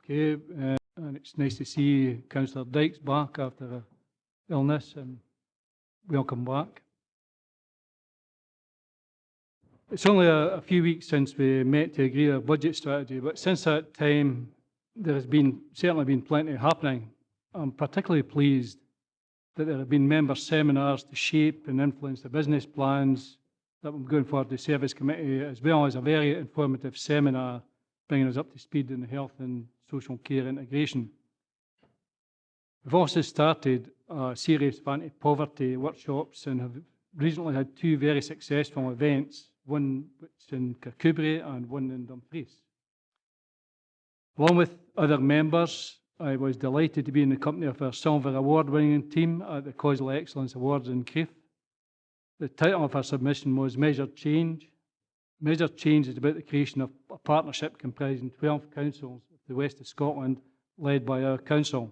Okay, and it's nice to see Councillor Dykes back after her illness, and welcome back. It's only a few weeks since we met to agree on a budget strategy, but since that time there has certainly been plenty happening. I'm particularly pleased that there have been member seminars to shape and influence the business plans that we're going forward to the Service Committee, as well as a very informative seminar bringing us up to speed in the health and social care integration. We've also started a series of anti-poverty workshops and have recently had two very successful events, one which in Kirkcudbright and one in Dumfries. Along with other members, I was delighted to be in the company of our Silver Award-winning team at the Causal Excellence Awards in Crieff. The title of our submission was Measured Change. Measured Change is about the creation of a partnership comprising 12 councils of the west of Scotland, led by our council.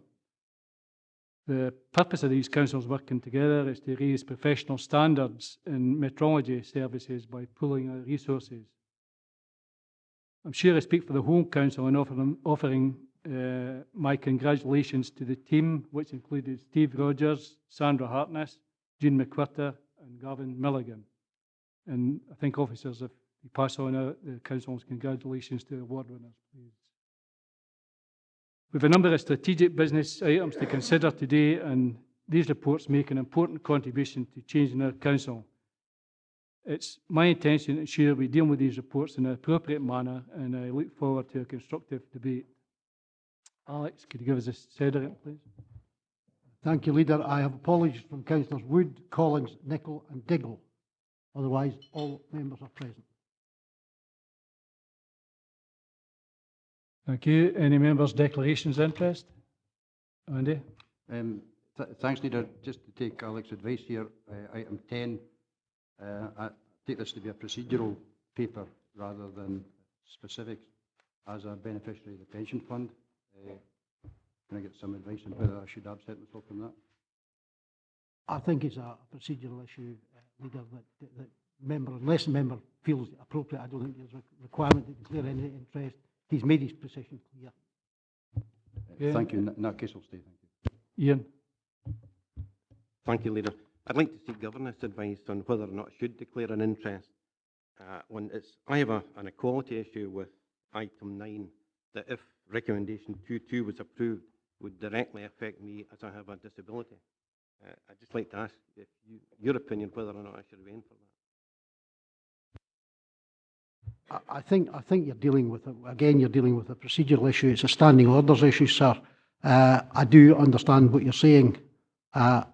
The purpose of these councils working together is to raise professional standards in metrology services by pooling our resources. I'm sure I speak for the whole council in offering my congratulations to the team, which included Steve Rogers, Sandra Hartness, Jean McWhirter and Gavin Milligan. And I think officers, if you pass on the council's congratulations to the award winners, please. We have a number of strategic business items to consider today, and these reports make an important contribution to changing our council. It's my intention to ensure we deal with these reports in an appropriate manner, and I look forward to a constructive debate. Alex, could you give us a Sederunt, please? Thank you, Leader. I have apologies from Councillors Wood, Collins, Nicholl and Diggle. Otherwise, all members are present. Thank you. Any members' declarations of interest? Andy? Thanks, Leader. Just to take Alex's advice here, item 10, I take this to be a procedural paper rather than specifics as a beneficiary of the pension fund. Can I get some advice on whether I should absent myself from that? I think it's a procedural issue, Leader, that member, unless the member feels appropriate, I don't think there's a requirement to declare any interest. He's made his position clear. Yeah. Thank you. In that case, I'll stay. Thank you. Ian? Thank you, Leader. I'd like to seek governance advice on whether or not I should declare an interest. I have an equality issue with item 9, that if recommendation 2.2 was approved, would directly affect me as I have a disability. I'd just like to ask if your opinion whether or not I should remain for that. I think you're dealing with you're dealing with a procedural issue. It's a standing orders issue, sir. I do understand what you're saying. Are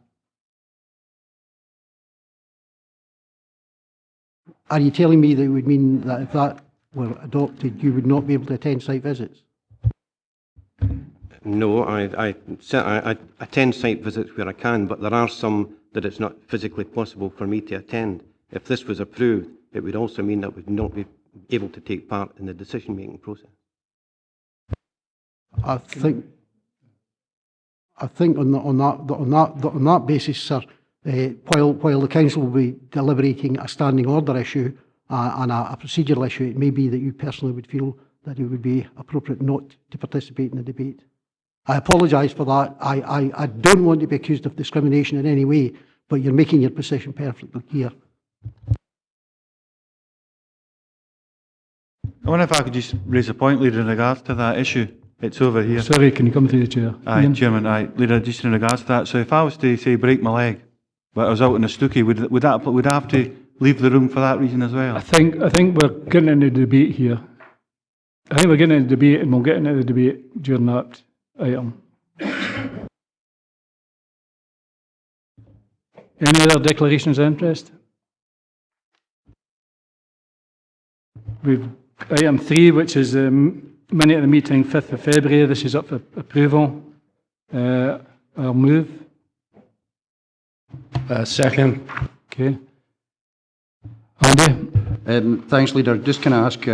you telling me that it would mean that if that were adopted, you would not be able to attend site visits? No, I attend site visits where I can, but there are some that it's not physically possible for me to attend. If this was approved, it would also mean that I would not be able to take part in the decision-making process. I think on that basis, sir, while the council will be deliberating a standing order issue and a procedural issue, it may be that you personally would feel that it would be appropriate not to participate in the debate. I apologise for that. I don't want to be accused of discrimination in any way, but you're making your position perfectly clear. I wonder if I could just raise a point, Leader, in regards to that issue. It's over here. Sorry, can you come through the chair? Aye, Chairman, aye. Leader, just in regards to that, so if I was to, say, break my leg, but I was out in a stookie, would I have to leave the room for that reason as well? I think we're getting into the debate here. I think we're getting into the debate, and we'll get into the debate during that item. Any other declarations of interest? We've item 3, which is minute of the meeting 5th of February. This is up for approval. I'll move. Second. Okay. Andy? Thanks, Leader. Just can I ask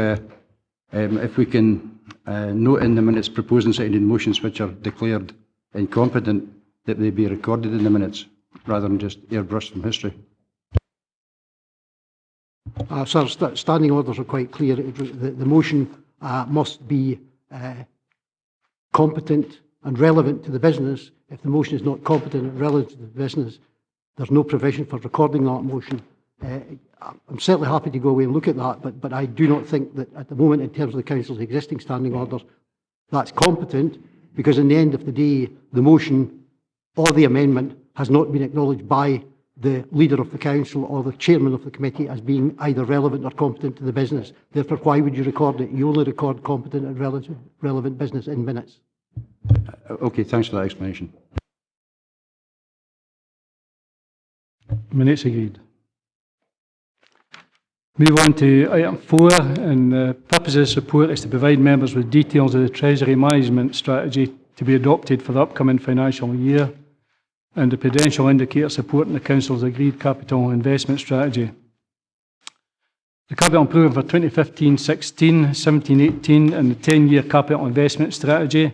if we can note in the minutes proposed and seconded motions which are declared incompetent, that they be recorded in the minutes rather than just airbrushed from history. Sir, standing orders are quite clear. The motion must be competent and relevant to the business. If the motion is not competent and relevant to the business, there's no provision for recording that motion. I'm certainly happy to go away and look at that, but I do not think that at the moment, in terms of the Council's existing standing orders, that's competent, because in the end of the day, the motion or the amendment has not been acknowledged by the leader of the Council or the chairman of the committee as being either relevant or competent to the business. Therefore, why would you record it? You only record competent and relevant business in minutes. Okay, thanks for that explanation. Minutes agreed. Move on to item 4, and the purpose of this report is to provide members with details of the Treasury management strategy to be adopted for the upcoming financial year and the Prudential indicator supporting the Council's agreed capital investment strategy. The capital improvement for 2015-16, 17-18 and the 10-year capital investment strategy,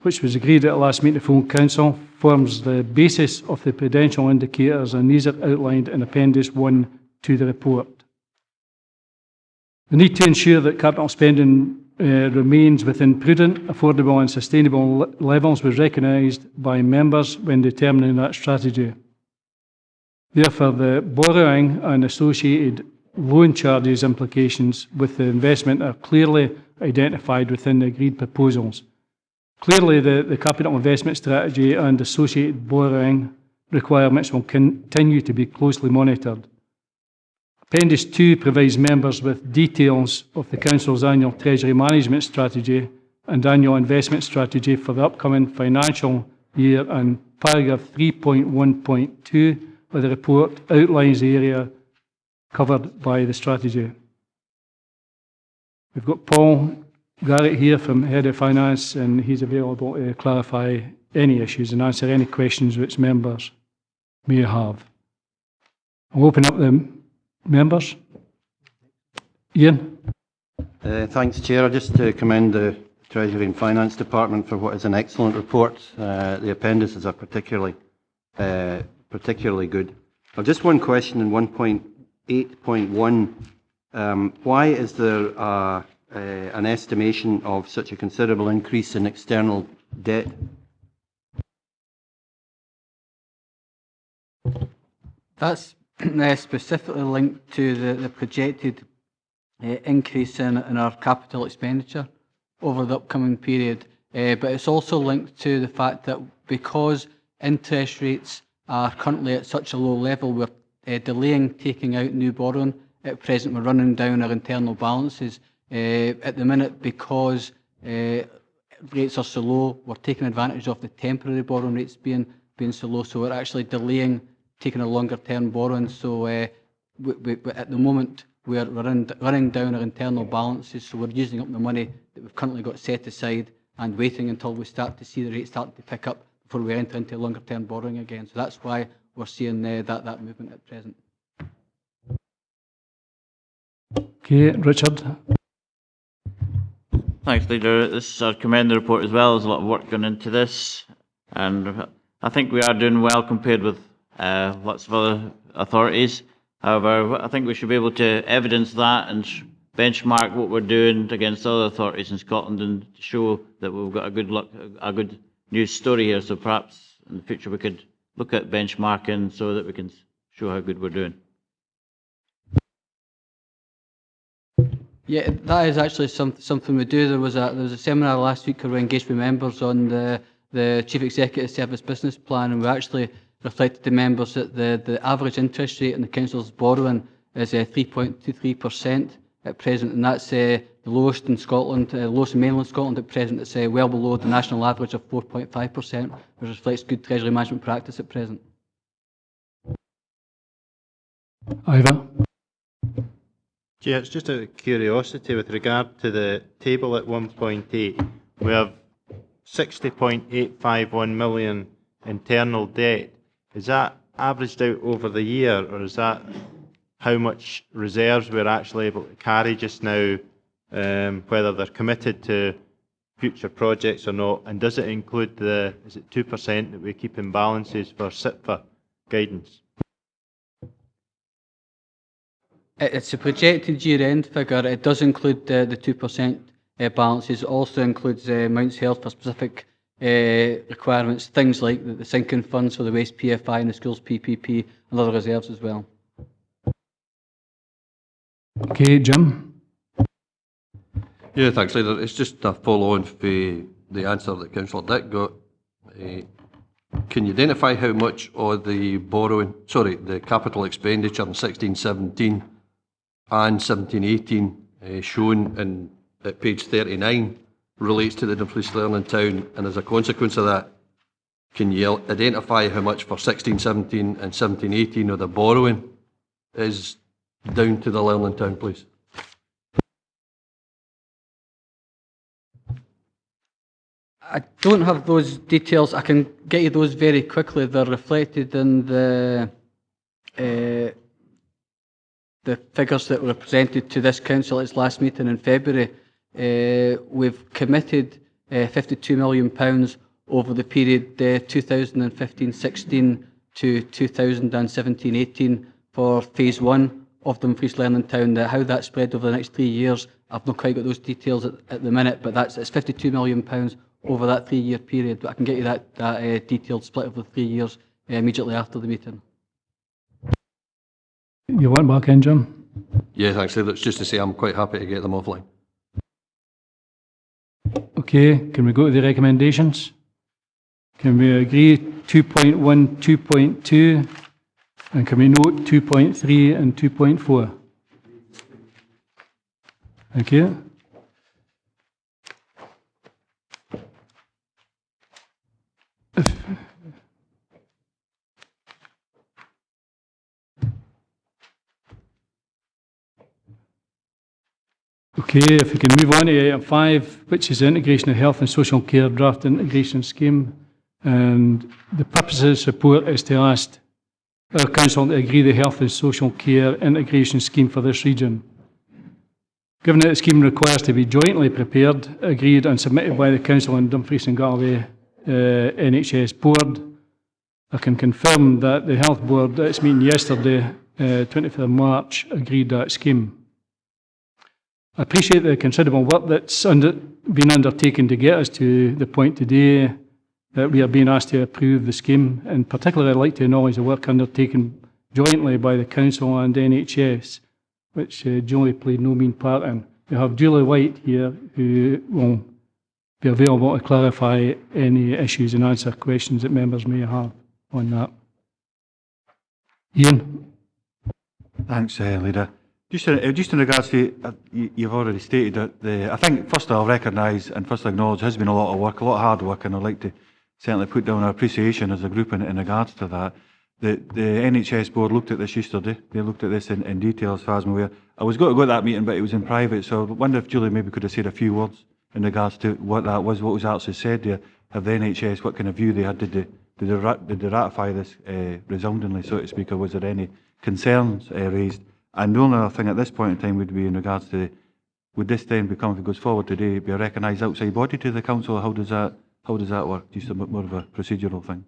which was agreed at the last meeting of full Council, forms the basis of the Prudential indicators, and these are outlined in Appendix 1 to the report. The need to ensure that capital spending remains within prudent, affordable and sustainable levels was recognised by members when determining that strategy. Therefore, the borrowing and associated loan charges implications with the investment are clearly identified within the agreed proposals. Clearly, the capital investment strategy and associated borrowing requirements will continue to be closely monitored. Appendix 2 provides members with details of the Council's annual Treasury management strategy and annual investment strategy for the upcoming financial year, and paragraph 3.1.2 of the report outlines the area covered by the strategy. We've got Paul Garrett here from Head of Finance, and he's available to clarify any issues and answer any questions which members may have. I'll open up the members. Ian? Thanks, Chair. Just to commend the Treasury and Finance Department for what is an excellent report. The appendices are particularly good. I've just one question in 1.8.1. Why is there an estimation of such a considerable increase in external debt? That's specifically linked to the projected increase in our capital expenditure over the upcoming period. But it's also linked to the fact that because interest rates are currently at such a low level, we're delaying taking out new borrowing. At present, we're running down our internal balances. At the minute, because rates are so low, we're taking advantage of the temporary borrowing rates being so low, so we're actually delaying taking a longer term borrowing. So at the moment, we're running down our internal balances, so we're using up the money that we've currently got set aside and waiting until we start to see the rates start to pick up before we enter into longer term borrowing again. So that's why we're seeing that movement at present. Okay, Richard. Thanks, Leader. I commend the report as well. There's a lot of work gone into this, and I think we are doing well compared with lots of other authorities. However, I think we should be able to evidence that and benchmark what we're doing against other authorities in Scotland and show that we've got a good news story here. So perhaps in the future we could look at benchmarking so that we can show how good we're doing. Yeah, that is actually something we do. There was a seminar last week where we engaged with members on the Chief Executive Service Business Plan, and we actually reflected to members that the average interest rate in the Council's borrowing is 3.23% at present, and that's the lowest in Scotland, lowest in mainland Scotland at present. It's well below the national average of 4.5%, which reflects good Treasury management practice at present. Ivor? Yeah, it's just a curiosity with regard to the table at 1.8. We have 60.851 million internal debt. Is that averaged out over the year, or is that how much reserves we're actually able to carry just now, whether they're committed to future projects or not? And does it include is it 2% that we keep in balances for SIPFA guidance? It's a projected year-end figure. It does include the 2% balances. It also includes amounts held for specific requirements, things like the sinking funds for the waste PFI and the schools PPP and other reserves as well. Okay, Jim? Yeah, thanks, Leader. It's just a follow-on for the answer that Councillor Dick got. Can you identify how much of the the capital expenditure in 16-17 and 17-18 shown at page 39 relates to the Dumfries Learning Town, and as a consequence of that, can you identify how much for 16-17 and 17-18 of the borrowing is down to the Learning Town, please? I don't have those details. I can get you those very quickly. They're reflected in the figures that were presented to this council at its last meeting in February. We've committed £52 million over the period 2015-16 to 2017-18 for phase 1 of Dumfries Learning Town. How that's spread over the next 3 years, I've not quite got those details at the minute, but it's £52 million over that 3-year period. But I can get you that detailed split over the 3 years immediately after the meeting. You want back in, Jim? Yeah, thanks, Leader. It's just to say I'm quite happy to get them offline. Okay, can we go to the recommendations? Can we agree 2.1, 2.2, and can we note 2.3 and 2.4? Thank you. Okay, if we can move on to item 5, which is the integration of health and social care draft integration scheme. And the purpose of this report is to ask our council to agree the health and social care integration scheme for this region. Given that the scheme requires to be jointly prepared, agreed and submitted by the council and Dumfries and Galloway NHS board, I can confirm that the health board at its meeting yesterday, 25th of March, agreed that scheme. I appreciate the considerable work that's been undertaken to get us to the point today that we are being asked to approve the scheme. In particular, I'd like to acknowledge the work undertaken jointly by the Council and NHS, which Julie played no mean part in. We have Julie White here, who will be available to clarify any issues and answer questions that members may have on that. Ian? Thanks, Leader. Just in regards to, you've already stated that I think firstly I'll recognise and firstly acknowledge there's been a lot of work, a lot of hard work, and I'd like to certainly put down our appreciation as a group in regards to that. The NHS board looked at this yesterday. They looked at this in detail as far as I'm aware. I was going to go to that meeting, but it was in private, so I wonder if Julie maybe could have said a few words in regards to what that was, what was actually said there. Have the NHS, what kind of view they had? Did they ratify this resoundingly, so to speak, or was there any concerns raised? And the only other thing at this point in time would be in regards to, would this then become, if it goes forward today, be a recognised outside body to the council? How does that work? Just a bit more of a procedural thing.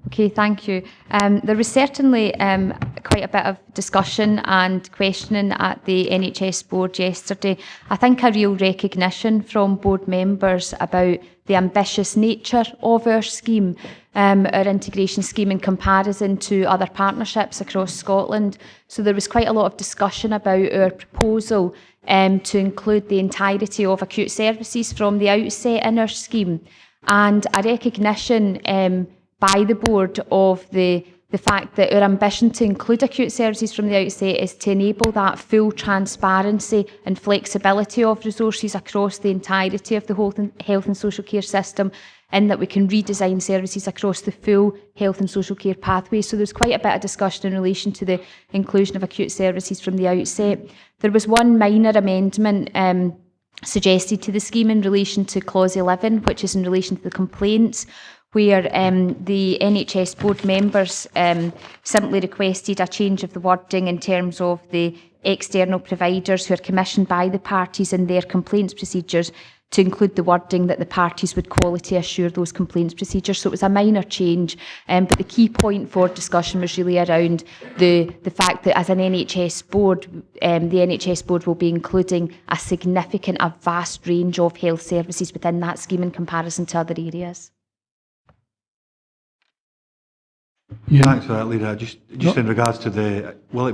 Okay, thank you. There was certainly quite a bit of discussion and questioning at the NHS board yesterday. I think a real recognition from board members about the ambitious nature of our scheme, our integration scheme in comparison to other partnerships across Scotland. So there was quite a lot of discussion about our proposal to include the entirety of acute services from the outset in our scheme, and a recognition by the board of the fact that our ambition to include acute services from the outset is to enable that full transparency and flexibility of resources across the entirety of the health and social care system, and that we can redesign services across the full health and social care pathway. So there's quite a bit of discussion in relation to the inclusion of acute services from the outset. There was one minor amendment suggested to the scheme in relation to clause 11, which is in relation to the complaints, where the NHS board members simply requested a change of the wording in terms of the external providers who are commissioned by the parties in their complaints procedures to include the wording that the parties would quality assure those complaints procedures. So it was a minor change, but the key point for discussion was really around the fact that as an NHS board, the NHS board will be including a vast range of health services within that scheme in comparison to other areas. Yeah. Thanks for that, Leader. Just in regards to the, will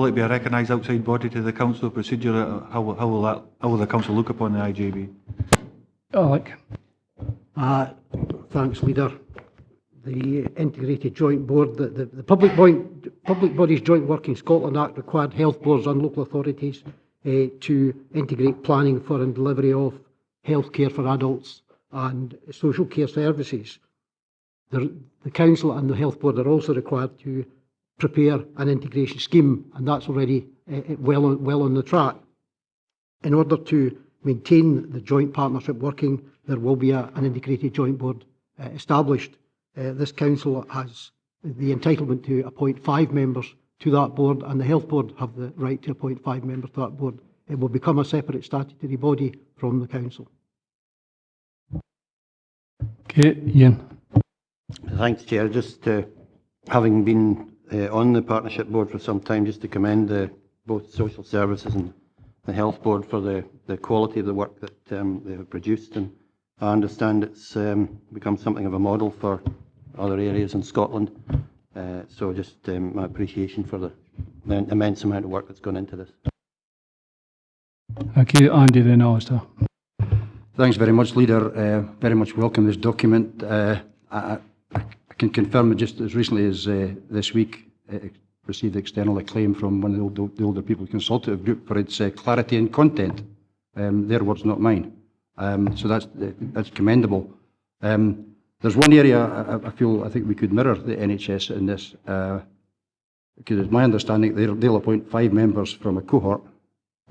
it be a recognised outside body to the council procedure? How will the council look upon the IJB? Alec. Thanks, Leader. The Integrated Joint Board, the Public Bodies Joint Work in Scotland Act required health boards and local authorities to integrate planning for and delivery of healthcare for adults and social care services. The Council and the Health Board are also required to prepare an integration scheme, and that's already well on the track. In order to maintain the joint partnership working, there will be an Integrated Joint Board established. This Council has the entitlement to appoint 5 members to that board, and the Health Board have the right to appoint 5 members to that board. It will become a separate statutory body from the Council. Okay, Ian. Thanks, Chair. Just having been on the Partnership Board for some time, just to commend both Social Services and the Health Board for the quality of the work that they have produced. And I understand it's become something of a model for other areas in Scotland. So just my appreciation for the immense amount of work that's gone into this. Okay, Andy, then Alistair. Thanks very much, Leader. Very much welcome this document. I can confirm that just as recently as this week, it received external acclaim from one of the Older People Consultative Group for its clarity and content. Their words, not mine. So that's commendable. There's one area I think we could mirror the NHS in this, because it's my understanding they'll appoint 5 members from a cohort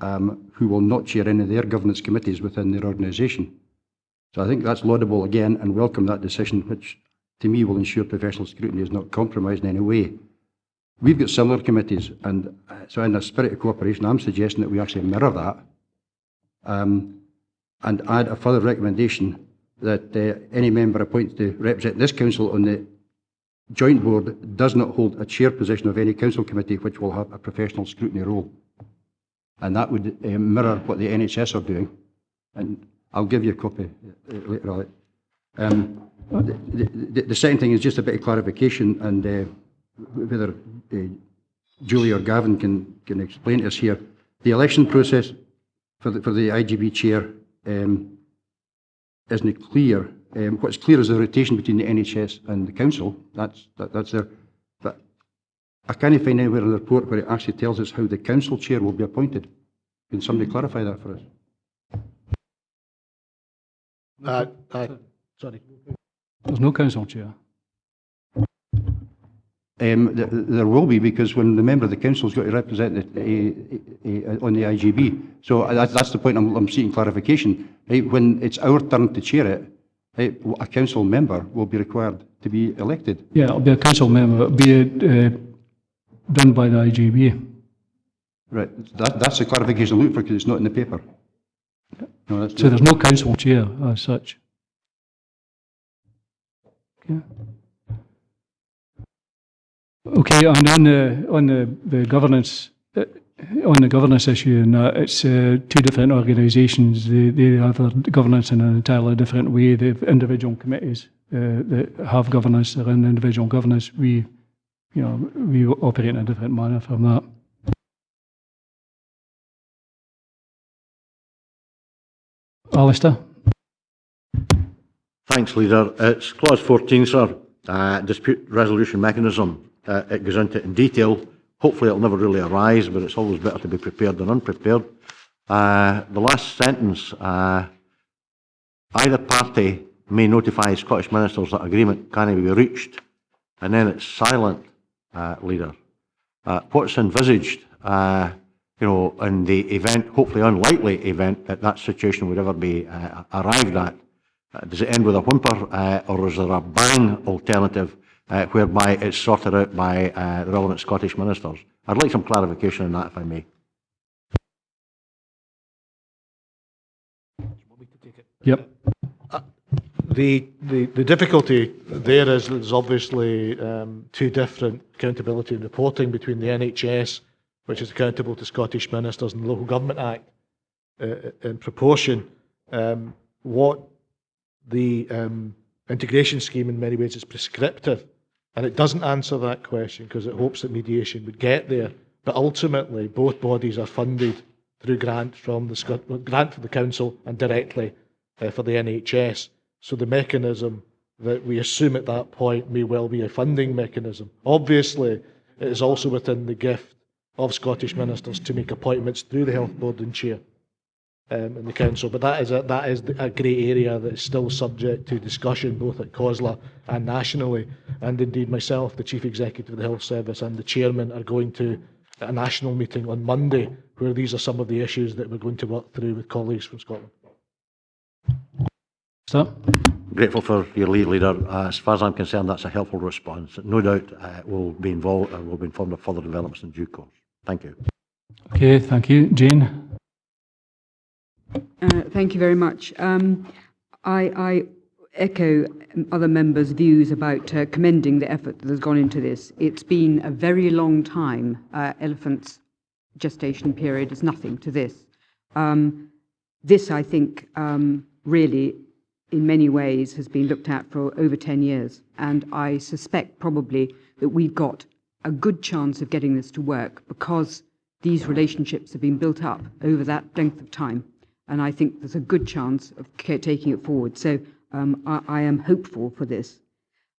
who will not chair any of their governance committees within their organisation. So I think that's laudable again, and welcome that decision, which to me will ensure professional scrutiny is not compromised in any way. We've got similar committees, and so in a spirit of cooperation, I'm suggesting that we actually mirror that and add a further recommendation that any member appointed to represent this council on the joint board does not hold a chair position of any council committee which will have a professional scrutiny role. And that would mirror what the NHS are doing. And I'll give you a copy later on. The second thing is just a bit of clarification, and whether Julie or Gavin can explain to us here. The election process for the IGB chair isn't clear. What's clear is the rotation between the NHS and the council. That's there. But I can't find anywhere in the report where it actually tells us how the council chair will be appointed. Can somebody clarify that for us? Sorry. There's no council chair. There will be, because when the member of the council has got to represent on the IGB. So that's the point I'm seeking clarification. Right? When it's our turn to chair it, right, a council member will be required to be elected. Yeah, it'll be a council member. It'll be done by the IGB. Right, that's the clarification I'm looking for, because it's not in the paper. No, so there's no council chair as such. Okay. Okay, and on the governance issue, and it's 2 different organisations. They have their governance in an entirely different way. They have individual committees that have governance. They're in individual governance. We operate in a different manner from that. Alistair. Thanks, Leader. It's clause 14, sir. Dispute resolution mechanism. It goes into it in detail. Hopefully it'll never really arise, but it's always better to be prepared than unprepared. The last sentence, either party may notify Scottish ministers that agreement can be reached, and then it's silent, Leader. What's envisaged, in the event, hopefully unlikely event, that situation would ever be arrived at? Does it end with a whimper, or is there a bang alternative whereby it's sorted out by the relevant Scottish ministers? I'd like some clarification on that, if I may. Yep. The difficulty there is there's obviously two different accountability and reporting between the NHS, which is accountable to Scottish Ministers, and the Local Government Act in proportion. What the integration scheme in many ways is prescriptive, and it doesn't answer that question because it hopes that mediation would get there. But ultimately, both bodies are funded through grant from the council and directly for the NHS. So the mechanism that we assume at that point may well be a funding mechanism. Obviously, it is also within the gift of Scottish Ministers to make appointments through the Health Board and Chair in the council. But that is a grey area that is still subject to discussion both at COSLA and nationally. And indeed myself, the Chief Executive of the Health Service and the Chairman are going to a national meeting on Monday where these are some of the issues that we're going to work through with colleagues from Scotland. Grateful for your lead, Leader. As far as I'm concerned, that's a helpful response. No doubt we'll be involved and we'll be informed of further developments in due course. Thank you. Okay, thank you. Jane? Thank you very much. I echo other members' views about commending the effort that has gone into this. It's been a very long time. Elephant's gestation period is nothing to this. This, I think, really, in many ways, has been looked at for over 10 years. And I suspect probably that we've got a good chance of getting this to work because these relationships have been built up over that length of time. And I think there's a good chance of taking it forward. So I am hopeful for this.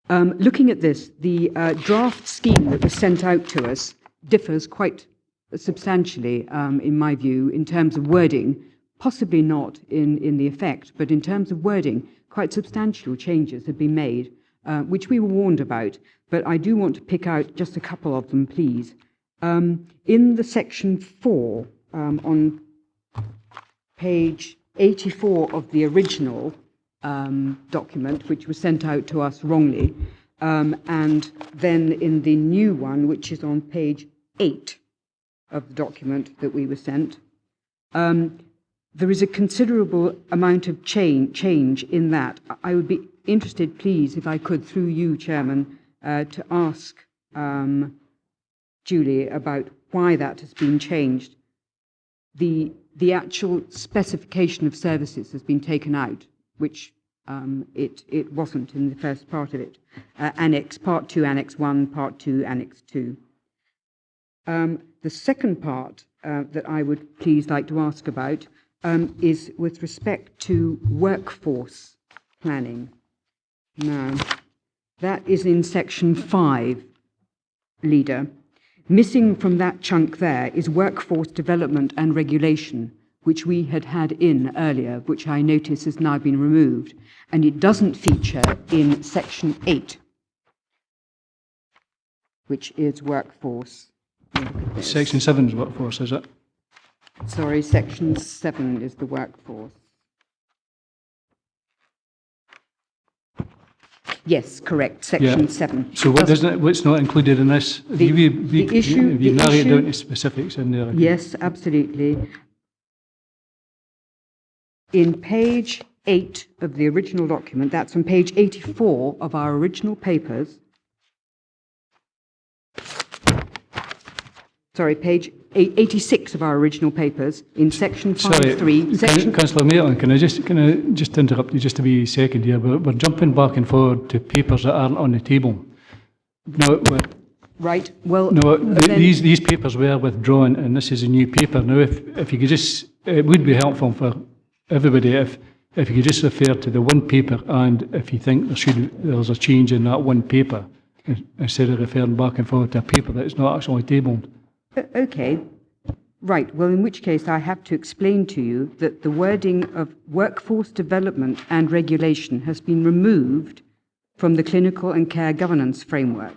Looking at this, the draft scheme that was sent out to us differs quite substantially, in my view, in terms of wording, possibly not in the effect, but in terms of wording, quite substantial changes have been made, which we were warned about. But I do want to pick out just a couple of them, please. In the section 4, on page 84 of the original document, which was sent out to us wrongly, and then in the new one, which is on page 8 of the document that we were sent, there is a considerable amount of change in that. I would be interested, please, if I could, through you, Chairman, to ask Julie about why that has been changed. The actual specification of services has been taken out, which it wasn't in the first part of it. Annex, Part 2, Annex 1, Part 2, Annex 2. The second part that I would please like to ask about is with respect to workforce planning. Now, that is in section 5, Leader. Missing from that chunk there is workforce development and regulation, which we had in earlier, which I notice has now been removed, and it doesn't feature in section 8, which is workforce. Section 7 is workforce, is it? Sorry, section 7 is the workforce. Yes, correct, section 7. So what doesn't it, what's not included in this? The issue... Have you narrowed down to specifics in there? Yes, absolutely. In page 8 of the original document, that's on page 84 of our original papers. Sorry, page 86 of our original papers, in section 5.3. Sorry, Councillor Maitland, can I just interrupt you just a wee second here? We're jumping back and forward to papers that aren't on the table. No, right. Well, no, these papers were withdrawn, and this is a new paper. Now, if you could just, it would be helpful for everybody if you could just refer to the one paper, and if you think there's a change in that one paper, instead of referring back and forward to a paper that's not actually tabled. Okay. Right. Well, in which case I have to explain to you that the wording of workforce development and regulation has been removed from the clinical and care governance framework.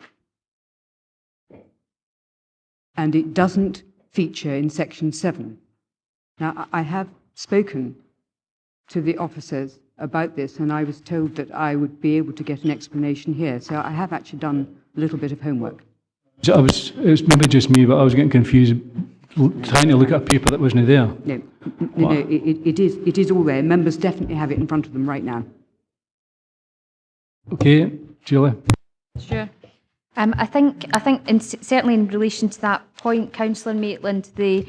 And it doesn't feature in section 7. Now, I have spoken to the officers about this, and I was told that I would be able to get an explanation here. So I have actually done a little bit of homework. It was maybe just me, but I was getting confused trying to look at a paper that wasn't there. No, it is all there. Members definitely have it in front of them right now. Okay, Julie. Sure. I think, certainly in relation to that point, Councillor Maitland, the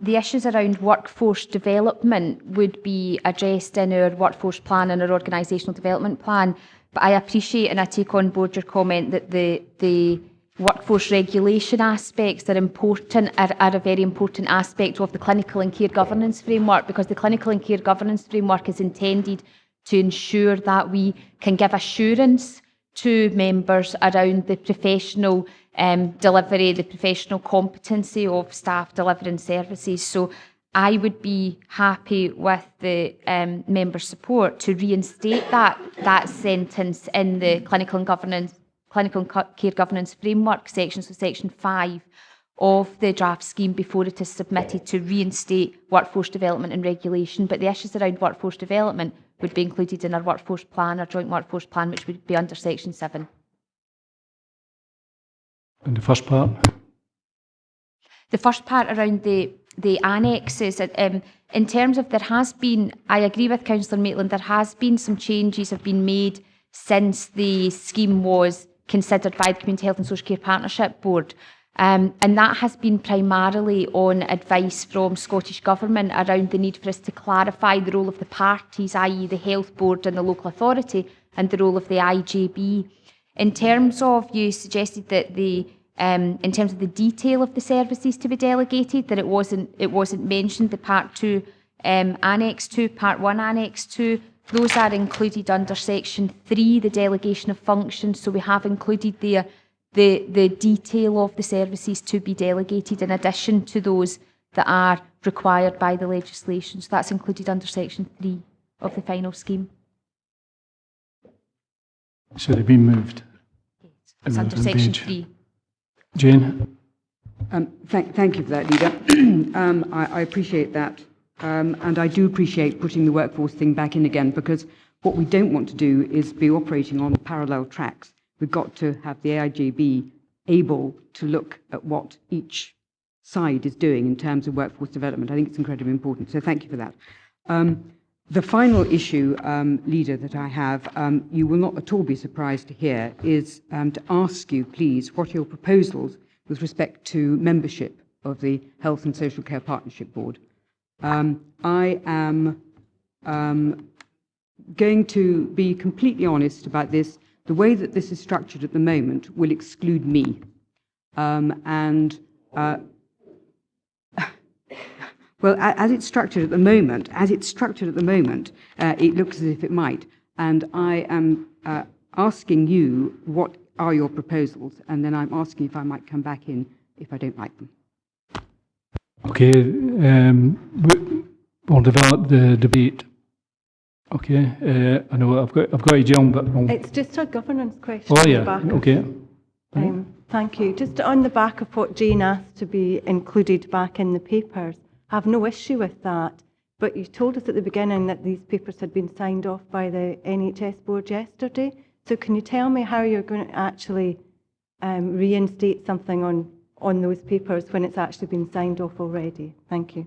issues around workforce development would be addressed in our workforce plan and our organisational development plan. But I appreciate and I take on board your comment that the workforce regulation aspects are important, are a very important aspect of the clinical and care governance framework, because the clinical and care governance framework is intended to ensure that we can give assurance to members around the professional delivery, the professional competency of staff delivering services. So I would be happy with the members' support to reinstate that sentence in the clinical and care governance framework section, so section 5 of the draft scheme before it is submitted, to reinstate workforce development and regulation. But the issues around workforce development would be included in our workforce plan, our joint workforce plan, which would be under section 7. And the first part? The first part around the annexes, in terms of there has been, I agree with Councillor Maitland, there has been some changes have been made since the scheme was considered by the Community Health and Social Care Partnership Board. And that has been primarily on advice from Scottish Government around the need for us to clarify the role of the parties, i.e. the Health Board and the local authority, and the role of the IJB. In terms of, you suggested that in terms of the detail of the services to be delegated, that it wasn't mentioned, the Part 2 Annex 2, Part 1 Annex 2, those are included under Section 3, the delegation of functions. So we have included there the detail of the services to be delegated in addition to those that are required by the legislation. So that's included under Section 3 of the final scheme. So they've been moved. It's under Section 3. Jane? Thank you for that, Leader. I appreciate that. And I do appreciate putting the workforce thing back in again, because what we don't want to do is be operating on parallel tracks. We've got to have the AIJB able to look at what each side is doing in terms of workforce development. I think it's incredibly important. So thank you for that. The final issue, Leader, that I have, you will not at all be surprised to hear, is to ask you, please, what are your proposals with respect to membership of the Health and Social Care Partnership Board. I am going to be completely honest about this. The way that this is structured at the moment will exclude me. Well, as it's structured at the moment, it looks as if it might. And I am asking you, what are your proposals? And then I'm asking if I might come back in if I don't like them. Okay, we'll develop the debate. Okay, I know I've got you, John, but it's just a governance question. Oh yeah, okay. Thank you. Just on the back of what Jane asked to be included back in the papers, I have no issue with that. But you told us at the beginning that these papers had been signed off by the NHS board yesterday. So can you tell me how you're going to actually reinstate something on those papers when it's actually been signed off already? Thank you.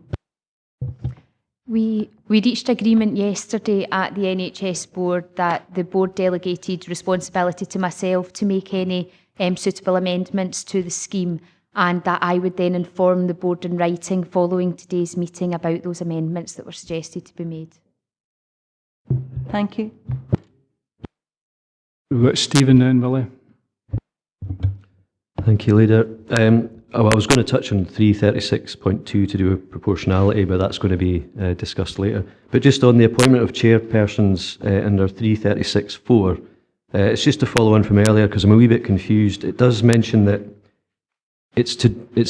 We reached agreement yesterday at the NHS board that the board delegated responsibility to myself to make any suitable amendments to the scheme, and that I would then inform the board in writing following today's meeting about those amendments that were suggested to be made. Thank you. We've got Stephen and Willie. Thank you, Leader. I was going to touch on 336.2 to do with proportionality, but that's going to be discussed later. But just on the appointment of chairpersons under 336.4, it's just to follow on from earlier because I'm a wee bit confused. It does mention that it's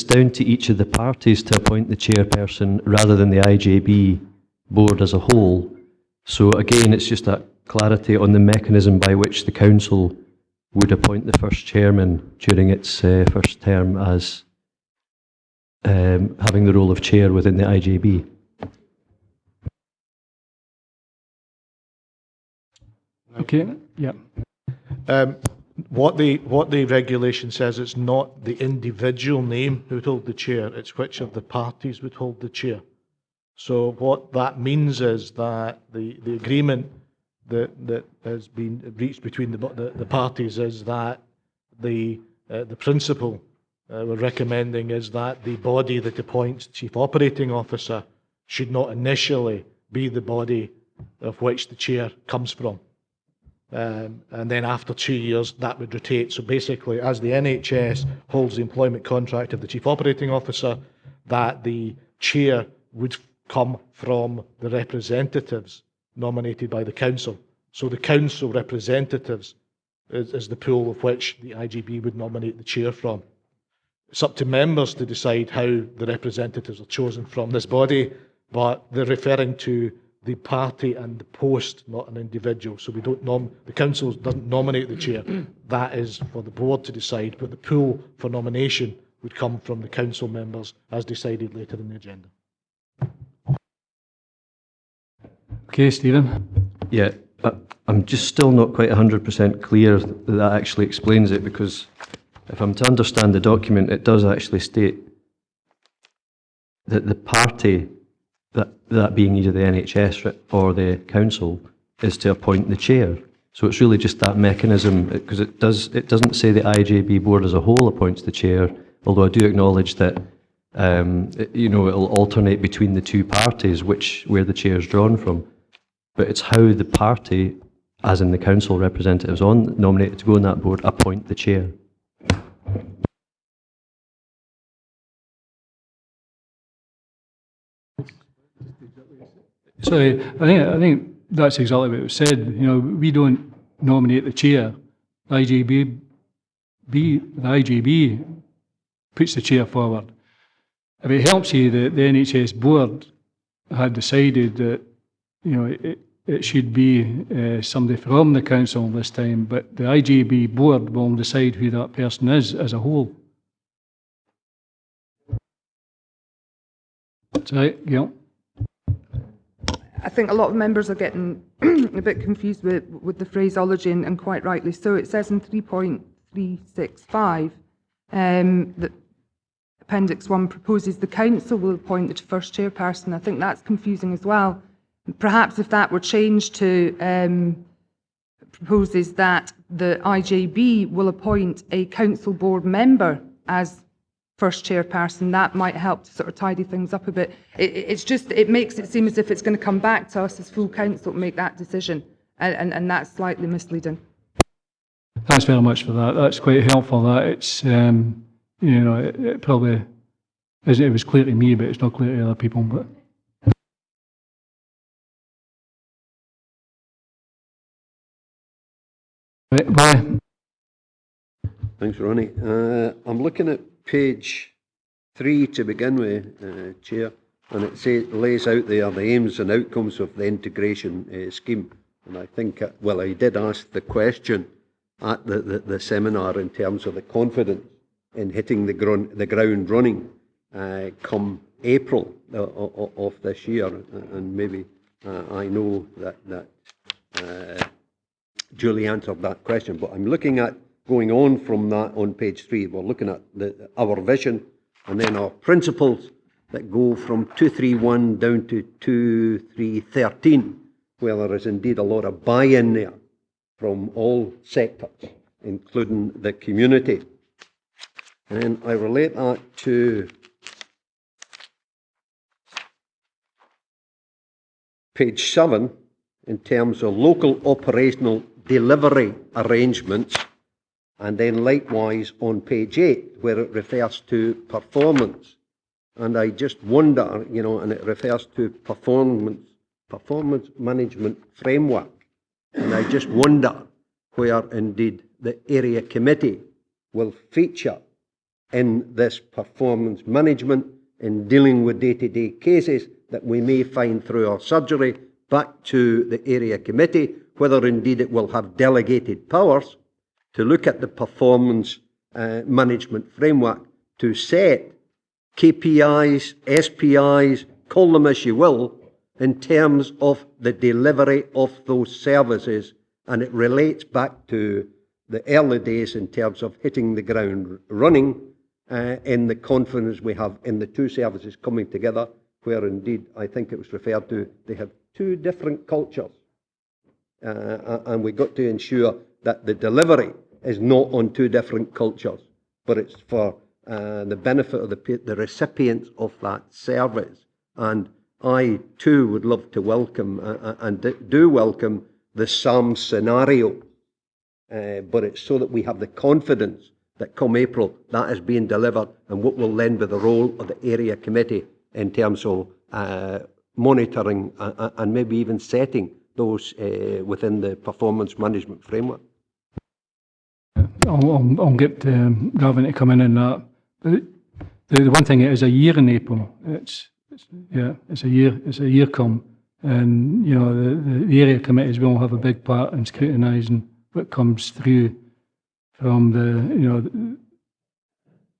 down to each of the parties to appoint the chairperson rather than the IJB board as a whole. So again, it's just that clarity on the mechanism by which the council would appoint the first chairman during its first term as having the role of chair within the IJB. Okay, yeah. what the regulation says, it's not the individual name who would hold the chair, it's which of the parties would hold the chair. So what that means is that the agreement that has been reached between the parties is that the principle we're recommending is that the body that appoints Chief Operating Officer should not initially be the body of which the chair comes from. And then after 2 years, that would rotate. So basically, as the NHS holds the employment contract of the Chief Operating Officer, that the chair would come from the representatives nominated by the council. So the council representatives is the pool of which the IGB would nominate the chair from. It's up to members to decide how the representatives are chosen from this body, but they're referring to the party and the post, not an individual. So we don't the council doesn't nominate the chair. That is for the board to decide, but the pool for nomination would come from the council members as decided later in the agenda. Okay, Stephen. Yeah, I'm just still not quite 100% clear that actually explains it, because if I'm to understand the document, it does actually state that the party, that being either the NHS or the council, is to appoint the chair. So it's really just that mechanism, because it doesn't say the IJB board as a whole appoints the chair, although I do acknowledge that it'll alternate between the two parties where the chair is drawn from. But it's how the party, as in the council representatives nominated to go on that board, appoint the chair. Sorry, I think that's exactly what it was said. You know, we don't nominate the chair. The IGB puts the chair forward. If it helps you, the NHS board had decided that, you know, it should be somebody from the council this time, but the IGB board will decide who that person is as a whole. That's right, Gail. I think a lot of members are getting a bit confused with the phraseology, and quite rightly so. It says in 3.365 that Appendix 1 proposes the council will appoint the first chairperson. I think that's confusing as well. Perhaps if that were changed to proposes that the IJB will appoint a council board member as first chairperson, that might help to sort of tidy things up a bit. It makes it seem as if it's going to come back to us as full council to make that decision, and that's slightly misleading. Thanks very much for that. That's quite helpful. That it's it probably isn't. It was clear to me, but it's not clear to other people. But right, Thanks, Ronnie. I'm looking at page 3 to begin with, Chair, and it lays out there the aims and outcomes of the integration scheme. And I think, I did ask the question at the seminar in terms of the confidence in hitting the ground running come April of this year, and maybe I know that Julie answered that question, but I'm looking at going on from that on page 3. We're looking at our vision and then our principles that go from 231 down to 2313, where there is indeed a lot of buy-in there from all sectors, including the community. And I relate that to page 7 in terms of local operational delivery arrangements, and then likewise on page 8 where it refers to performance. And I just wonder, and it refers to performance management framework, and I just wonder where indeed the area committee will feature in this performance management in dealing with day-to-day cases that we may find through our surgery back to the area committee, whether indeed it will have delegated powers to look at the performance management framework to set KPIs, SPIs, call them as you will, in terms of the delivery of those services. And it relates back to the early days in terms of hitting the ground running, in the confidence we have in the two services coming together, where indeed I think it was referred to, they have two different cultures. And we've got to ensure that the delivery is not on two different cultures, but it's for the benefit of the recipients of that service. And I too would love to welcome and do welcome the SAM scenario, but it's so that we have the confidence that come April that is being delivered, and what will then be the role of the area committee in terms of monitoring and maybe even setting those within the performance management framework. I'll get Gavin to come in on that. But the one thing, it is a year in April. It's a year come, and you know the area committees will have a big part in scrutinising what comes through from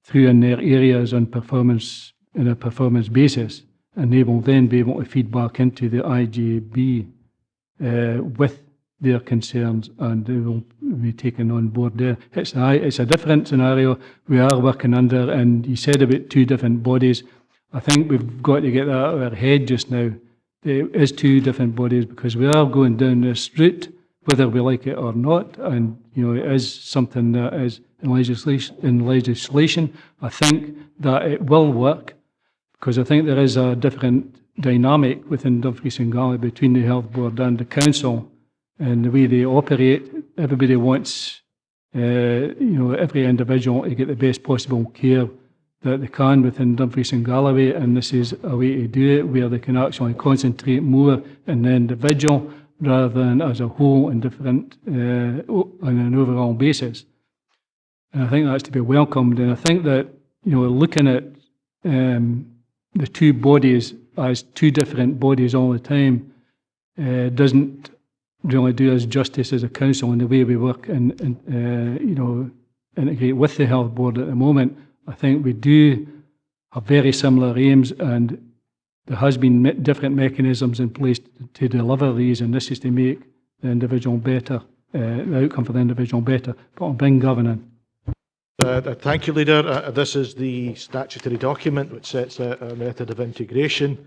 through in their areas on performance in a performance basis, and they will then be able to feed back into the IJB with their concerns, and they will be taken on board there. It's a different scenario we are working under, and you said about two different bodies. I think we've got to get that out of our head just now. There is two different bodies because we are going down this route, whether we like it or not, and you know it is something that is in legislation. I think that it will work because I think there is a different dynamic within Dumfries and Galloway between the Health Board and the Council, and the way they operate. Everybody wants, every individual to get the best possible care that they can within Dumfries and Galloway, and this is a way to do it where they can actually concentrate more on the individual rather than as a whole and different on an overall basis. And I think that's to be welcomed. And I think that looking at the two bodies as two different bodies all the time doesn't really do us justice as a council in the way we work and integrate with the Health Board at the moment. I think we do have very similar aims, and there has been different mechanisms in place to deliver these, and this is to make the individual better, the outcome for the individual better. But I'll bring Gavin in. Thank you, Leader. This is the statutory document which sets out a method of integration.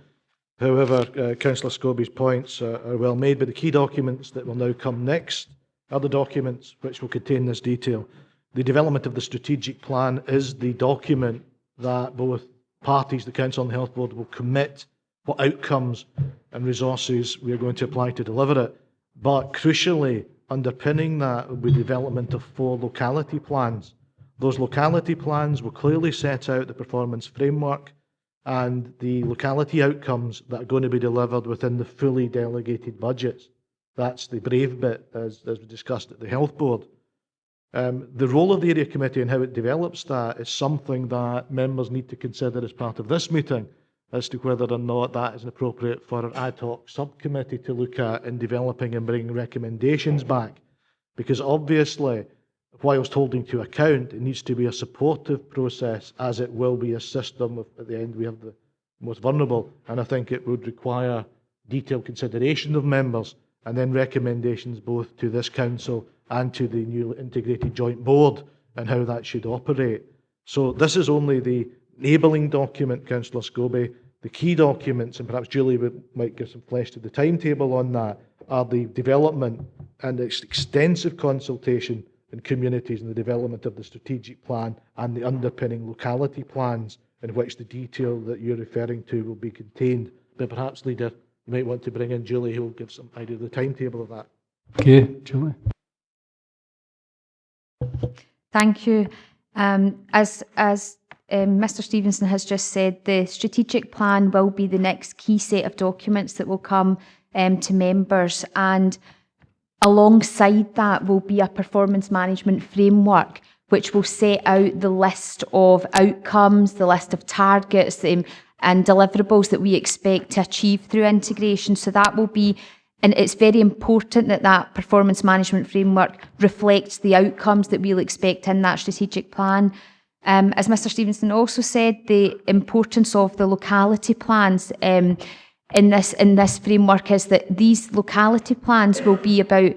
However, Councillor Scobie's points are well made, but the key documents that will now come next are the documents which will contain this detail. The development of the strategic plan is the document that both parties, the Council and the Health Board, will commit what outcomes and resources we are going to apply to deliver it. But crucially, underpinning that will be the development of 4 locality plans. Those locality plans will clearly set out the performance framework and the locality outcomes that are going to be delivered within the fully delegated budgets. That's the brave bit, as we discussed at the Health Board. The role of the Area Committee and how it develops that is something that members need to consider as part of this meeting as to whether or not that is appropriate for an ad hoc subcommittee to look at in developing and bringing recommendations back. Because obviously, whilst holding to account, it needs to be a supportive process, as it will be a system of, at the end we have the most vulnerable, and I think it would require detailed consideration of members and then recommendations both to this council and to the newly integrated joint board and how that should operate. So this is only the enabling document, Councillor Scobie. The key documents, and perhaps Julie might give some flesh to the timetable on that, are the development and extensive consultation in communities and the development of the strategic plan and the underpinning locality plans in which the detail that you're referring to will be contained. But perhaps, Leader, you might want to bring in Julie, who will give some idea of the timetable of that. Okay, Julie. Thank you. As Mr. Stevenson has just said, the strategic plan will be the next key set of documents that will come to members, and alongside that will be a performance management framework which will set out the list of outcomes, the list of targets and deliverables that we expect to achieve through integration. So that will be, and it's very important that that performance management framework reflects the outcomes that we'll expect in that strategic plan. As Mr. Stevenson also said, the importance of the locality plans in this framework is that these locality plans will be about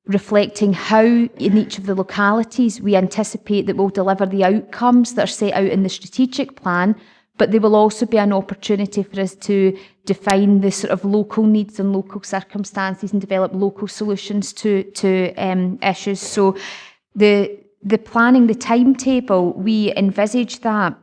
reflecting how in each of the localities we anticipate that we'll deliver the outcomes that are set out in the strategic plan, but there will also be an opportunity for us to define the sort of local needs and local circumstances and develop local solutions to issues. So the planning, the timetable, we envisage that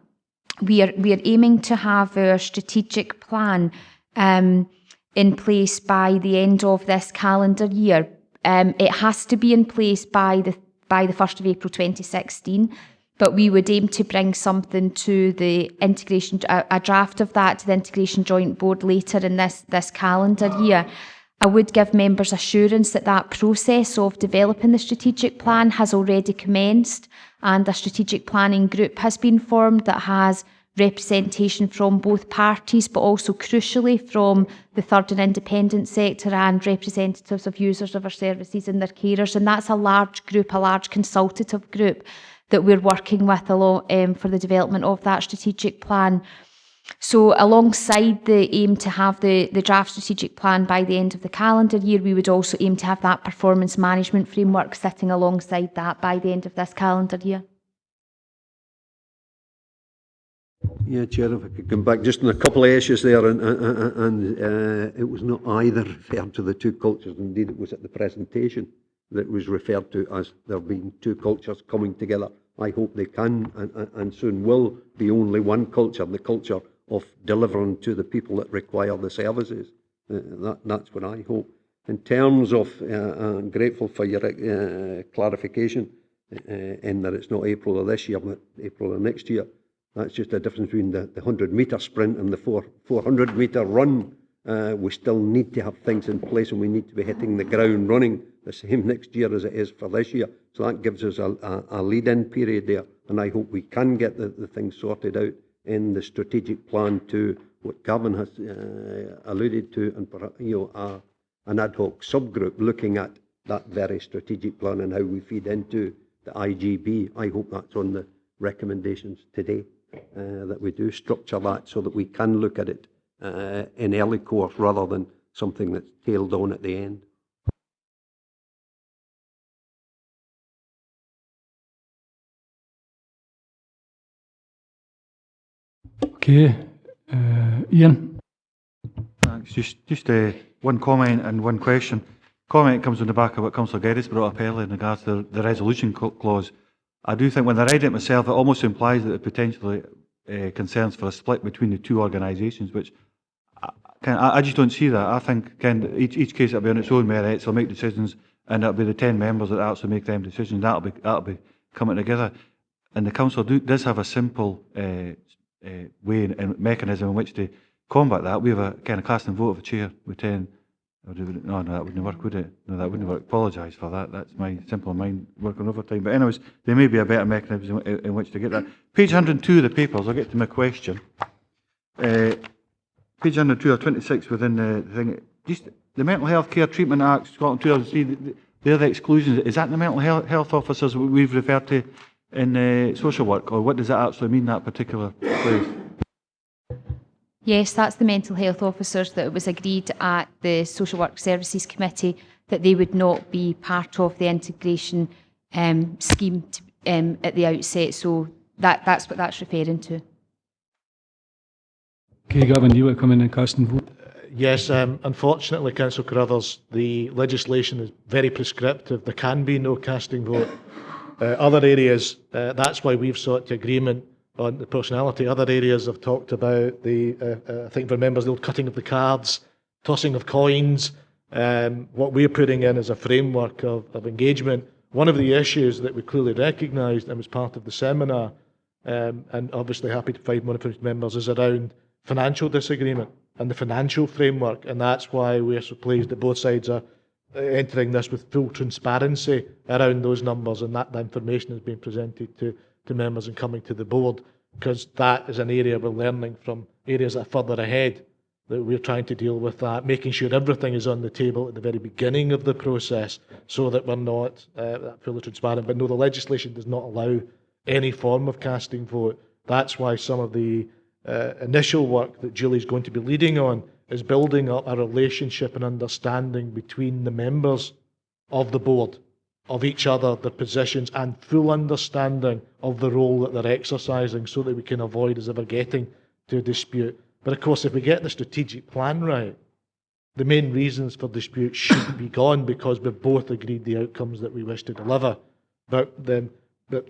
we are aiming to have our strategic plan in place by the end of this calendar year. It has to be in place by the 1st of April 2016, but we would aim to bring something to the integration, a draft of that to the Integration Joint Board later in this calendar year. I would give members assurance that that process of developing the strategic plan has already commenced, and a strategic planning group has been formed that has representation from both parties, but also crucially from the third and independent sector and representatives of users of our services and their carers. And that's a large group, a large consultative group that we're working with for the development of that strategic plan. So alongside the aim to have the draft strategic plan by the end of the calendar year, we would also aim to have that performance management framework sitting alongside that by the end of this calendar year. Yeah, Chair, if I could come back just on a couple of issues there, and it was not either referred to the two cultures. Indeed, it was at the presentation that was referred to as there being two cultures coming together. I hope they can and soon will be only one culture, the culture of delivering to the people that require the services. That's what I hope. In terms of, I'm grateful for your clarification in that it's not April of this year, but April of next year. That's just a difference between the 100-metre sprint and the 400-metre run. We still need to have things in place, and we need to be hitting the ground running the same next year as it is for this year. So that gives us a lead-in period there, and I hope we can get the things sorted out in the strategic plan to what Gavin has alluded to, and an ad hoc subgroup looking at that very strategic plan and how we feed into the IGB. I hope that's on the recommendations today. That we do structure that so that we can look at it in early course rather than something that's tailed on at the end. Okay, Ian. Thanks. Just one comment and one question. Comment comes on the back of what Councillor Geddes brought up earlier in regards to the resolution clause. I do think when I read it myself, it almost implies that it potentially concerns for a split between the two organisations, which I just don't see that. I think each case will be on its own merits, they'll make decisions, and it'll be the 10 members that actually make them decisions. That'll be coming together. And the council does have a simple way and mechanism in which to combat that. We have a kind of cast and vote of a chair with 10. No, that wouldn't work, would it? No, that wouldn't work. Apologise for that. That's my simple mind working overtime. But anyways, there may be a better mechanism in which to get that. Page 102 of the papers, I'll get to my question. Page 102 or 26 within the thing. Just the Mental Health Care Treatment Act, Scotland 2003, they're the exclusions. Is that the mental health officers we've referred to in social work, or what does that actually mean, that particular place? Yes, that's the mental health officers that it was agreed at the Social Work Services Committee that they would not be part of the integration scheme at the outset. So that's what that's referring to. Okay, Gavin, do you want to come in and cast and vote? Yes, unfortunately, Councillor Carruthers, the legislation is very prescriptive. There can be no casting vote. Other areas, that's why we've sought agreement on the proportionality. Other areas have talked about I think for members, the old cutting of the cards, tossing of coins. What we're putting in is a framework of engagement. One of the issues that we clearly recognised and was part of the seminar, and obviously happy to provide more information to members, is around financial disagreement and the financial framework, and that's why we're so pleased that both sides are entering this with full transparency around those numbers, and that information is being presented to members and coming to the board, because that is an area we're learning from areas that are further ahead, that we're trying to deal with that, making sure everything is on the table at the very beginning of the process so that we're not fully transparent. But no, the legislation does not allow any form of casting vote. That's why some of the initial work that Julie's going to be leading on is building up a relationship and understanding between the members of the board, of each other, their positions, and full understanding of the role that they're exercising so that we can avoid us ever getting to a dispute. But of course, if we get the strategic plan right, the main reasons for dispute should be gone because we've both agreed the outcomes that we wish to deliver. But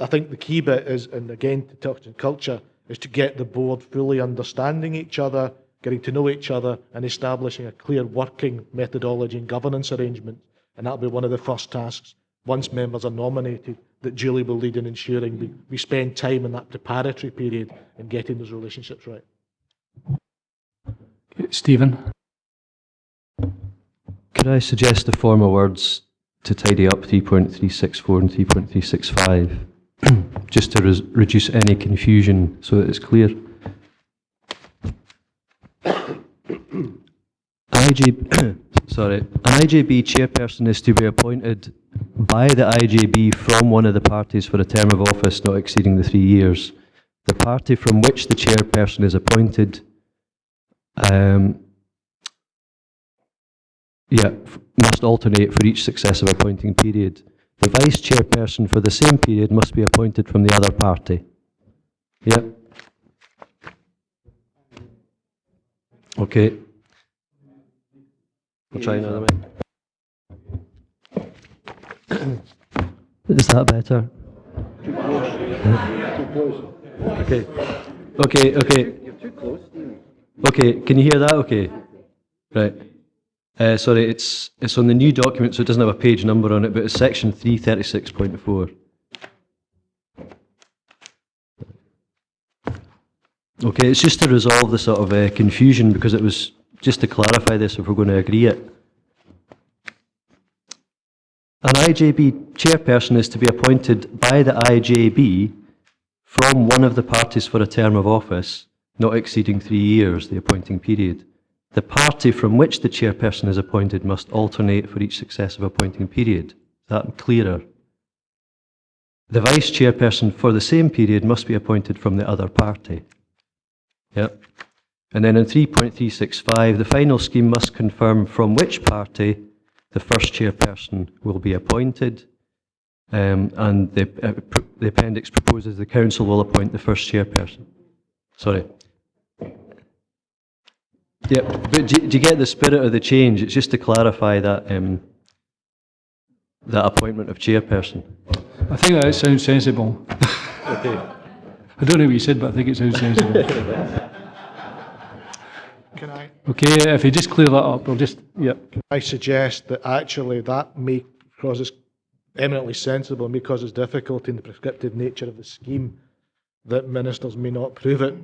I think the key bit is, and again, to touch on culture, is to get the board fully understanding each other, getting to know each other, and establishing a clear working methodology and governance arrangement. And that'll be one of the first tasks once members are nominated, that Julie will lead in ensuring we spend time in that preparatory period in getting those relationships right. Stephen? Could I suggest the former words to tidy up 3.364 and 3.365, just to reduce any confusion so that it's clear? An IJB chairperson is to be appointed by the IJB from one of the parties for a term of office not exceeding the 3 years. The party from which the chairperson is appointed must alternate for each successive appointing period. The vice chairperson for the same period must be appointed from the other party. Yeah. Okay. I'll try another way. Is that better? Okay. You're too close, Stephen. Okay, can you hear that? Okay. Right. Sorry, it's on the new document, so it doesn't have a page number on it, but it's section 336.4. Okay, it's just to resolve the sort of confusion, because it was just to clarify this if we're going to agree it. An IJB chairperson is to be appointed by the IJB from one of the parties for a term of office not exceeding 3 years, the appointing period. The party from which the chairperson is appointed must alternate for each successive appointing period. Is that clearer? The vice chairperson for the same period must be appointed from the other party. Yep. And then in 3.365, the final scheme must confirm from which party the first chairperson will be appointed, and the appendix proposes the council will appoint the first chairperson. Sorry. Yeah, but do you get the spirit of the change? It's just to clarify that that appointment of chairperson. I think that sounds sensible. Okay. I don't know what you said, but I think it sounds sensible. Can I? Okay, if you just clear that up, I'll just, yeah. I suggest that actually that may cause us eminently sensible, may cause us difficulty in the prescriptive nature of the scheme, that ministers may not approve it.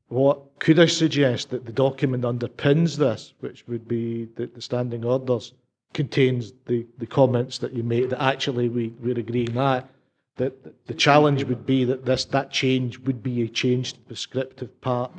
What could I suggest that the document underpins this, which would be the standing orders, contains the comments that you made, that actually we're agreeing that the challenge would be that change would be a change to the prescriptive part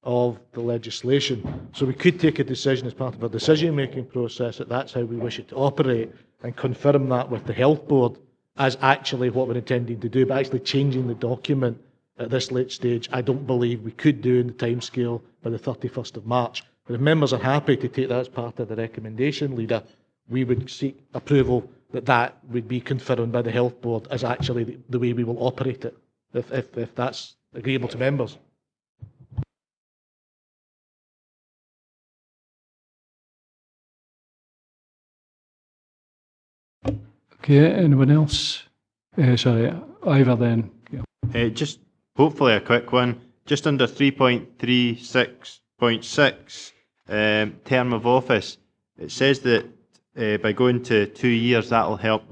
of the legislation. So we could take a decision as part of our decision-making process that that's how we wish it to operate, and confirm that with the health board as actually what we're intending to do. But actually changing the document at this late stage, I don't believe we could do in the timescale by the 31st of March. But if members are happy to take that as part of the recommendation, Leader, we would seek approval that would be confirmed by the health board as actually the way we will operate it, if that's agreeable to members. Okay, anyone else? Sorry, Ivor then. Yeah. Just hopefully a quick one. Just under 3.36.6, term of office, it says that by going to 2 years, that'll help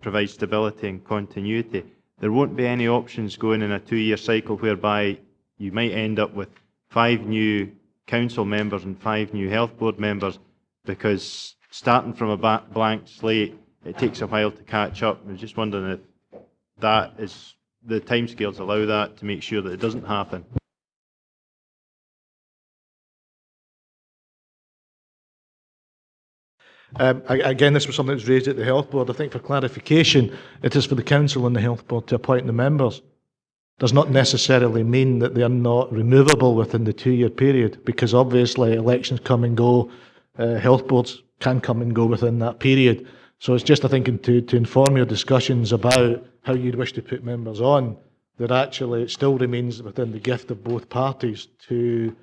provide stability and continuity. There won't be any options going in a 2-year cycle whereby you might end up with 5 new council members and 5 new health board members, because starting from a blank slate, it takes a while to catch up. I was just wondering if that is, the timescales allow that, to make sure that it doesn't happen. Again, this was something that was raised at the health board. I think for clarification, it is for the council and the health board to appoint the members. Does not necessarily mean that they are not removable within the 2-year period, because obviously elections come and go, health boards can come and go within that period. So it's just, I think, to inform your discussions about how you'd wish to put members on, that actually it still remains within the gift of both parties to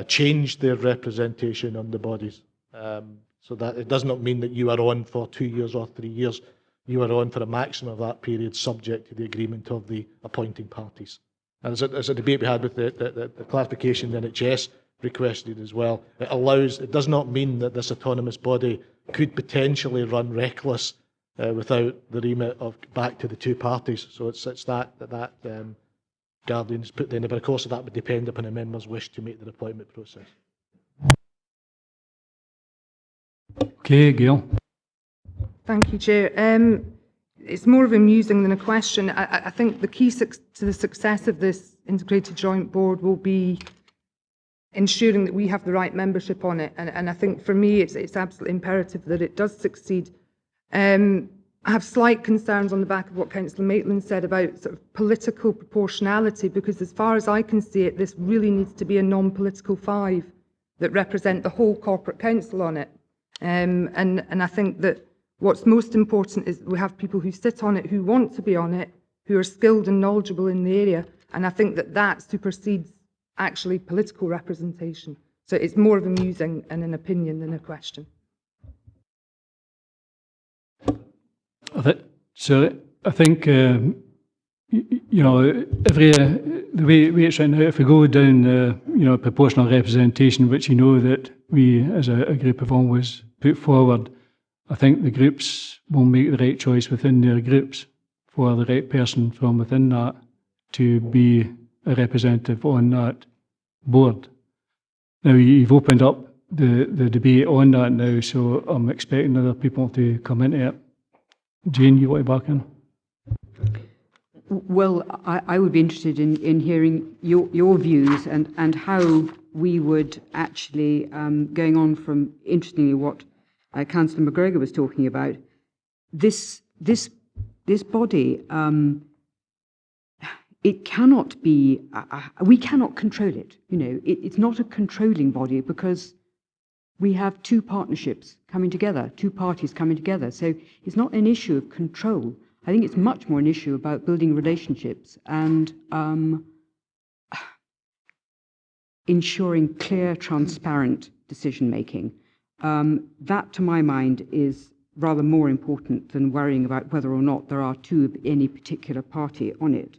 change their representation on the bodies. So that it does not mean that you are on for 2 years or 3 years. You are on for a maximum of that period, subject to the agreement of the appointing parties. And as a debate we had with the clarification the NHS requested as well, it does not mean that this autonomous body could potentially run reckless without the remit of back to the two parties. So it's that Guardian is put in there, but of course that would depend upon a member's wish to make the appointment process. Okay, Gail. Thank you, Chair. It's more of a musing than a question. I think the key to the success of this integrated joint board will be ensuring that we have the right membership on it. And I think for me, it's absolutely imperative that it does succeed. I have slight concerns on the back of what Councillor Maitland said about sort of political proportionality, because as far as I can see it, this really needs to be a non-political 5 that represent the whole corporate council on it. And I think that what's most important is we have people who sit on it, who want to be on it, who are skilled and knowledgeable in the area. And I think that supersedes actually political representation. So it's more of a musing and an opinion than a question. I think you know, the way it's right now, if we go down proportional representation, which you know that we as a group have always put forward, I think the groups will make the right choice within their groups for the right person from within that to be a representative on that board. Now, you've opened up the debate on that now, so I'm expecting other people to come into it. Jane, you want to back in? Well, I would be interested in hearing your views and how we would actually, going on from, interestingly, what Councillor McGregor was talking about, this body, it cannot be, we cannot control it. You know, it's not a controlling body because we have two partnerships coming together, two parties coming together. So it's not an issue of control. I think it's much more an issue about building relationships and ensuring clear, transparent decision-making. That, to my mind, is rather more important than worrying about whether or not there are two of any particular party on it.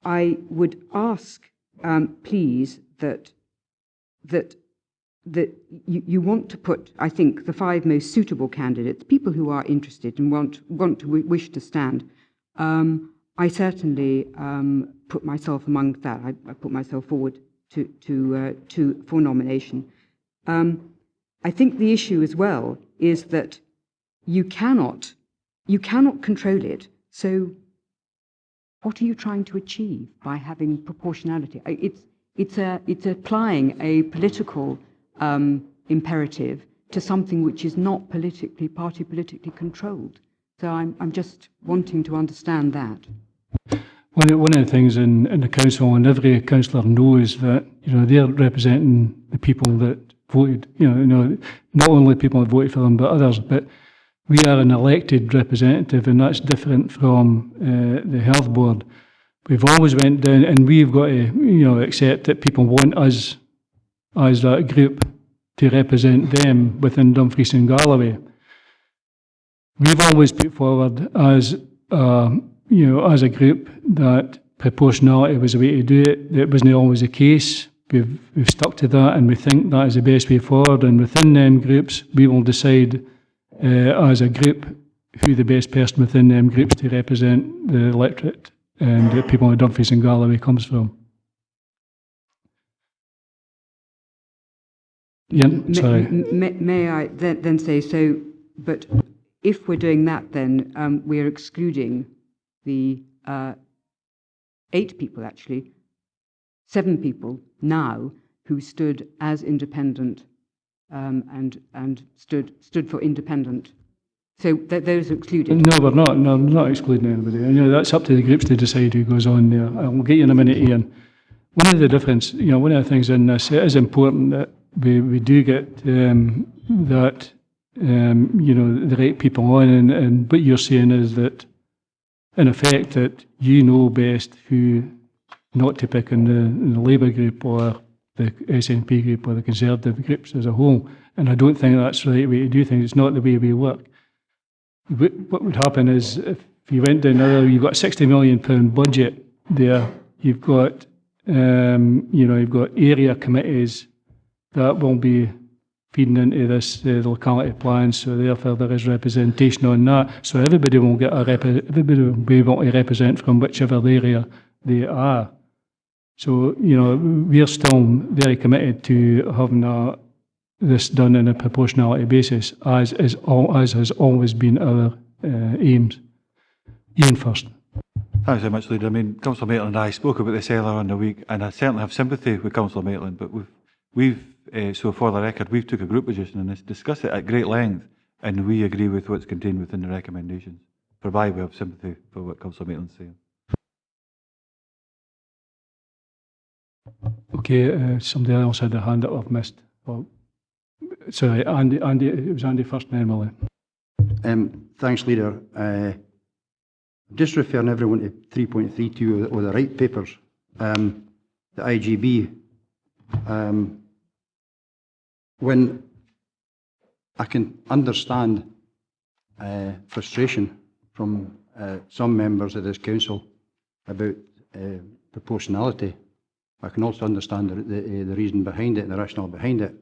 I would ask, please, that you want to put, I think, the 5 most suitable candidates, people who are interested and wish to stand. I certainly put myself among that. I put myself forward for nomination. I think the issue as well is that you cannot control it. So what are you trying to achieve by having proportionality? It's applying a political imperative to something which is not party politically controlled. So I'm just wanting to understand that. One of the things in the council, and every councillor knows that they're representing the people that voted. Not only people that voted for them, but others. But we are an elected representative, and that's different from the health board. We've always went down, and we've got to accept that people want us as that group to represent them within Dumfries and Galloway. We've always put forward as as a group that proportionality was the way to do it. That wasn't always the case. We've stuck to that, and we think that is the best way forward. And within them groups, we will decide as a group who the best person within them groups to represent the electorate and the people of Dumfries and Galloway comes from. Yeah, sorry. May I then say so? But if we're doing that, then we're excluding the 8 people, actually, 7 people now who stood as independent and stood for independent. So those are excluded. No, we're not. No, we're not excluding anybody. That's up to the groups to decide who goes on there. I'll get you in a minute, Ian. One of the difference, one of the things in this, it is important that we do get that you know, the right people on, and what you're saying is that, in effect, that you know best who not to pick in the Labour group or the SNP group or the Conservative groups as a whole. And I don't think that's the right way to do things. It's not the way we work. What would happen is if you went down another, you've got a £60 million budget there. You've got, you know, you've got area committees that will be feeding into this the locality plan. So therefore there is representation on that. So everybody will get everybody will be able to represent from whichever area they are. So, you know, we're still very committed to having this done on a proportionality basis, as has always been our aims. Ian first. Thanks very much, Leader. I mean, Councillor Maitland and I spoke about this earlier in the week, and I certainly have sympathy with Councillor Maitland, but so for the record, we've took a group position on this, discussed it at great length, and we agree with what's contained within the recommendations, provided we have sympathy for what Councillor Maitland's saying. Okay, somebody else had a hand up I've missed. Well, sorry, Andy, it was Andy first and then Willie. Thanks, Leader. Just referring everyone to 3.32 or the right papers, the IGB. When I can understand frustration from some members of this council about proportionality, I can also understand the reason behind it and the rationale behind it.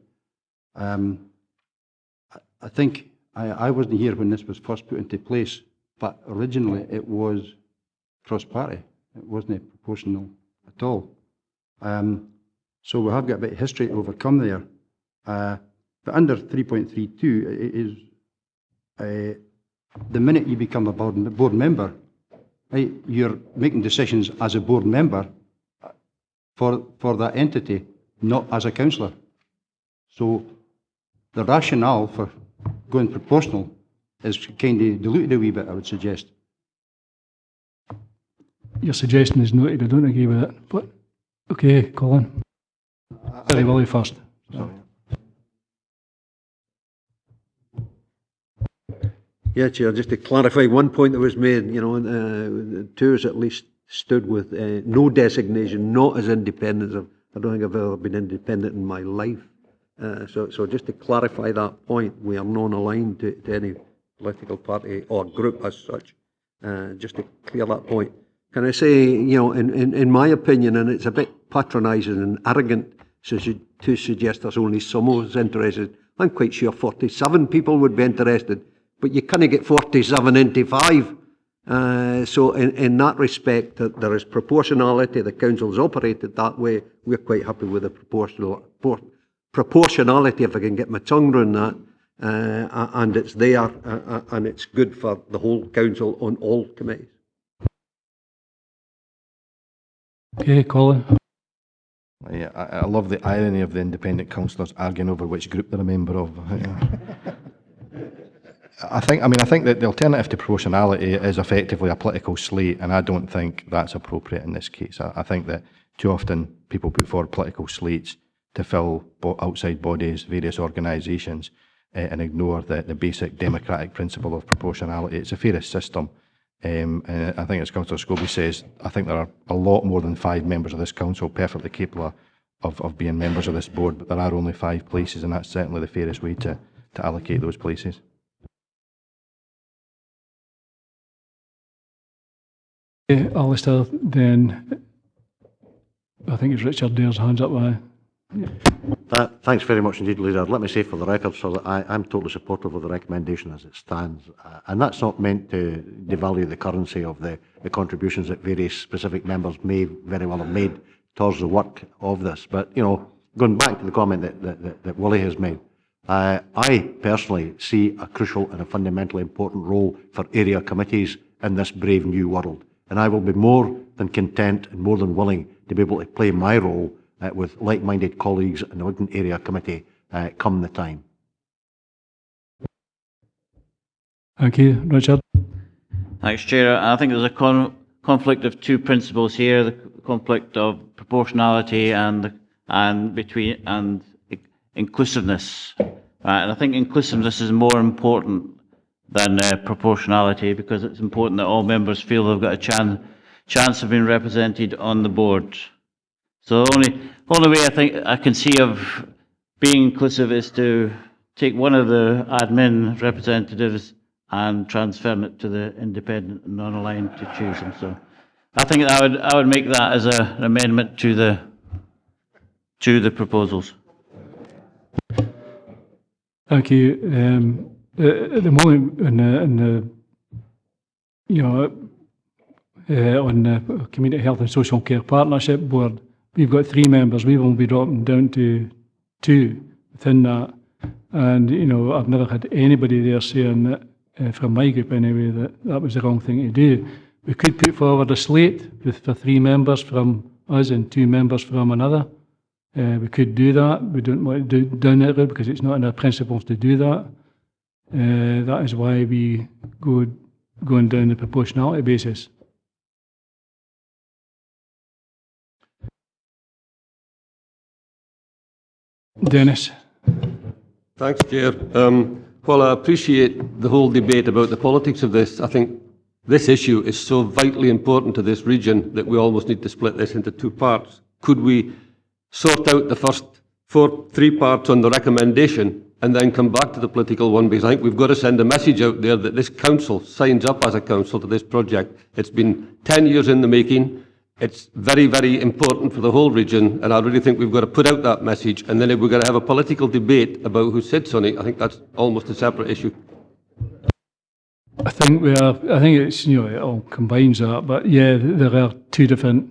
I think I wasn't here when this was first put into place, but originally it was cross-party. It wasn't proportional at all. So we have got a bit of history to overcome there. But under 3.32 is the minute you become a board member, right, you're making decisions as a board member for that entity, not as a councillor. So the rationale for going proportional is kind of diluted a wee bit, I would suggest. Your suggestion is noted. I don't agree with it. But okay, Colin. Sorry, Willie first. Sorry. Yeah, Chair, just to clarify one point that was made, you know, tours at least stood with no designation, not as independents. I don't think I've ever been independent in my life. So just to clarify that point, we are non-aligned to any political party or group as such. Just to clear that point. Can I say, you know, in my opinion, and it's a bit patronising and arrogant to suggest there's only some of us interested. I'm quite sure 47 people would be interested, but you can't get 47 into 5. So in that respect, there is proportionality. The council's operated that way. We're quite happy with the proportionality, if I can get my tongue around that, and it's there, and it's good for the whole council on all committees. Okay, Colin. Yeah, I love the irony of the independent councillors arguing over which group they're a member of. I think that the alternative to proportionality is effectively a political slate, and I don't think that's appropriate in this case. I think that too often people put forward political slates to fill outside bodies, various organisations, and ignore the basic democratic principle of proportionality. It's a fairest system. And I think, as Councillor Scobie says, I think there are a lot more than 5 members of this council perfectly capable of being members of this board, but there are only 5 places, and that's certainly the fairest way to allocate those places. Okay, Alistair, then I think it's Richard Dare's hands up. Yeah. Thanks very much indeed, Leader. Let me say for the record, sir, that I'm totally supportive of the recommendation as it stands. And that's not meant to devalue the currency of the contributions that various specific members may very well have made towards the work of this. But, you know, going back to the comment that Willie has made, I personally see a crucial and a fundamentally important role for area committees in this brave new world. And I will be more than content and more than willing to be able to play my role with like-minded colleagues in the Wigan Area Committee come the time. Thank you, Richard. Thanks, Chair. I think there's a conflict of 2 principles here: the conflict of proportionality and inclusiveness. And I think inclusiveness is more important than proportionality, because it's important that all members feel they've got a chance of being represented on the board. So the only way I think I can see of being inclusive is to take one of the admin representatives and transfer it to the independent and non-aligned to choose them. So I think I would make that as an amendment to the proposals. Thank you. At the moment, on the Community Health and Social Care Partnership Board, we've got 3 members. We will be dropping down to 2 within that. And, I've never had anybody there saying that, from my group anyway, that was the wrong thing to do. We could put forward a slate for 3 members from us and 2 members from another. We could do that. We don't want to do down that road because it's not in our principles to do that. That is why we going down the proportionality basis. Dennis. Thanks, Chair. While I appreciate the whole debate about the politics of this, I think this issue is so vitally important to this region that we almost need to split this into 2 parts. Could we sort out the first 3 parts on the recommendation and then come back to the political one? Because I think we've got to send a message out there that this council signs up as a council to this project. It's been 10 years in the making. It's very, very important for the whole region, and I really think we've got to put out that message, and then if we're going to have a political debate about who sits on it, I think that's almost a separate issue. I think it's, it all combines that, but yeah, there are 2 different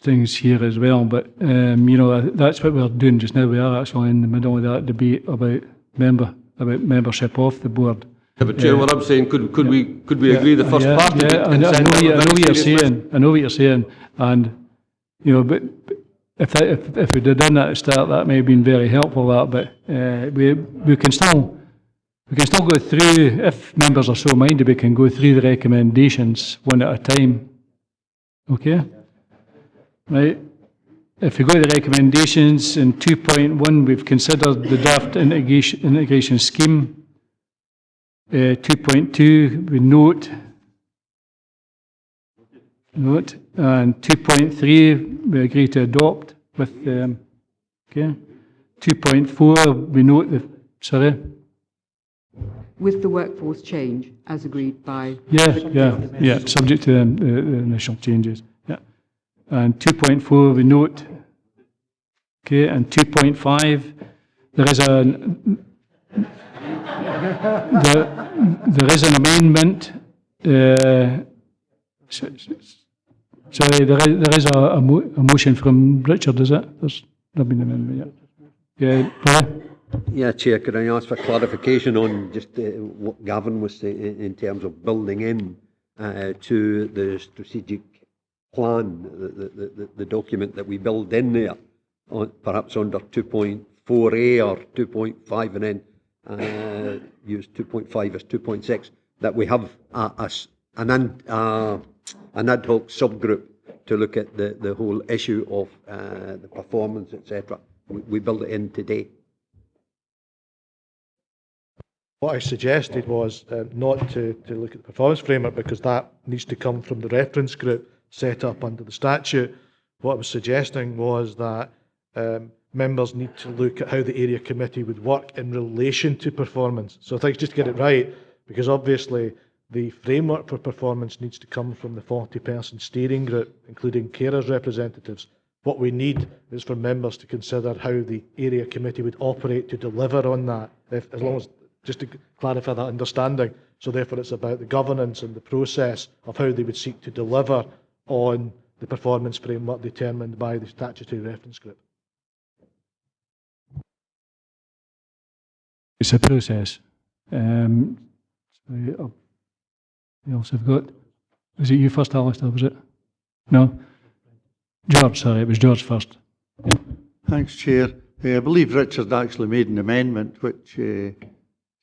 things here as well, but that's what we're doing just now. We are actually in the middle of that debate about membership of the board. Yeah, but Chair, what I'm saying, could we agree the first part of it? I know what you're saying, and but if we'd have done that at the start, that may have been very helpful. But we can still go through, if members are so minded, we can go through the recommendations one at a time. Okay, right. If we go to the recommendations in 2.1, we've considered the draft integration scheme. 2.2, we note, and 2.3 we agree to adopt with, okay. 2.4 we note with the workforce change as agreed by. Yeah, subject to the initial changes. Yeah, and 2.4 we note, okay, and 2.5 there is an amendment. Sorry, there is a motion from Richard, is it? There's not been an amendment yet. Yeah, Chair, could I ask for clarification on just what Gavin was saying in terms of building in to the strategic plan, the document that we build in there, perhaps under 2.4A or 2.5, and then use 2.5 as 2.6, that we have an ad hoc subgroup to look at the whole issue of the performance, etc. We build it in today. What I suggested was not to look at the performance framework, because that needs to come from the reference group set up under the statute. What I was suggesting was that members need to look at how the area committee would work in relation to performance. So I think just to get it right, because obviously the framework for performance needs to come from the 40-person steering group, including carers representatives. What we need is for members to consider how the area committee would operate to deliver on that, as long as, just to clarify that understanding. So therefore it's about the governance and the process of how they would seek to deliver on the performance framework determined by the statutory reference group. It's a process. What else have got? Was it you first, Alistair, was it? No? George, sorry, it was George first. Thanks, Chair. I believe Richard actually made an amendment which to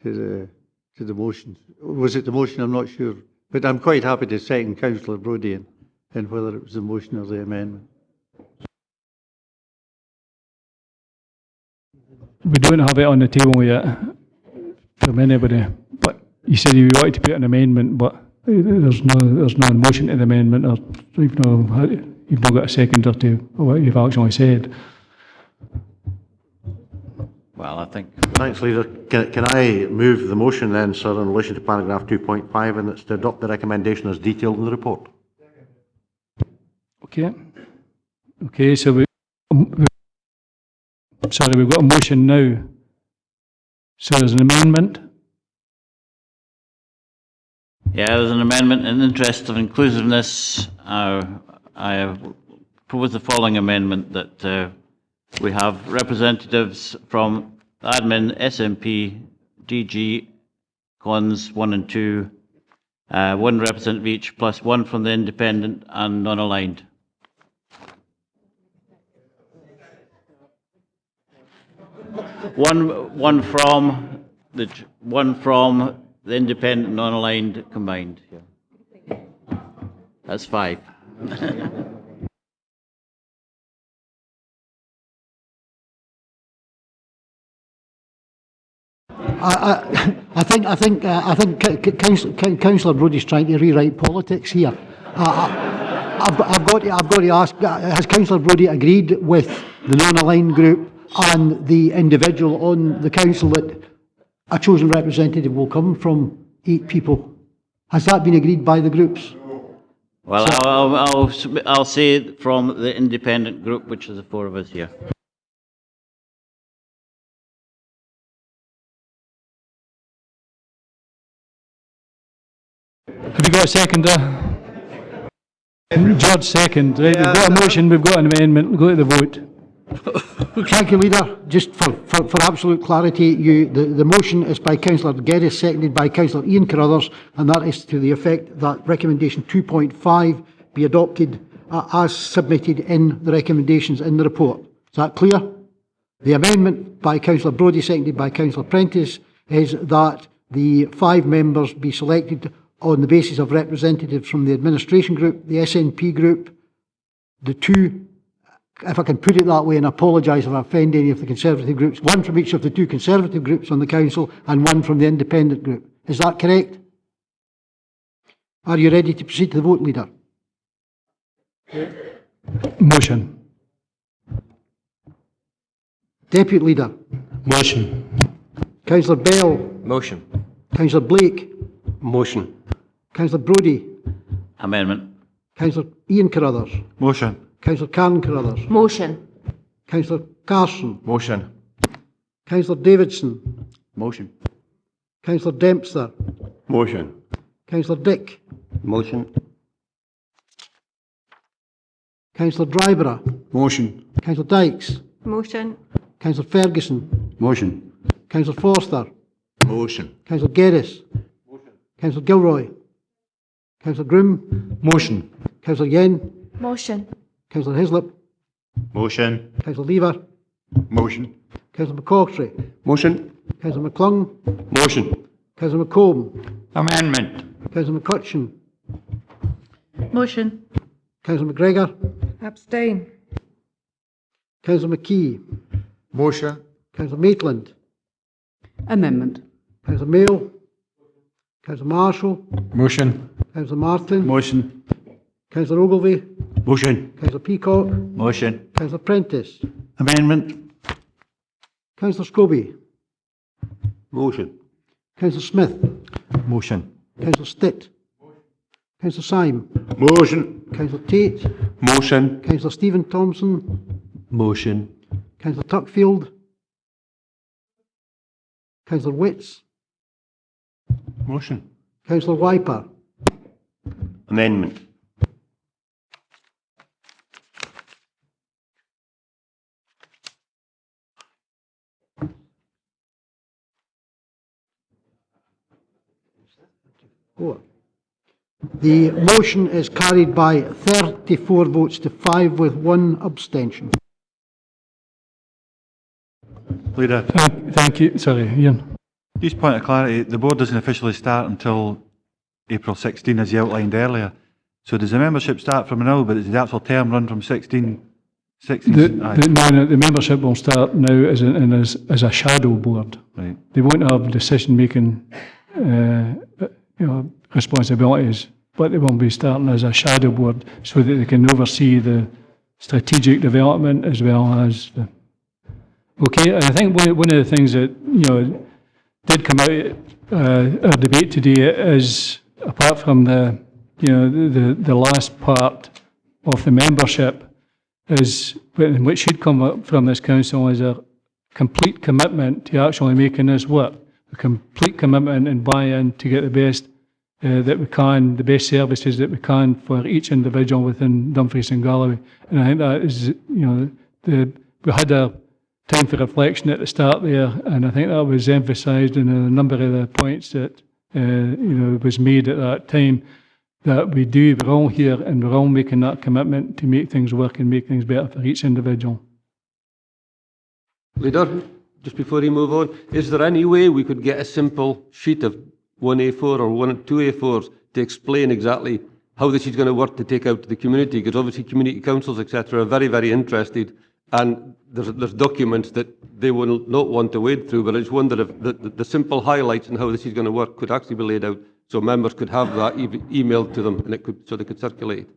the motion. Was it the motion? I'm not sure. But I'm quite happy to second Councillor Brodie in whether it was the motion or the amendment. we don't have it on the table yet from anybody. But you said you wanted to put an amendment, but there's no motion to the amendment, or you've not got a seconder to what you've actually said. Well, I think. Thanks, Leader. Can I move the motion then, sir, in relation to paragraph 2.5, and it's to adopt the recommendation as detailed in the report? Okay. Okay, so we've got a motion now. So there's an amendment. Yeah, there's an amendment. In the interest of inclusiveness, I have proposed the following amendment, that we have representatives from admin, SNP, DG, cons 1 and 2, one representative each, plus one from the independent and non-aligned. One from the independent, non-aligned combined. Yeah. That's 5. I think Councillor Brodie's trying to rewrite politics here. I've got to ask: has Councillor Brodie agreed with the non-aligned group and the individual on the council that a chosen representative will come from 8 people? Has that been agreed by the groups? Well, I'll say from the independent group, which is the 4 of us here. Have you got a seconder? George, second. Right, we've got a motion, we've got an amendment, we'll go to the vote. Thank you, Leader. Just for absolute clarity, the motion is by Councillor Geddes, seconded by Councillor Ian Carruthers, and that is to the effect that recommendation 2.5 be adopted as submitted in the recommendations in the report. Is that clear? The amendment by Councillor Brodie, seconded by Councillor Prentice, is that the 5 members be selected on the basis of representatives from the administration group, the SNP group, the 2, if I can put it that way, and apologise if I offend any of the Conservative groups, 1 from each of the 2 Conservative groups on the council and 1 from the independent group. Is that correct? Are you ready to proceed to the vote, Leader? Motion. Deputy Leader? Motion. Councillor Bell? Motion. Councillor Blake? Motion. Councillor Brodie? Amendment. Councillor Ian Carruthers? Motion. Councillor Karen Carruthers? Motion. Councillor Carson? Motion. Councillor Davidson? Motion. Councillor Dempster? Motion. Councillor Dick? Motion. Councillor Dryborough? Motion. Councillor Dykes? Motion. Councillor Ferguson? Motion. Councillor Forster? Motion. Councillor Geddes? Councillor Gilroy? Councillor Groom? Motion. Councillor Yen? Motion. Councillor Hislop? Motion. Councillor Lever? Motion. Councillor McCawtrey? Motion. Councillor McClung? Motion. Councillor McComb? Amendment. Councillor McCutcheon? Motion. Councillor McGregor? Abstain. Councillor McKee? Motion. Councillor Maitland? Amendment. Councillor Mayo? Councillor Marshall? Motion. Councillor Martin? Motion. Councillor Ogilvie? Motion. Councillor Peacock? Motion. Councillor Prentice? Amendment. Councillor Scobie? Motion. Councillor Smith? Motion. Councillor Stitt? Councillor Syme? Motion. Councillor Tate? Motion. Councillor Stephen Thompson? Motion. Councillor Tuckfield? Councillor Witts? Motion. Councillor Wiper? Amendment. The motion is carried by 34 votes to 5 with 1 abstention. Leader. Thank you. Sorry, Ian. Just point of clarity, the board doesn't officially start until April 16, as you outlined earlier. So does the membership start from now, but does the actual term run from 16 The membership will start now as a shadow board. Right. They won't have decision-making responsibilities, but they will be starting as a shadow board so that they can oversee the strategic development as well as the... Okay, I think one of the things that, did come out at our debate today is, apart from the last part of the membership, is, which should come up from this council, is a complete commitment to actually making this work, a complete commitment and buy-in to get the best that we can, the best services that we can for each individual within Dumfries and Galloway. And I think that is, we had a time for reflection at the start there, and I think that was emphasised in a number of the points that was made at that time, that we're all here and we're all making that commitment to make things work and make things better for each individual. Leader, just before you move on, is there any way we could get a simple sheet of 1A4 or 2 A4s to explain exactly how this is going to work to take out to the community? Because obviously community councils, etc., are very, very interested, and there's documents that they will not want to wade through, but I just wonder if the simple highlights and how this is going to work could actually be laid out so members could have that emailed to them and so they could circulate.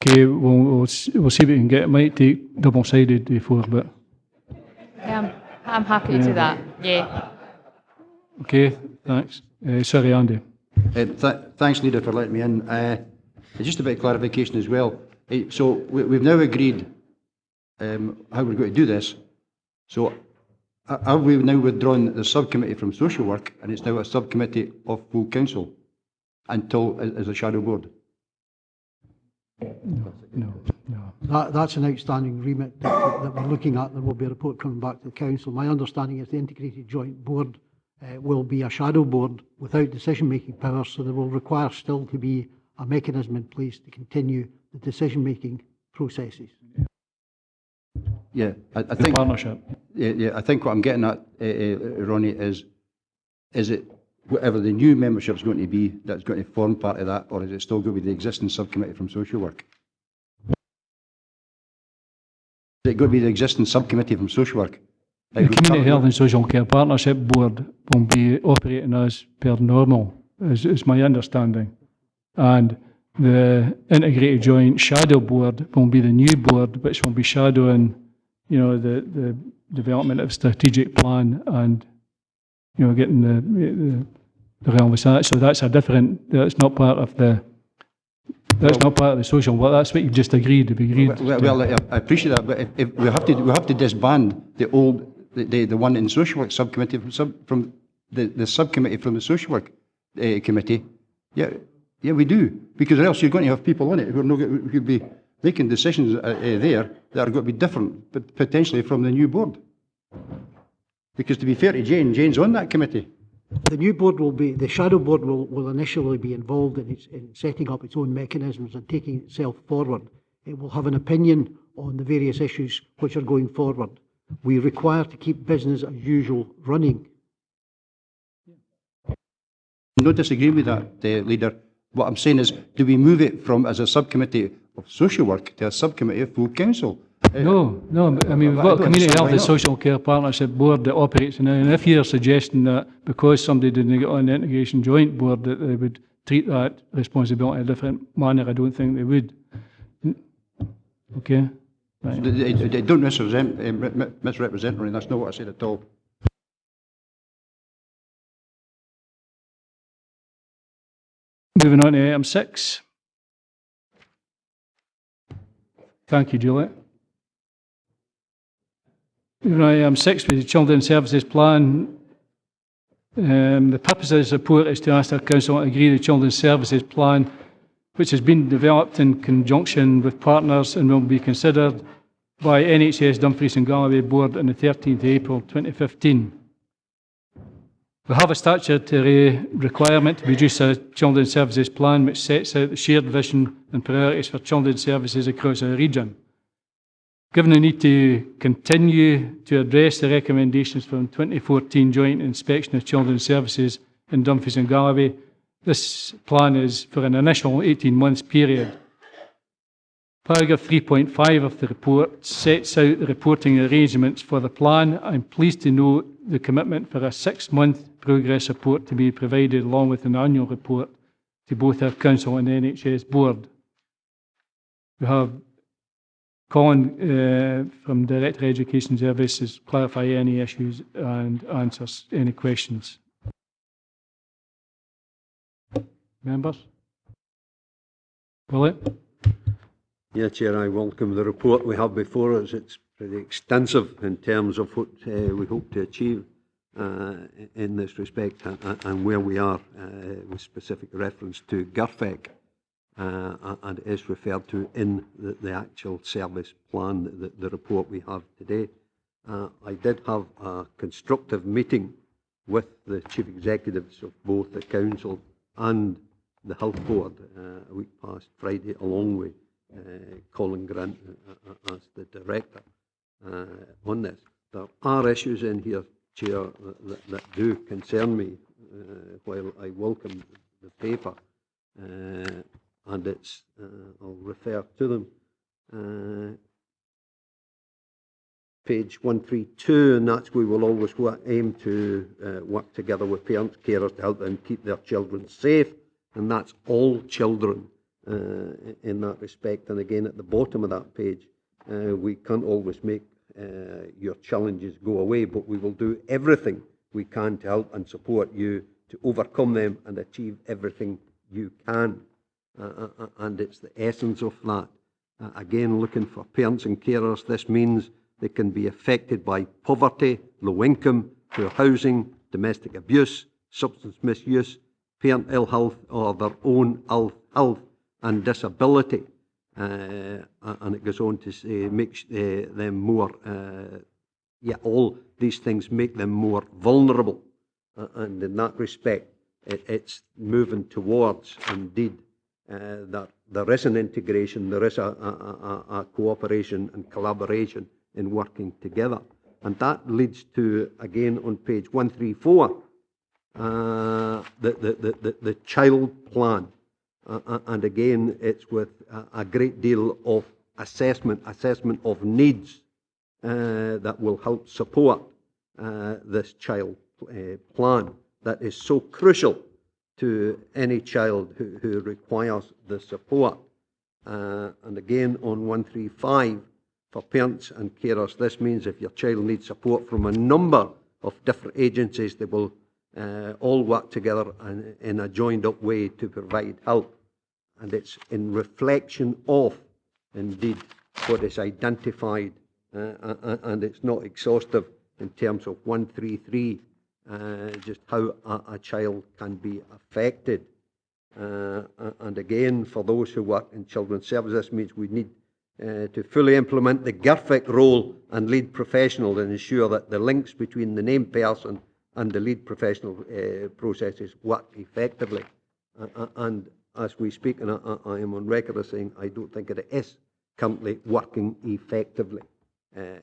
Okay, we'll see what we can get. It might take double-sided before, but... Yeah, I'm happy to do that, yeah. Okay, thanks. Sorry, Andy. Thanks, Leader, for letting me in. Just a bit of clarification as well. So we've now agreed how we're going to do this. So have we now withdrawn the subcommittee from social work, and it's now a subcommittee of full council until as a shadow board? No. That's an outstanding remit that we're looking at. There will be a report coming back to the council. My understanding is the integrated joint board will be a shadow board without decision-making powers, so there will require still to be a mechanism in place to continue the decision-making processes. Yeah, I think partnership. Yeah, I think what I'm getting at, Ronnie, is it whatever the new membership is going to be that's going to form part of that, or is it still going to be the existing subcommittee from social work? Is it going to be the existing subcommittee from social work? The Community Health and Social Care Partnership Board will be operating as per normal, is my understanding. And the Integrated Joint Shadow Board will be the new board, which will be shadowing, the development of strategic plan and, getting the relevance. So that's that's not part of the social work. That's what you've just agreed. Well, I appreciate that, but if we have to disband the old, the one in social work subcommittee from the subcommittee from the social work committee. Yeah, we do, because else you're going to have people on it who will be making decisions there that are going to be different, but potentially from the new board. Because to be fair to Jane's on that committee. The new board the shadow board will initially be involved in setting up its own mechanisms and taking itself forward. It will have an opinion on the various issues which are going forward. We require to keep business as usual running. No disagreeing with that, Leader. What I'm saying is, do we move it from as a subcommittee of social work to a subcommittee of full council? No. I mean, we've got a Community Health and Social Care Partnership Board that operates now, and if you're suggesting that because somebody didn't get on the Integration Joint Board that they would treat that responsibility in a different manner, I don't think they would. Okay? Right. Don't misrepresent me, that's not what I said at all. Moving on to item 6. Thank you, Juliet. Moving on to item 6 with the Children's Services Plan. The purpose of this report is to ask the Council to agree the Children's Services Plan, which has been developed in conjunction with partners and will be considered by NHS Dumfries and Galloway Board on the 13th of April 2015. We have a statutory requirement to produce a Children's Services Plan which sets out the shared vision and priorities for children's services across our region. Given the need to continue to address the recommendations from 2014 Joint Inspection of Children's Services in Dumfries and Galloway, this plan is for an initial 18 months period. Paragraph 3.5 of the report sets out the reporting arrangements for the plan. I'm pleased to note the commitment for a 6-month progress report to be provided along with an annual report to both our Council and NHS Board. We have Colin from Director Education Services clarify any issues and answers any questions. Members? Will it? Yeah, Chair, I welcome the report we have before us. It's pretty extensive in terms of what we hope to achieve in this respect and where we are with specific reference to GIRFEC, and it is referred to in the actual service plan, the report we have today. I did have a constructive meeting with the Chief Executives of both the Council and the Health Board a week past Friday, along with Colin Grant as the Director on this. There are issues in here, Chair, that do concern me, while I welcome the paper, and it's, I'll refer to them. Page 132, and that's we will always aim to work together with parents, carers to help them keep their children safe, and that's all children in that respect. And again, at the bottom of that page, we can't always make your challenges go away, but we will do everything we can to help and support you to overcome them and achieve everything you can. And it's the essence of that. Again, looking for parents and carers, this means they can be affected by poverty, low income, poor housing, domestic abuse, substance misuse, parent ill health, or their own ill health and disability. And it goes on to say, makes them more, all these things make them more vulnerable. And in that respect, it's moving towards, indeed, that there is an integration, there is a cooperation and collaboration in working together. And that leads to, again, on page 134, the child plan. And again, it's with a great deal of assessment of needs that will help support this child plan that is so crucial to any child who requires the support. And again, on 135, for parents and carers, this means if your child needs support from a number of different agencies, they will all work together in a joined up way to provide help. And it's in reflection of, indeed, what is identified, and it's not exhaustive in terms of 133, just how a child can be affected. And again, for those who work in children's services, this means we need to fully implement the GIRFEC role and lead professional and ensure that the links between the named person and the lead professional processes work effectively. And as we speak, and I am on record as saying I don't think it is currently working effectively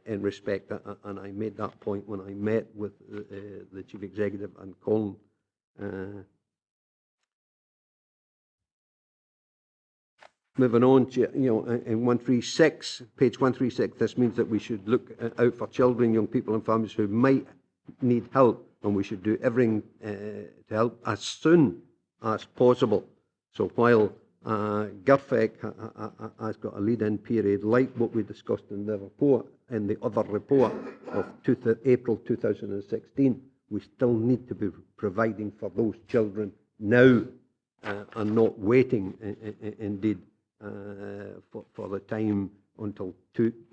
in respect, and I made that point when I met with the Chief Executive and Colin. Moving on to, in 136, page 136, this means that we should look out for children, young people and families who might need help, and we should do everything to help as soon as possible. So while GIRFEC has got a lead-in period like what we discussed in the report, in the other report of April 2016, we still need to be providing for those children now and not waiting, indeed, for the time until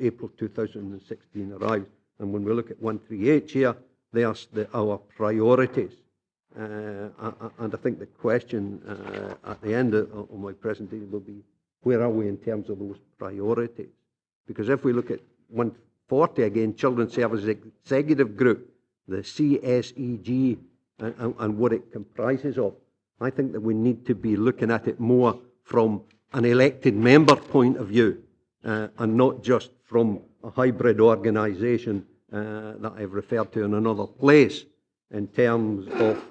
April 2016 arrives. And when we look at 138 here, there's our priorities. And I think the question at the end of my presentation will be, where are we in terms of those priorities? Because if we look at 140 again, Children's Services Executive Group, the CSEG, and what it comprises of, I think that we need to be looking at it more from an elected member point of view, and not just from a hybrid organisation that I've referred to in another place in terms of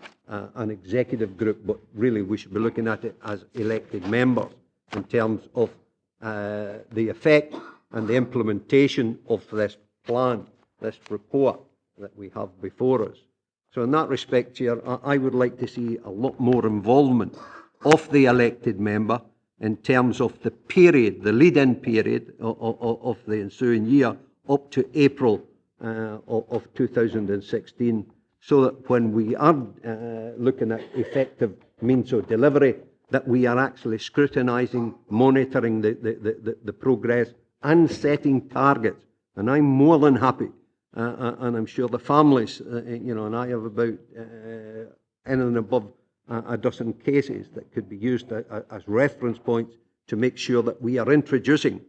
an executive group, but really we should be looking at it as elected members in terms of the effect and the implementation of this plan, this report that we have before us. So in that respect, Chair, I would like to see a lot more involvement of the elected member in terms of the period, the lead-in period of the ensuing year up to April of 2016, so that when we are looking at effective means of delivery, that we are actually scrutinising, monitoring the progress and setting targets. And I'm more than happy, and I'm sure the families, and I have about in and above a dozen cases that could be used as reference points to make sure that we are introducing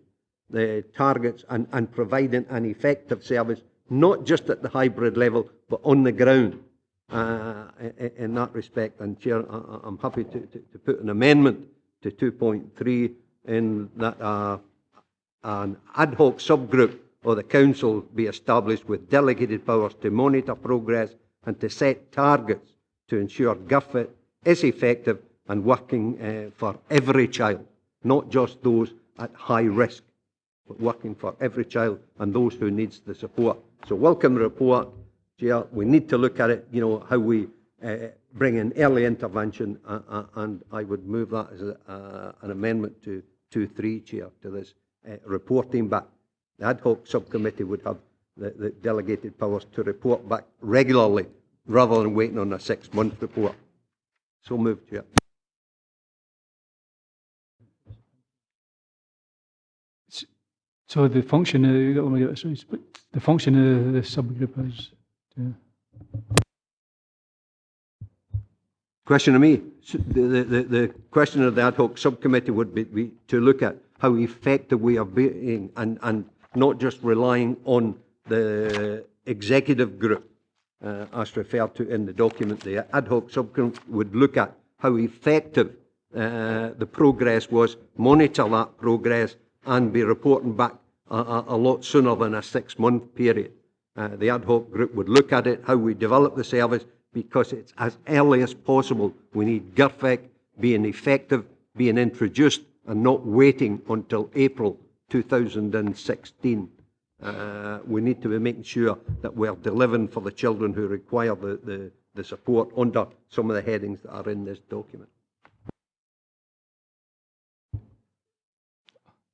the targets and providing an effective service, not just at the hybrid level, but on the ground in that respect. And Chair, I'm happy to put an amendment to 2.3 in that an ad hoc subgroup of the Council be established with delegated powers to monitor progress and to set targets to ensure GovFit is effective and working for every child, not just those at high risk, but working for every child and those who needs the support. So welcome the report, Chair. We need to look at it, how we bring in early intervention, and I would move that as an amendment to 2.3, Chair, to this reporting back. The ad hoc subcommittee would have the delegated powers to report back regularly rather than waiting on a 6-month report. So moved, Chair. So the function, let me get this right, the function of the subgroup is to... Question of me. The question of the ad hoc subcommittee would be to look at how effective we are being and not just relying on the executive group as referred to in the document. The ad hoc subcommittee would look at how effective the progress was, monitor that progress, and be reporting back a lot sooner than a 6-month period. The ad hoc group would look at it, how we develop the service, because it's as early as possible. We need GovFit being effective, being introduced, and not waiting until April 2016. We need to be making sure that we're delivering for the children who require the support under some of the headings that are in this document.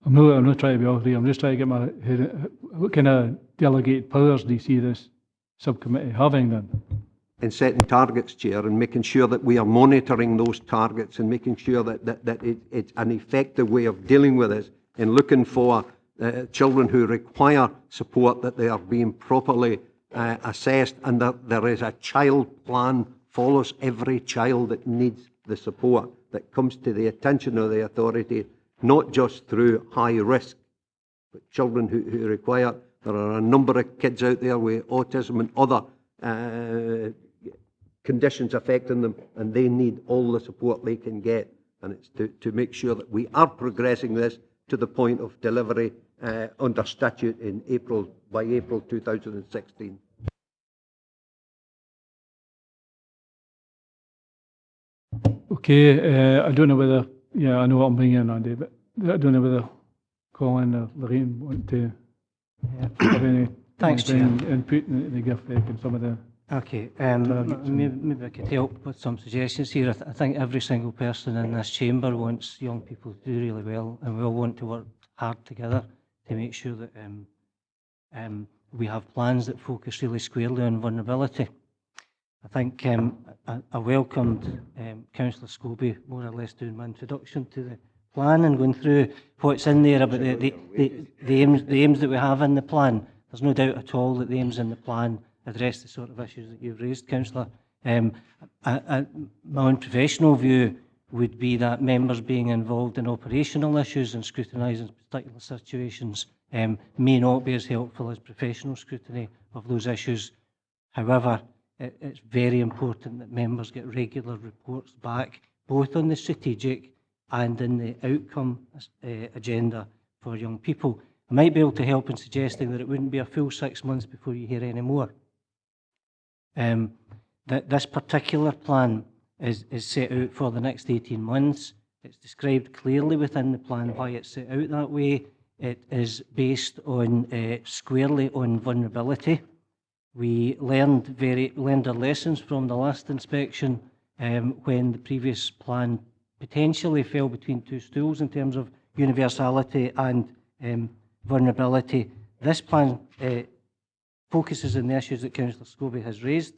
I'm not trying to be awkward. I'm just trying to get my head. What kind of delegated powers do you see this subcommittee having then? In setting targets, Chair, and making sure that we are monitoring those targets and making sure that it's an effective way of dealing with this, and looking for children who require support, that they are being properly assessed, and that there is a child plan follows every child that needs the support, that comes to the attention of the authority, not just through high risk, but children who require. There are a number of kids out there with autism and other conditions affecting them, and they need all the support they can get. And it's to make sure that we are progressing this to the point of delivery under statute by April 2016. Okay, I don't know whether, I know what I'm bringing in, Andy, but I don't know whether Colin or Lorraine want to have any input in the GovFit and some of the... Okay, maybe I could help with some suggestions here. I think every single person in this chamber wants young people to do really well, and we all want to work hard together to make sure that we have plans that focus really squarely on vulnerability. I think I welcomed Councillor Scobie more or less doing my introduction to the plan and going through what's in there about the aims that we have in the plan. There's no doubt at all that the aims in the plan address the sort of issues that you've raised, Councillor. My own professional view would be that members being involved in operational issues and scrutinising particular situations may not be as helpful as professional scrutiny of those issues. However, it's very important that members get regular reports back, both on the strategic and in the outcome agenda for young people. I might be able to help in suggesting that it wouldn't be a full 6 months before you hear any more. That this particular plan is set out for the next 18 months. It's described clearly within the plan why it's set out that way. It is based on squarely on vulnerability. We learned our lessons from the last inspection when the previous plan potentially fell between two stools in terms of universality and vulnerability. This plan focuses on the issues that Councillor Scobie has raised.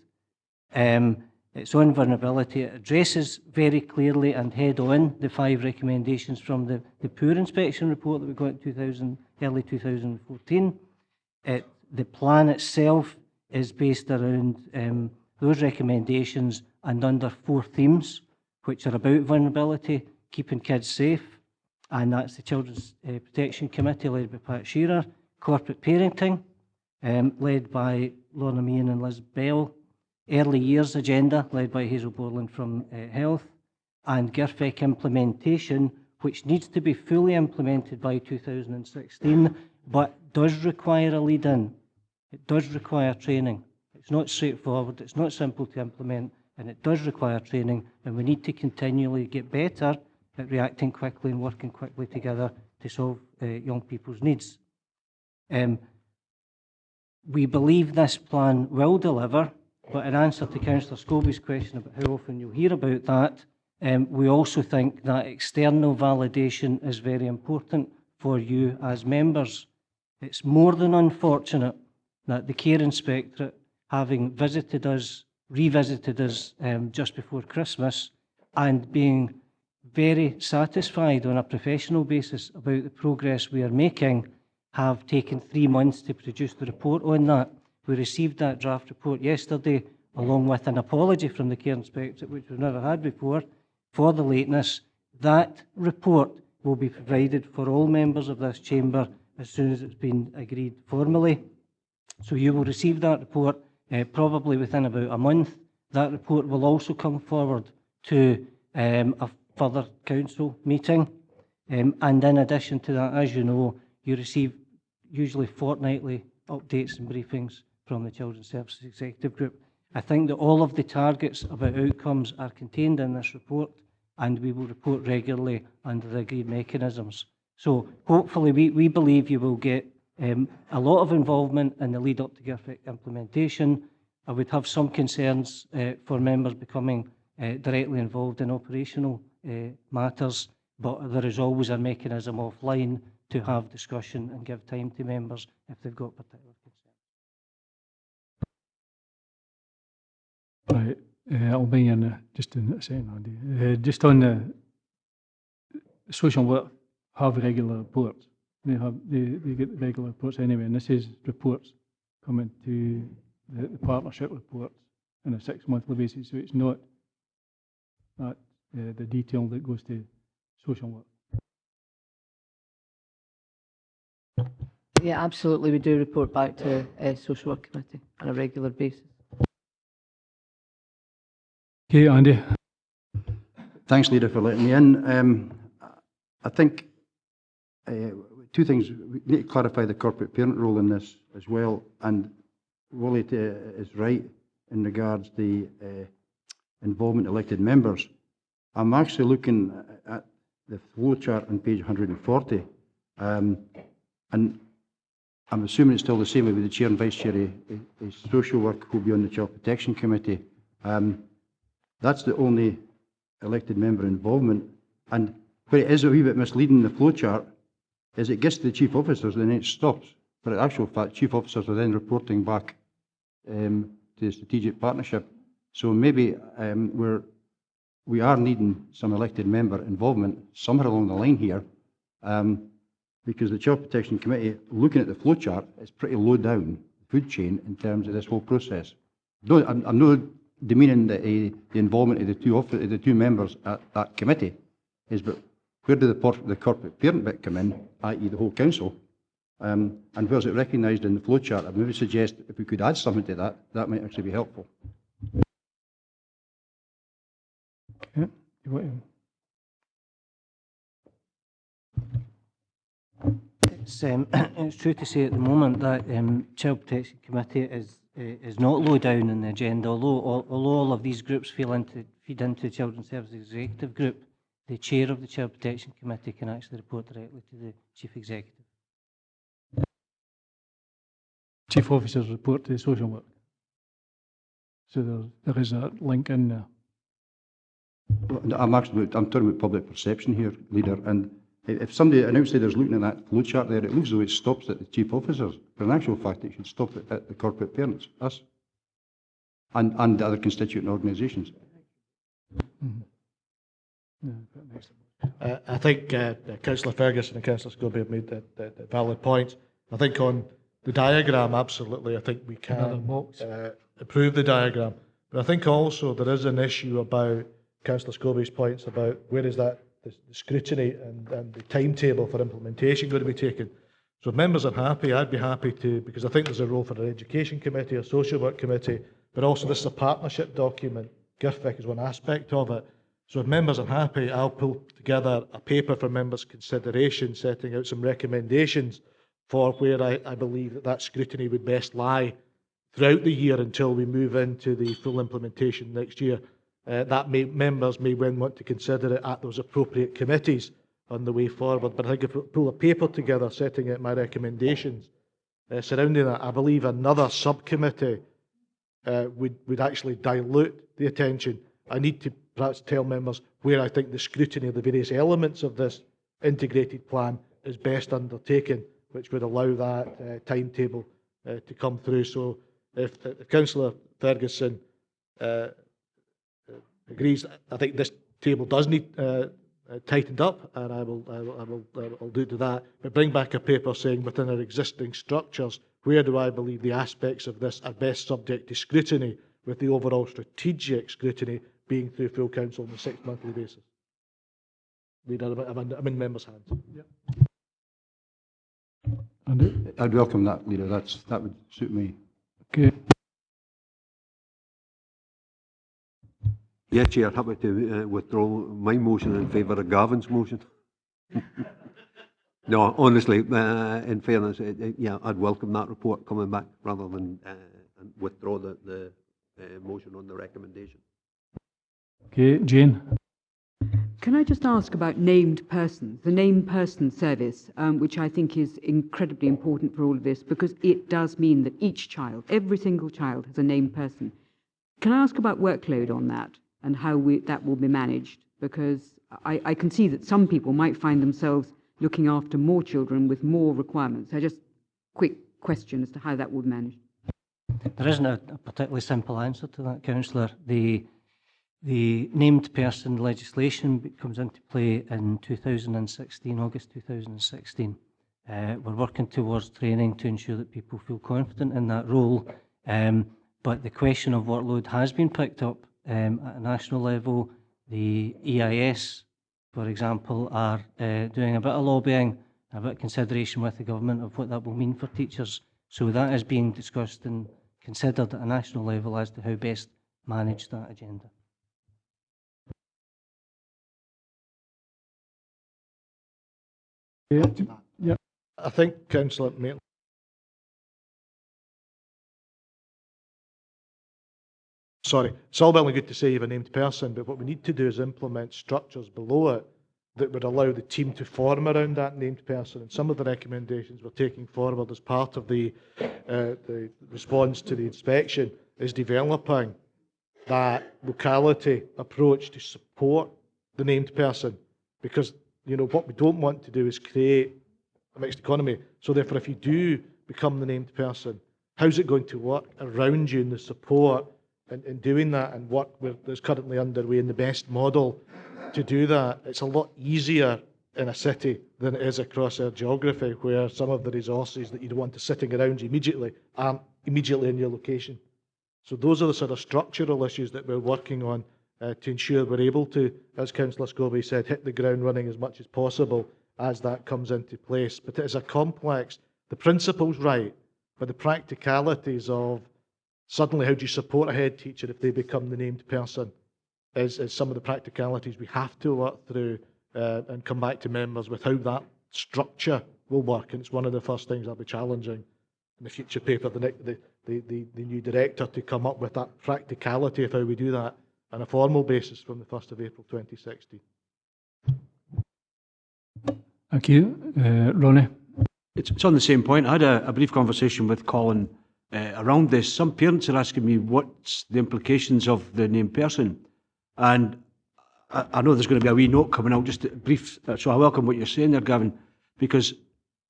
It's on vulnerability. It addresses very clearly and head-on the 5 recommendations from the poor inspection report that we got in early 2014. The plan itself is based around those recommendations and under 4 themes, which are about vulnerability, keeping kids safe, and that's the Children's Protection Committee led by Pat Shearer, corporate parenting, led by Lorna Meehan and Liz Bell, early years agenda led by Hazel Borland from Health, and GIRFEC implementation, which needs to be fully implemented by 2016, but does require a lead-in. It does require training. It's not straightforward, it's not simple to implement, and it does require training, and we need to continually get better at reacting quickly and working quickly together to solve young people's needs. We believe this plan will deliver, but in answer to Councillor Scobie's question about how often you'll hear about that, we also think that external validation is very important for you as members. It's more than unfortunate that the Care Inspectorate, having revisited us just before Christmas, and being very satisfied on a professional basis about the progress we are making, have taken 3 months to produce the report on that. We received that draft report yesterday, along with an apology from the Care Inspectorate, which we've never had before, for the lateness. That report will be provided for all members of this chamber as soon as it's been agreed formally. So you will receive that report probably within about a month. That report will also come forward to a further council meeting. And in addition to that, as you know, you receive usually fortnightly updates and briefings from the Children's Services Executive Group. I think that all of the targets about outcomes are contained in this report, and we will report regularly under the agreed mechanisms. So hopefully we believe you will get a lot of involvement in the lead up to GIRFEC implementation. I would have some concerns for members becoming directly involved in operational matters, but there is always a mechanism offline to have discussion and give time to members if they've got particular concerns. Right, I'll bring in just in a second, Andy. Just on the social work have regular reports. They get regular reports anyway, and this is reports coming to the partnership reports on a 6-monthly basis, so it's not that the detail that goes to social work. Yeah, absolutely. We do report back to Social Work Committee on a regular basis. Okay, Andy. Thanks, Leader, for letting me in. I think 2 things. We need to clarify the corporate parent role in this as well. And Wally is right in regards to the involvement of elected members. I'm actually looking at the flow chart on page 140. And I'm assuming it's still the same with the Chair and Vice Chair of Social Work who will be on the Child Protection Committee. That's the only elected member involvement. And where it is a wee bit misleading, the flow chart, is it gets to the chief officers and then it stops. But in actual fact, chief officers are then reporting back to the strategic partnership. So maybe we are needing some elected member involvement somewhere along the line here, because the Child Protection Committee, looking at the flow chart, is pretty low down the food chain in terms of this whole process. I'm not demeaning the involvement of the two members at that committee, but where did the corporate parent bit come in, i.e. the whole council, and where's it recognised in the flow chart? I maybe suggest if we could add something to that, that might actually be helpful. Okay. It's true to say at the moment that Child Protection Committee is not low down in the agenda, although all of these groups feed into the Children's Services Executive Group. the chair of the Child Protection Committee can actually report directly to the Chief Executive. Chief officers report to social work. So there is a link in there. Well, I'm talking about public perception here, Leader, and if somebody, an outsider's looking at that flow chart there, it looks as though it stops at the chief officers, but in actual fact it should stop at the corporate parents, us, and the other constituent organisations. I think Councillor Ferguson and Councillor Scobie have made the valid points. I think on the diagram, absolutely, I think we can improve the diagram. But I think also there is an issue about Councillor Scobie's points about where is that the scrutiny and the timetable for implementation going to be taken. So if members are happy, I'd be happy to, because I think there's a role for an education committee, a social work committee, but also this is a partnership document. GIFVIC is one aspect of it. So if members are happy, I'll pull together a paper for members' consideration, setting out some recommendations for where I believe that scrutiny would best lie throughout the year until we move into the full implementation next year. Members may then want to consider it at those appropriate committees on the way forward. But I think if we pull a paper together setting out my recommendations surrounding that, I believe another subcommittee would actually dilute the attention. I need to perhaps tell members where I think the scrutiny of the various elements of this integrated plan is best undertaken, which would allow that timetable to come through. So if Councillor Ferguson agrees, I think this table does need tightened up, and I'll do to that. But bring back a paper saying within our existing structures, where do I believe the aspects of this are best subject to scrutiny, with the overall strategic scrutiny being through full council on a 6-monthly basis. Leader, I'm in members' hands. Yep. I'd welcome that, Leader. That would suit me. Okay. Yeah, Chair, happy to withdraw my motion in favour of Gavin's motion. No, honestly, in fairness, yeah, I'd welcome that report coming back rather than withdraw the motion on the recommendation. Okay, Jane. Can I just ask about named persons, the named person service, which I think is incredibly important for all of this, because it does mean that each child, every single child, has a named person. Can I ask about workload on that and how that will be managed? Because I can see that some people might find themselves looking after more children with more requirements. So just quick question as to how that would be managed. There isn't a particularly simple answer to that, Councillor. The named person legislation comes into play in 2016, August 2016. We're working towards training to ensure that people feel confident in that role. But the question of workload has been picked up at a national level. The EIS, for example, are doing a bit of lobbying, a bit of consideration with the government of what that will mean for teachers. So that is being discussed and considered at a national level as to how best manage that agenda. Yeah. I think Councillor Maitland. Sorry, it's all well and good to say you have a named person, but what we need to do is implement structures below it that would allow the team to form around that named person. And some of the recommendations we're taking forward as part of the response to the inspection is developing that locality approach to support the named person. Because, you know, what we don't want to do is create a mixed economy. So therefore, if you do become the named person, how's it going to work around you in the support in doing that, and what is currently underway in the best model to do that? It's a lot easier in a city than it is across our geography, where some of the resources that you'd want to sitting around you immediately aren't immediately in your location. So those are the sort of structural issues that we're working on to ensure we're able to, as Councillor Scobie said, hit the ground running as much as possible as that comes into place. But it is a complex, the principle's right, but the practicalities of suddenly how do you support a head teacher if they become the named person is some of the practicalities we have to work through and come back to members with how that structure will work. And it's one of the first things I'll be challenging in the future paper, the new director, to come up with that practicality of how we do that on a formal basis from the 1st of April 2016. Thank you. Ronnie? It's on the same point. I had a brief conversation with Colin around this. Some parents are asking me what's the implications of the named person. And I know there's going to be a wee note coming out, just a brief, so I welcome what you're saying there, Gavin, because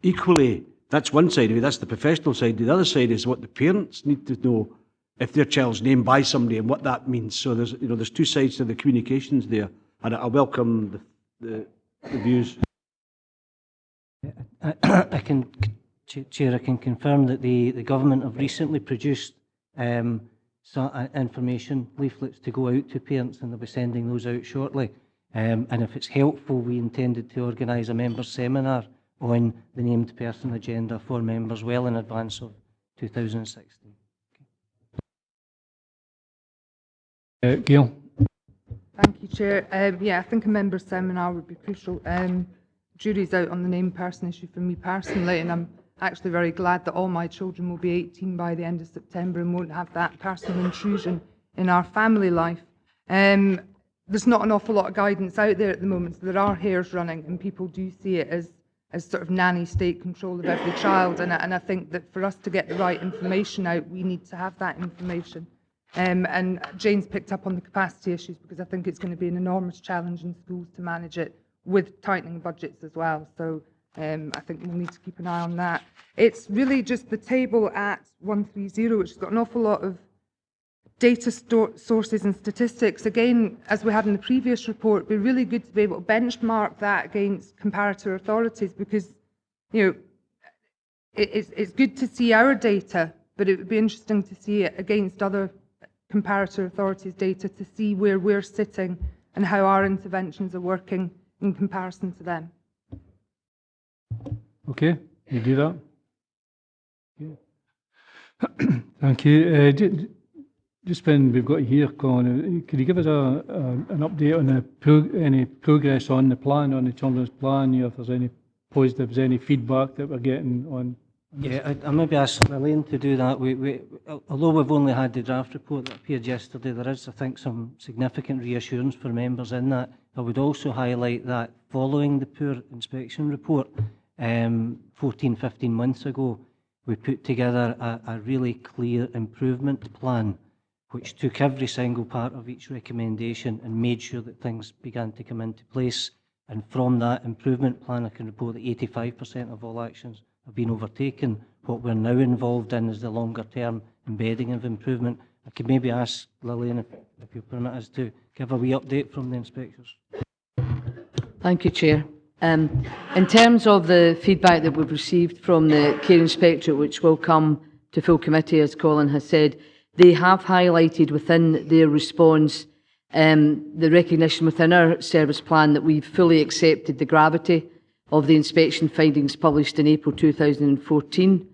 equally, that's one side of it, that's the professional side. The other side is what the parents need to know if their child's named by somebody and what that means. So there's two sides to the communications there, and I welcome the views. I can, Chair, I can confirm that the government have recently produced information leaflets to go out to parents, and they'll be sending those out shortly. And if it's helpful, we intended to organise a members' seminar on the named person agenda for members well in advance of 2016. Gail? Thank you, Chair. Yeah, I think a members' seminar would be crucial. Jury's out on the named person issue for me personally, and I'm actually very glad that all my children will be 18 by the end of September and won't have that personal intrusion in our family life. There's not an awful lot of guidance out there at the moment, so there are hairs running, and people do see it as sort of nanny state control of every child, and I think that for us to get the right information out, we need to have that information. And Jane's picked up on the capacity issues, because I think it's going to be an enormous challenge in schools to manage it with tightening budgets as well. So I think we'll need to keep an eye on that. It's really just the table at 130, which has got an awful lot of data sources and statistics. Again, as we had in the previous report, it'd be really good to be able to benchmark that against comparator authorities, because it's good to see our data, but it would be interesting to see it against other comparator authorities' data to see where we're sitting and how our interventions are working in comparison to them. Okay, you do that. Yeah. Thank you. Just when we've got you here, Colin, could you give us an update on any progress on the plan, on the children's plan? If there's any positives, any feedback that we're getting on? Yeah, I maybe ask Lillian to do that. Although we've only had the draft report that appeared yesterday, there is, I think, some significant reassurance for members in that. I would also highlight that following the poor inspection report 14, 15 months ago, we put together a really clear improvement plan which took every single part of each recommendation and made sure that things began to come into place. And from that improvement plan, I can report that 85% of all actions have been overtaken. What we're now involved in is the longer term embedding of improvement. I could maybe ask Lillian, if you permit us, to give a wee update from the inspectors. Thank you, Chair. In terms of the feedback that we've received from the Care Inspectorate, which will come to full committee, as Colin has said, they have highlighted within their response the recognition within our service plan that we've fully accepted the gravity of the inspection findings published in April 2014,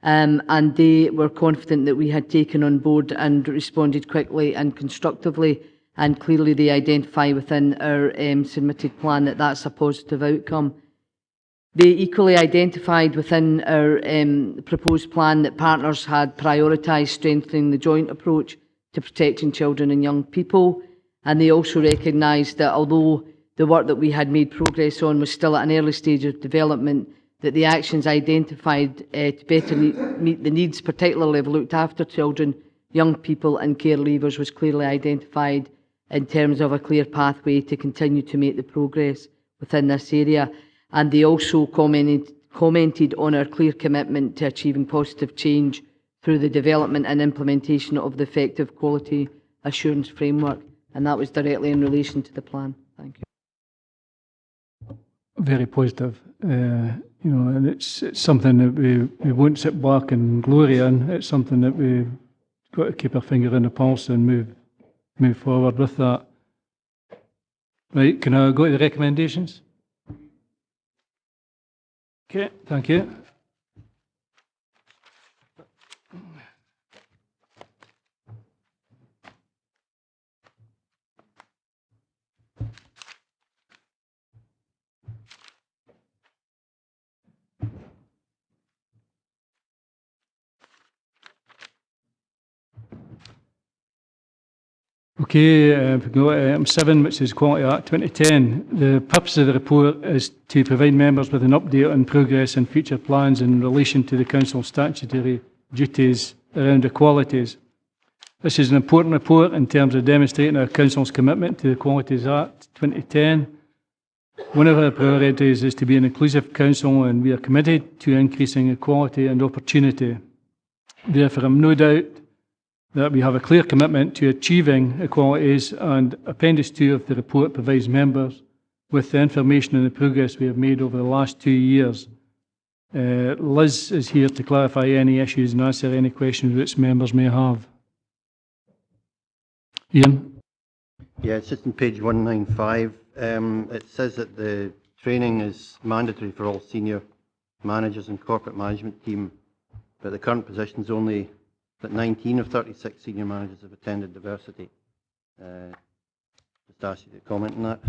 and they were confident that we had taken on board and responded quickly and constructively, and clearly they identify within our submitted plan that that's a positive outcome. They equally identified within our proposed plan that partners had prioritised strengthening the joint approach to protecting children and young people, and they also recognised that although the work that we had made progress on was still at an early stage of development, that the actions identified to better meet the needs, particularly of looked after children, young people and care leavers, was clearly identified in terms of a clear pathway to continue to make the progress within this area. And they also commented on our clear commitment to achieving positive change through the development and implementation of the effective quality assurance framework, and that was directly in relation to the plan. Thank you. Very positive, and it's something that we won't sit back and glory in. It's something that we've got to keep our finger on the pulse and move forward with that. Right, can I go to the recommendations? Okay, thank you. Okay, we go to item 7, which is Quality Act 2010. The purpose of the report is to provide members with an update on progress and future plans in relation to the Council's statutory duties around equalities. This is an important report in terms of demonstrating our Council's commitment to the Qualities Act 2010. One of our priorities is to be an inclusive council, and we are committed to increasing equality and opportunity. Therefore, I have no doubt that we have a clear commitment to achieving equalities, and Appendix 2 of the report provides members with the information and the progress we have made over the last 2 years. Liz is here to clarify any issues and answer any questions which members may have. Ian? Yeah, it's just on page 195. It says that the training is mandatory for all senior managers and corporate management team, but the current position is only that 19 of 36 senior managers have attended diversity. Just ask you to comment on that.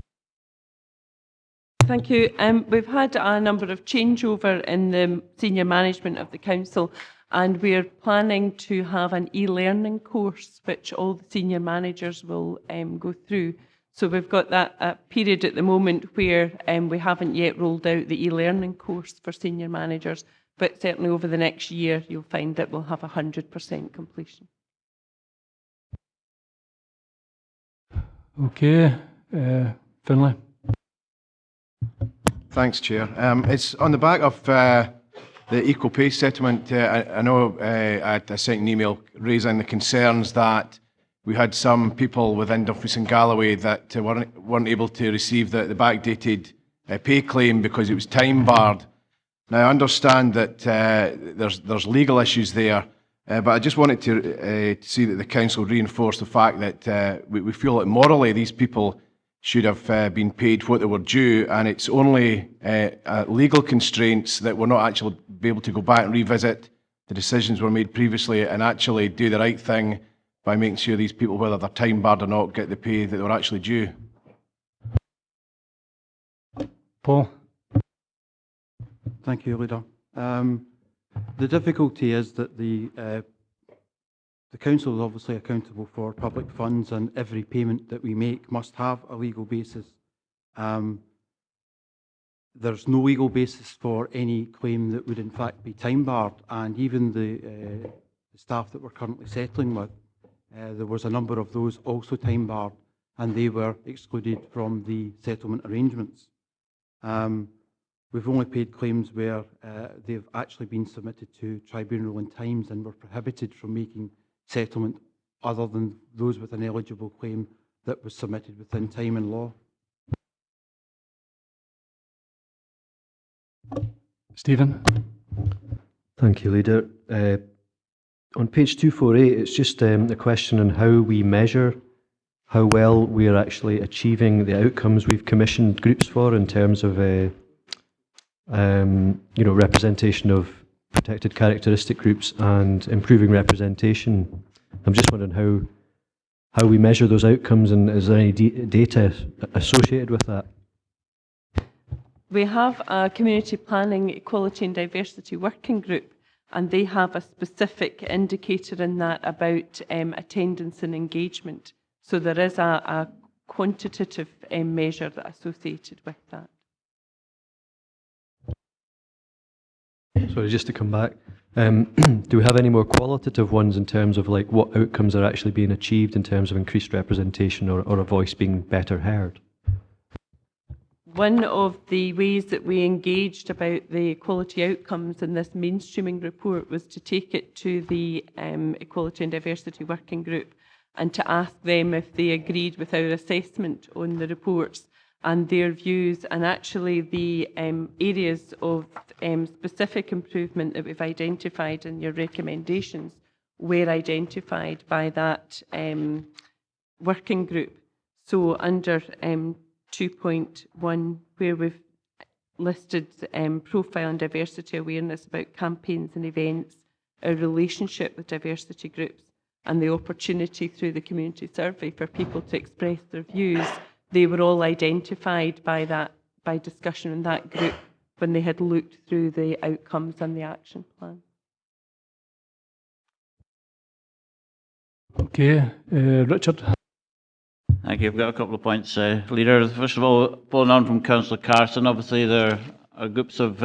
Thank you. We've had a number of changeover in the senior management of the council, and we're planning to have an e-learning course which all the senior managers will go through. So we've got that period at the moment where we haven't yet rolled out the e-learning course for senior managers, but certainly over the next year you'll find that we'll have 100% completion. Okay, Finlay. Thanks, Chair. It's on the back of the equal pay settlement. I know I sent an email raising the concerns that we had some people within Dumfries and Galloway that weren't able to receive the backdated pay claim because it was time barred. Now, I understand that there's legal issues there, but I just wanted to see that the council reinforce the fact that we feel that morally these people should have been paid what they were due, and it's only legal constraints that we're not actually be able to go back and revisit the decisions were made previously and actually do the right thing by making sure these people, whether they're time barred or not, get the pay that they were actually due. Paul? Thank you, Leader. The difficulty is that the council is obviously accountable for public funds, and every payment that we make must have a legal basis. There's no legal basis for any claim that would in fact be time barred, and even the staff that we're currently settling with, there was a number of those also time barred, and they were excluded from the settlement arrangements. We've only paid claims where they've actually been submitted to tribunal in times and were prohibited from making settlement other than those with an eligible claim that was submitted within time and law. Stephen? Thank you, Leader. On page 248, it's just a question on how we measure how well we are actually achieving the outcomes we've commissioned groups for in terms of representation of protected characteristic groups and improving representation. I'm just wondering how we measure those outcomes, and is there any data associated with that? We have a community planning, equality and diversity working group, and they have a specific indicator in that about attendance and engagement. So there is a quantitative measure that associated with that. Sorry, just to come back, do we have any more qualitative ones in terms of like what outcomes are actually being achieved in terms of increased representation or a voice being better heard? One of the ways that we engaged about the equality outcomes in this mainstreaming report was to take it to the Equality and Diversity Working Group and to ask them if they agreed with our assessment on the reports and their views, and actually the areas of specific improvement that we've identified in your recommendations were identified by that working group. So under 2.1, where we've listed profile and diversity awareness about campaigns and events, our relationship with diversity groups, and the opportunity through the community survey for people to express their views, they were all identified by discussion in that group when they had looked through the outcomes and the action plan. Okay, Richard. Thank you. I've got a couple of points, Leader. First of all, following on from Councillor Carson, obviously there are groups of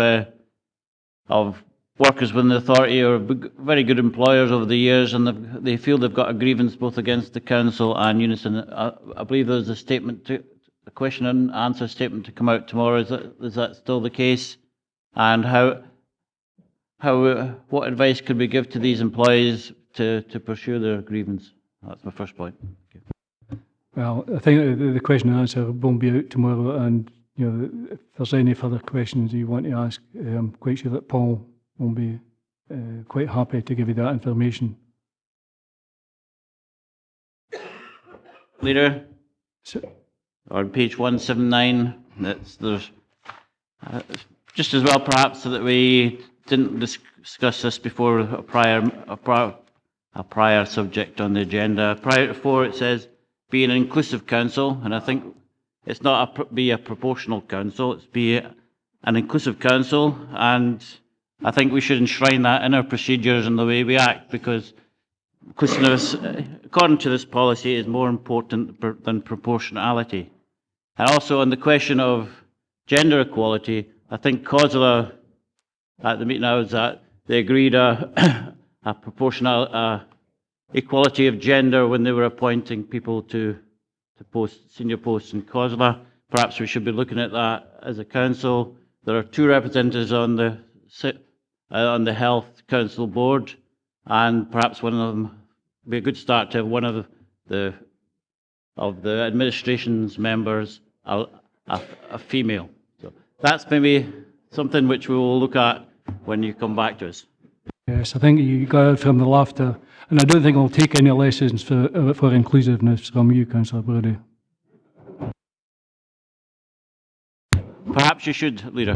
workers within the authority who are very good employers over the years, and they feel they've got a grievance both against the council and Unison. I believe there's a statement, a question and answer statement to come out tomorrow. Is that still the case? And what advice could we give to these employees to pursue their grievance? That's my first point. Well, I think the question and answer won't be out tomorrow, and if there's any further questions you want to ask, I'm quite sure that Paul will be quite happy to give you that information. Leader, on page 179, there's just as well perhaps that we didn't discuss this before a prior subject on the agenda. Prior to 4, it says be an inclusive council, and I think it's not be a proportional council, it's be an inclusive council, and I think we should enshrine that in our procedures and the way we act, because inclusiveness, according to this policy, is more important than proportionality. And also on the question of gender equality, I think COSLA, at the meeting I was at, they agreed a proportional equality of gender when they were appointing people to senior posts in COSLA. Perhaps we should be looking at that as a council. There are 2 representatives on the Health Council board, and perhaps one of them would be a good start to have one of the administration's members a female. So that's maybe something which we will look at when you come back to us. Yes, I think you got it from the laughter, and I don't think I'll take any lessons for inclusiveness from you, Councillor Brody. Perhaps you should, Leader.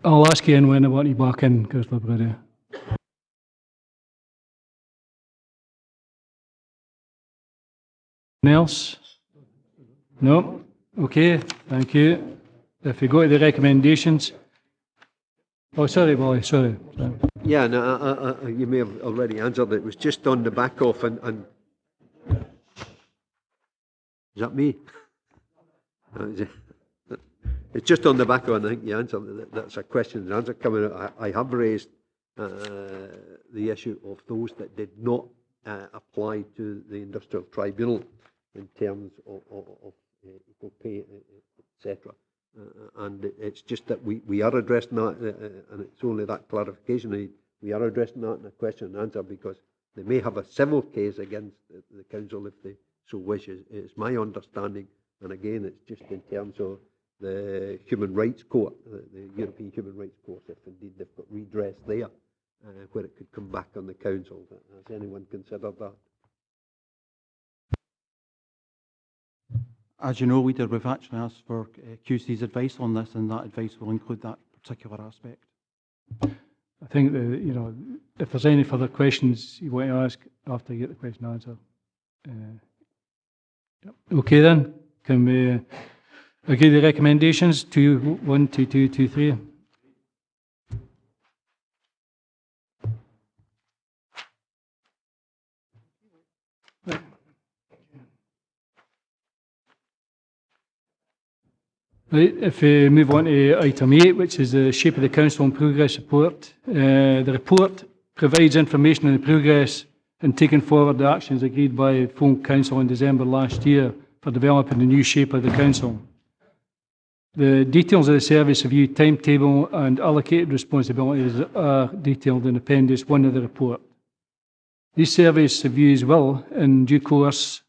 I'll ask you when I want you back in, Councillor Brody. Anyone else? No? Okay, thank you. If we go to the recommendations. Oh, sorry, Wally, sorry. Yeah, no, you may have already answered it. It was just on the back of, and is that me? It's just on the back of, and I think you answered it. That's a question and answer coming out. I have raised the issue of those that did not apply to the Industrial Tribunal in terms of equal pay, etc. And it's just that we are addressing that, and it's only that clarification. We are addressing that in a question and answer, because they may have a civil case against the council if they so wish. It's my understanding, and again, it's just in terms of the Human Rights Court, the European Human Rights Court, if indeed they've got redress there, where it could come back on the council. Has anyone considered that? As you know, Leader, we've actually asked for QC's advice on this, and that advice will include that particular aspect. I think that, if there's any further questions you want to ask after you get the question answered. Okay then, can we agree the recommendations? 1, 2, 2, 2, 3. Right, if we move on to item 8, which is the Shape of the Council and Progress Report. The report provides information on the progress in taking forward the actions agreed by full Council in December last year for developing the new shape of the Council. The details of the service review timetable and allocated responsibilities are detailed in Appendix 1 of the report. These service reviews will, in due course,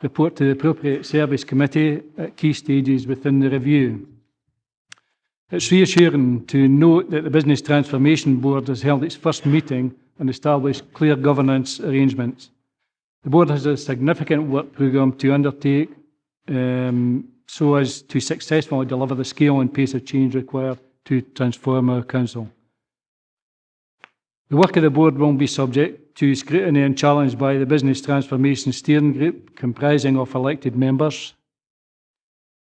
report to the appropriate service committee at key stages within the review. It's reassuring to note that the Business Transformation Board has held its first meeting and established clear governance arrangements. The Board has a significant work programme to undertake so as to successfully deliver the scale and pace of change required to transform our Council. The work of the Board will be subject to scrutiny and challenged by the Business Transformation Steering Group, comprising of elected members.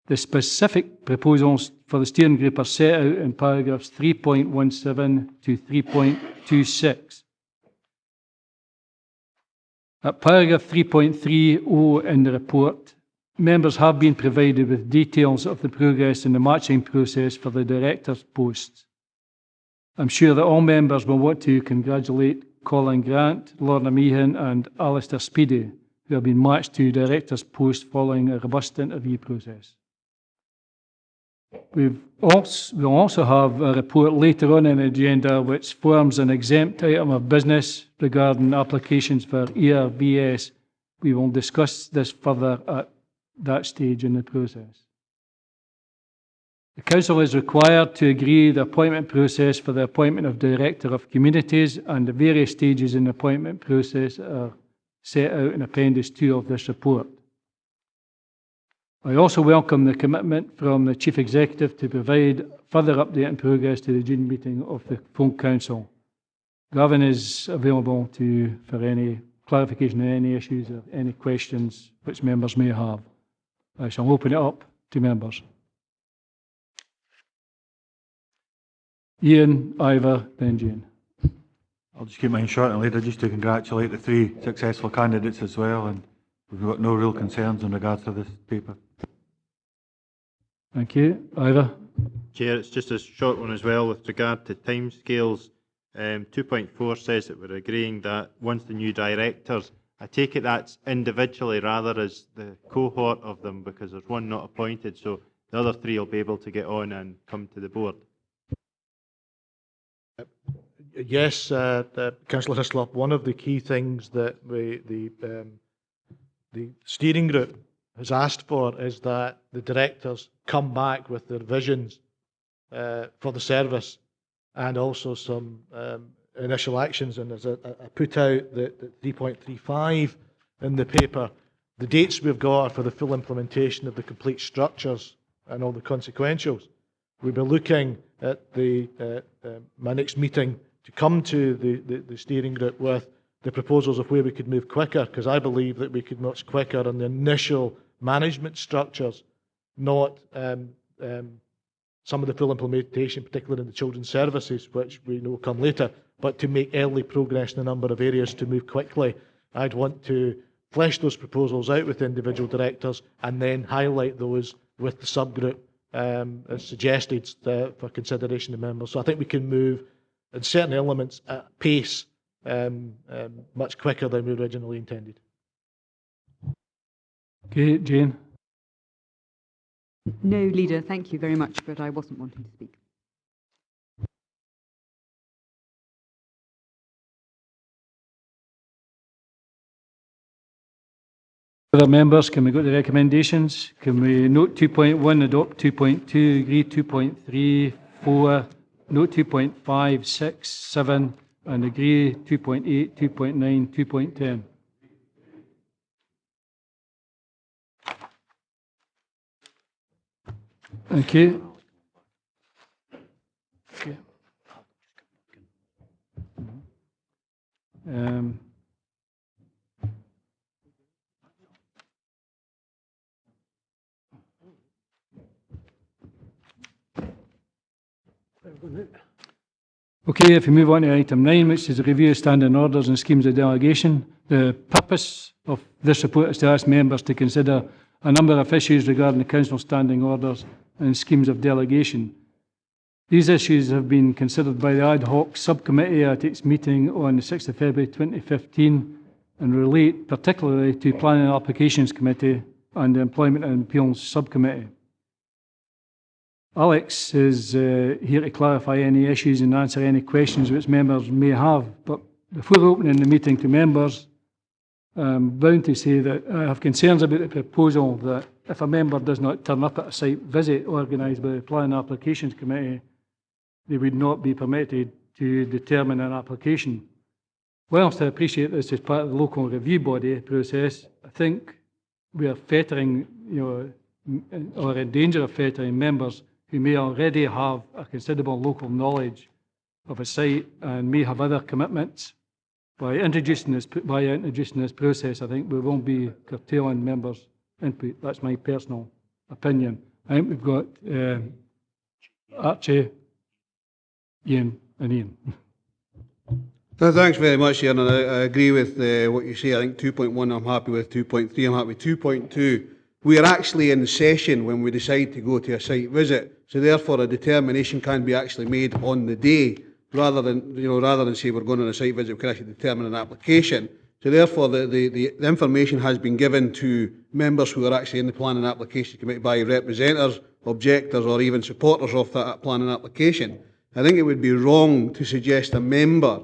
The specific proposals for the Steering Group are set out in paragraphs 3.17 to 3.26. At paragraph 3.30 in the report, members have been provided with details of the progress in the matching process for the directors' posts. I'm sure that all members will want to congratulate Colin Grant, Lorna Meehan and Alistair Speedy, who have been matched to directors' posts following a robust interview process. We'll also have a report later on in the agenda which forms an exempt item of business regarding applications for ERBS. We will discuss this further at that stage in the process. The Council is required to agree the appointment process for the appointment of Director of Communities, and the various stages in the appointment process are set out in Appendix 2 of this report. I also welcome the commitment from the Chief Executive to provide further update and progress to the June meeting of the full Council. Gavin is available for any clarification on any issues or any questions which members may have. I shall open it up to members. Ian, Ivor, then Jane. I'll just keep mine short and later, just to congratulate the 3 successful candidates as well, and we've got no real concerns in regards to this paper. Thank you. Ivor? Chair, it's just a short one as well with regard to timescales. 2.4 says that we're agreeing that once the new directors, I take it that's individually rather as the cohort of them, because there's one not appointed, so the other 3 will be able to get on and come to the board. Yes, Councillor Hislop, one of the key things that the steering group has asked for is that the directors come back with their visions for the service and also some initial actions. And as I put out the 3.35 in the paper, the dates we've got are for the full implementation of the complete structures and all the consequentials. We'll be looking at my next meeting to come to the steering group with the proposals of where we could move quicker, because I believe that we could much quicker on the initial management structures, not some of the full implementation, particularly in the children's services, which we know come later, but to make early progress in a number of areas to move quickly. I'd want to flesh those proposals out with individual directors and then highlight those with the subgroup as suggested for consideration of members. So I think we can move in certain elements at pace much quicker than we originally intended. Okay, Jane. No, Leader, thank you very much, but I wasn't wanting to speak. Other members, can we go to the recommendations? Can we note 2.1, adopt 2.2, agree 2.3, 4, note 2.5, 6, 7, and agree 2.8, 2.9, 2.10? Thank you. Okay. Okay, if we move on to item 9, which is a review of standing orders and schemes of delegation. The purpose of this report is to ask members to consider a number of issues regarding the Council's standing orders and schemes of delegation. These issues have been considered by the ad hoc subcommittee at its meeting on the 6th of February 2015 and relate particularly to Planning and Applications Committee and the Employment and Appeals Subcommittee. Alex is here to clarify any issues and answer any questions which members may have. But before opening the meeting to members, I'm bound to say that I have concerns about the proposal that if a member does not turn up at a site visit organised by the Planning Applications Committee, they would not be permitted to determine an application. Whilst I appreciate this as part of the local review body process, I think we are fettering, or in danger of fettering members who may already have a considerable local knowledge of a site and may have other commitments. By introducing this process, I think we won't be curtailing members' input. That's my personal opinion. I think we've got Archie, Ian and Ian. No, thanks very much, Ian, and I agree with what you say. I think 2.1 I'm happy with, 2.3 I'm happy with, 2.2 we are actually in session when we decide to go to a site visit, so therefore a determination can be actually made on the day, rather than say we're going on a site visit, we can actually determine an application. So therefore the information has been given to members who are actually in the planning application committee by representatives, objectors or even supporters of that planning application. I think it would be wrong to suggest a member,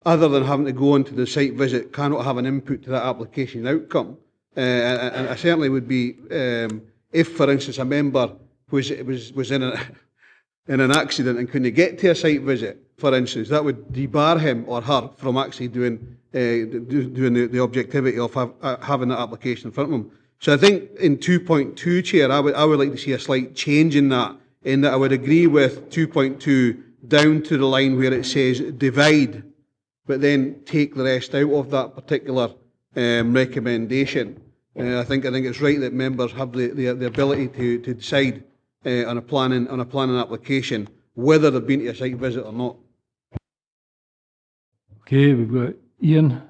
other than having to go into the site visit, cannot have an input to that application outcome. And I certainly would be, if, for instance, a member was in an accident and couldn't get to a site visit, for instance, that would debar him or her from actually doing the objectivity of having that application in front of them. So I think in 2.2, Chair, I would like to see a slight change in that I would agree with 2.2 down to the line where it says divide, but then take the rest out of that particular recommendation. I think it's right that members have the ability to decide on a planning application whether they've been to a site visit or not. Okay, we've got Ian.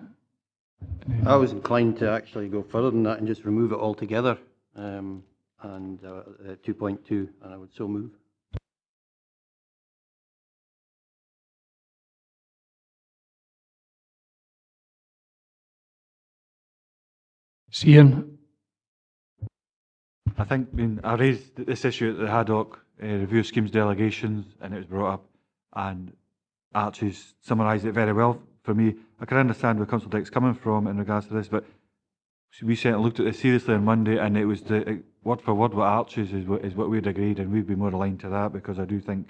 I was inclined to actually go further than that and just remove it altogether, and 2.2, and I would so move. Ian. I think I raised this issue at the ad hoc review schemes delegations, and it was brought up, and Archie's summarised it very well for me. I can understand where Councillor Dick's coming from in regards to this, but we certainly looked at this seriously on Monday, and it was word for word what Archie's is what we'd agreed, and we'd be more aligned to that, because I do think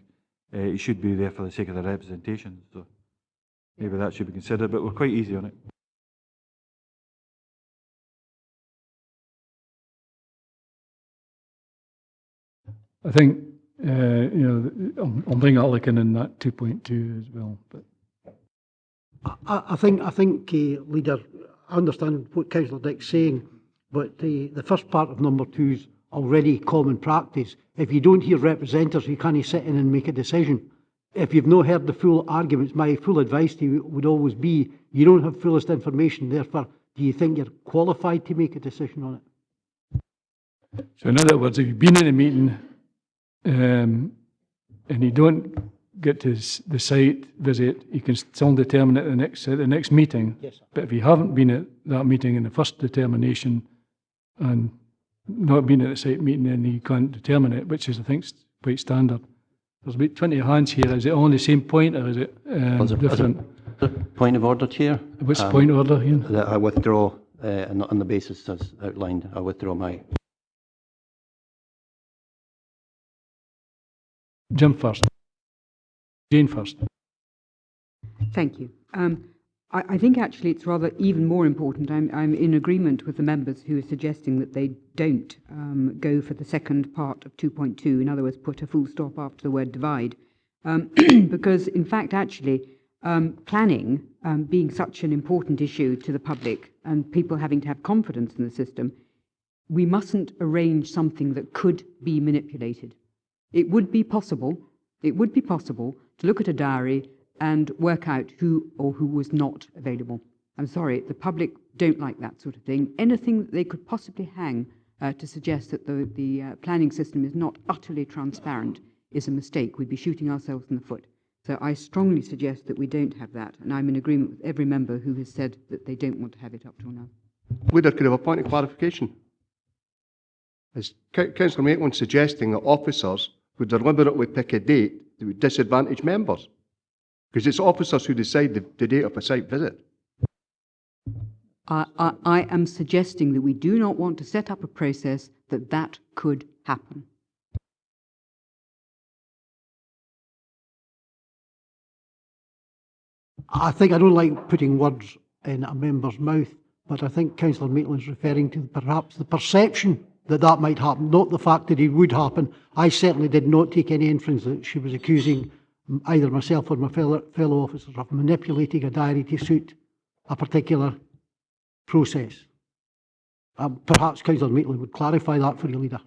it should be there for the sake of the representation. So maybe that should be considered, but we're quite easy on it. I think, I'll bring Alec in that 2.2 as well. But I think, Leader, I understand what Councillor Dick's saying, but the first part of number 2 is already common practice. If you don't hear representatives, you can't sit in and make a decision. If you've not heard the full arguments, my full advice to you would always be, you don't have fullest information, therefore, do you think you're qualified to make a decision on it? So in other words, if you've been in a meeting, and you don't get to the site visit, you can still determine it at the next meeting. Yes, sir. But if you haven't been at that meeting in the first determination and not been at the site meeting, then you can't determine it, which is, I think, quite standard. There's about 20 hands here. Is it on the same point, or is it different? Point of order, Chair. What's the point of order, Ian? That I withdraw, on the basis as outlined, I withdraw my... Jim first. Jane first. Thank you. I think actually it's rather even more important. I'm in agreement with the members who are suggesting that they don't go for the second part of 2.2, in other words, put a full stop after the word divide. Because, in fact, actually, planning being such an important issue to the public and people having to have confidence in the system, we mustn't arrange something that could be manipulated. It would be possible to look at a diary and work out who was not available. I'm sorry, the public don't like that sort of thing. Anything that they could possibly hang to suggest that the planning system is not utterly transparent is a mistake. We'd be shooting ourselves in the foot. So I strongly suggest that we don't have that, and I'm in agreement with every member who has said that they don't want to have it up till now. Leader, could I have a point of clarification? Is Councillor Maitland suggesting that officers would deliberately pick a date that would disadvantage members? Because it's officers who decide the date of a site visit. I am suggesting that we do not want to set up a process that could happen. I think I don't like putting words in a member's mouth, but I think Councillor Maitland's referring to perhaps the perception that might happen, not the fact that it would happen. I certainly did not take any inference that she was accusing either myself or my fellow officers of manipulating a diary to suit a particular process. Perhaps Councillor Maitland would clarify that for you, Leader.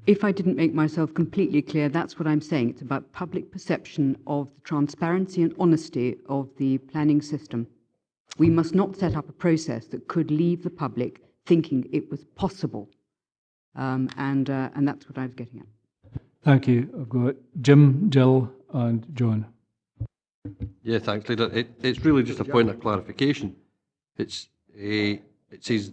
If I didn't make myself completely clear, that's what I'm saying. It's about public perception of the transparency and honesty of the planning system. We must not set up a process that could leave the public thinking it was possible. And that's what I was getting at. Thank you. I've got Jim, Jill and John. Yeah, thanks, Leader. It's really just a point of clarification. It says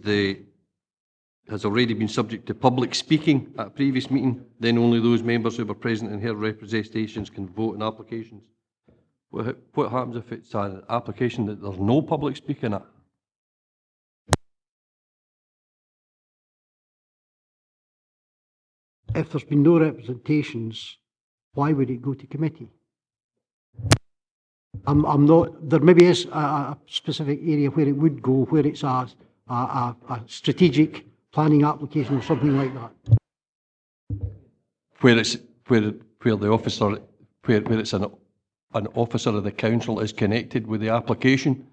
has already been subject to public speaking at a previous meeting, then only those members who were present and heard representations can vote on applications. What happens if it's an application that there's no public speaking at? If there's been no representations, why would it go to committee? I'm not, there maybe is a specific area where it would go, where it's a strategic planning application or something like that. Where the officer, where it's an officer of the council is connected with the application,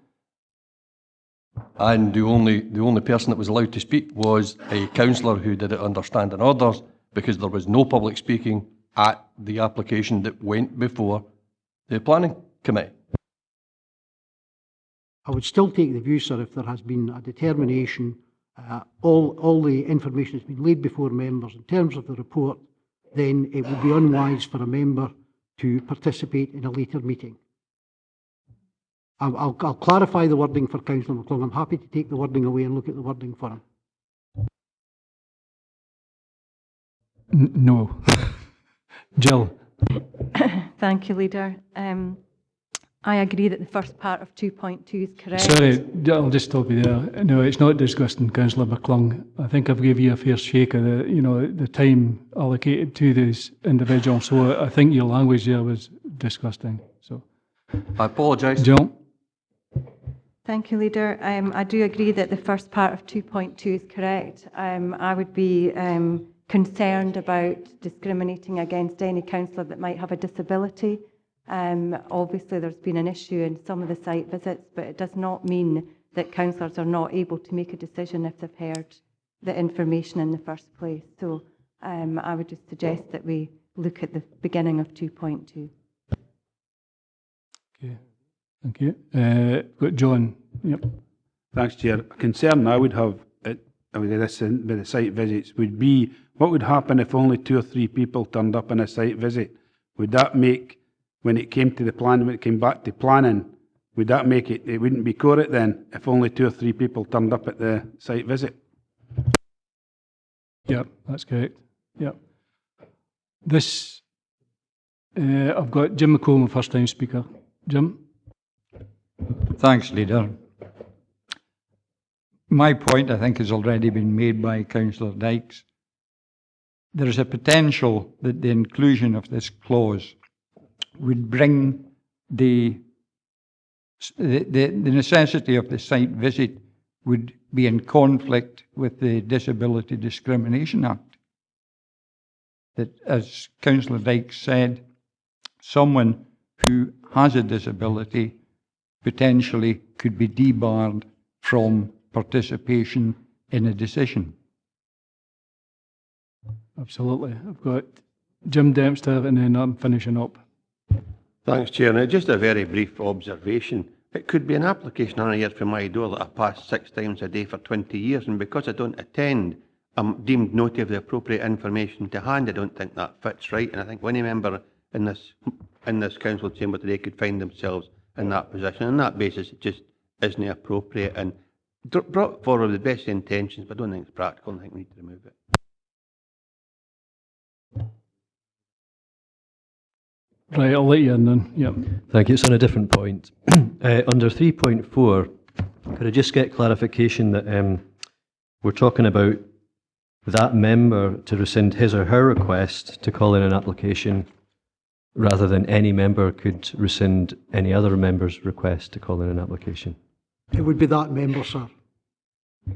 and the only person that was allowed to speak was a councillor who did it under standing orders, because there was no public speaking at the application that went before the planning committee. I would still take the view, sir, if there has been a determination, all the information has been laid before members in terms of the report, then it would be unwise for a member to participate in a later meeting. I'll clarify the wording for Councillor McClung. I'm happy to take the wording away and look at the wording for him. No. Jill. Thank you, Leader. I agree that the first part of 2.2 is correct. Sorry, I'll just stop you there. No, it's not disgusting, Councillor McClung. I think I've given you a fair shake of the time allocated to this individual. So I think your language there was disgusting. So I apologise. Jill. Thank you, Leader. I do agree that the first part of 2.2 is correct. I would be concerned about discriminating against any councillor that might have a disability. Obviously, there's been an issue in some of the site visits, but it does not mean that councillors are not able to make a decision if they've heard the information in the first place. So I would just suggest that we look at the beginning of 2.2. Okay, thank you. Got John. Yep. Thanks, Chair. A concern I would have with the site visits would be what would happen if only 2 or 3 people turned up on a site visit? Would that make, when it came to the plan, when it came back to planning, would that make it wouldn't be correct then if only 2 or 3 people turned up at the site visit? Yep, that's correct. Yep. This, I've got Jim McComb, first time speaker. Jim? Thanks, Leader. My point, I think, has already been made by Councillor Dykes. There is a potential that the inclusion of this clause would bring the necessity of the site visit would be in conflict with the Disability Discrimination Act. That, as Councillor Dykes said, someone who has a disability potentially could be debarred from participation in a decision. Absolutely. I've got Jim Dempster and then I'm finishing up. Thanks, Chair. Now, just a very brief observation. It could be an application on a year from my door that I pass 6 times a day for 20 years, and because I don't attend, I'm deemed not to have the appropriate information to hand. I don't think that fits right, and I think any member in this council chamber today could find themselves in that position. On that basis, it just isn't appropriate and brought forward with the best intentions, but I don't think it's practical, and I think we need to remove it. Right, I'll let you in then. Yep. Thank you. It's on a different point. Under 3.4, could I just get clarification that we're talking about that member to rescind his or her request to call in an application rather than any member could rescind any other member's request to call in an application? It would be that member, sir.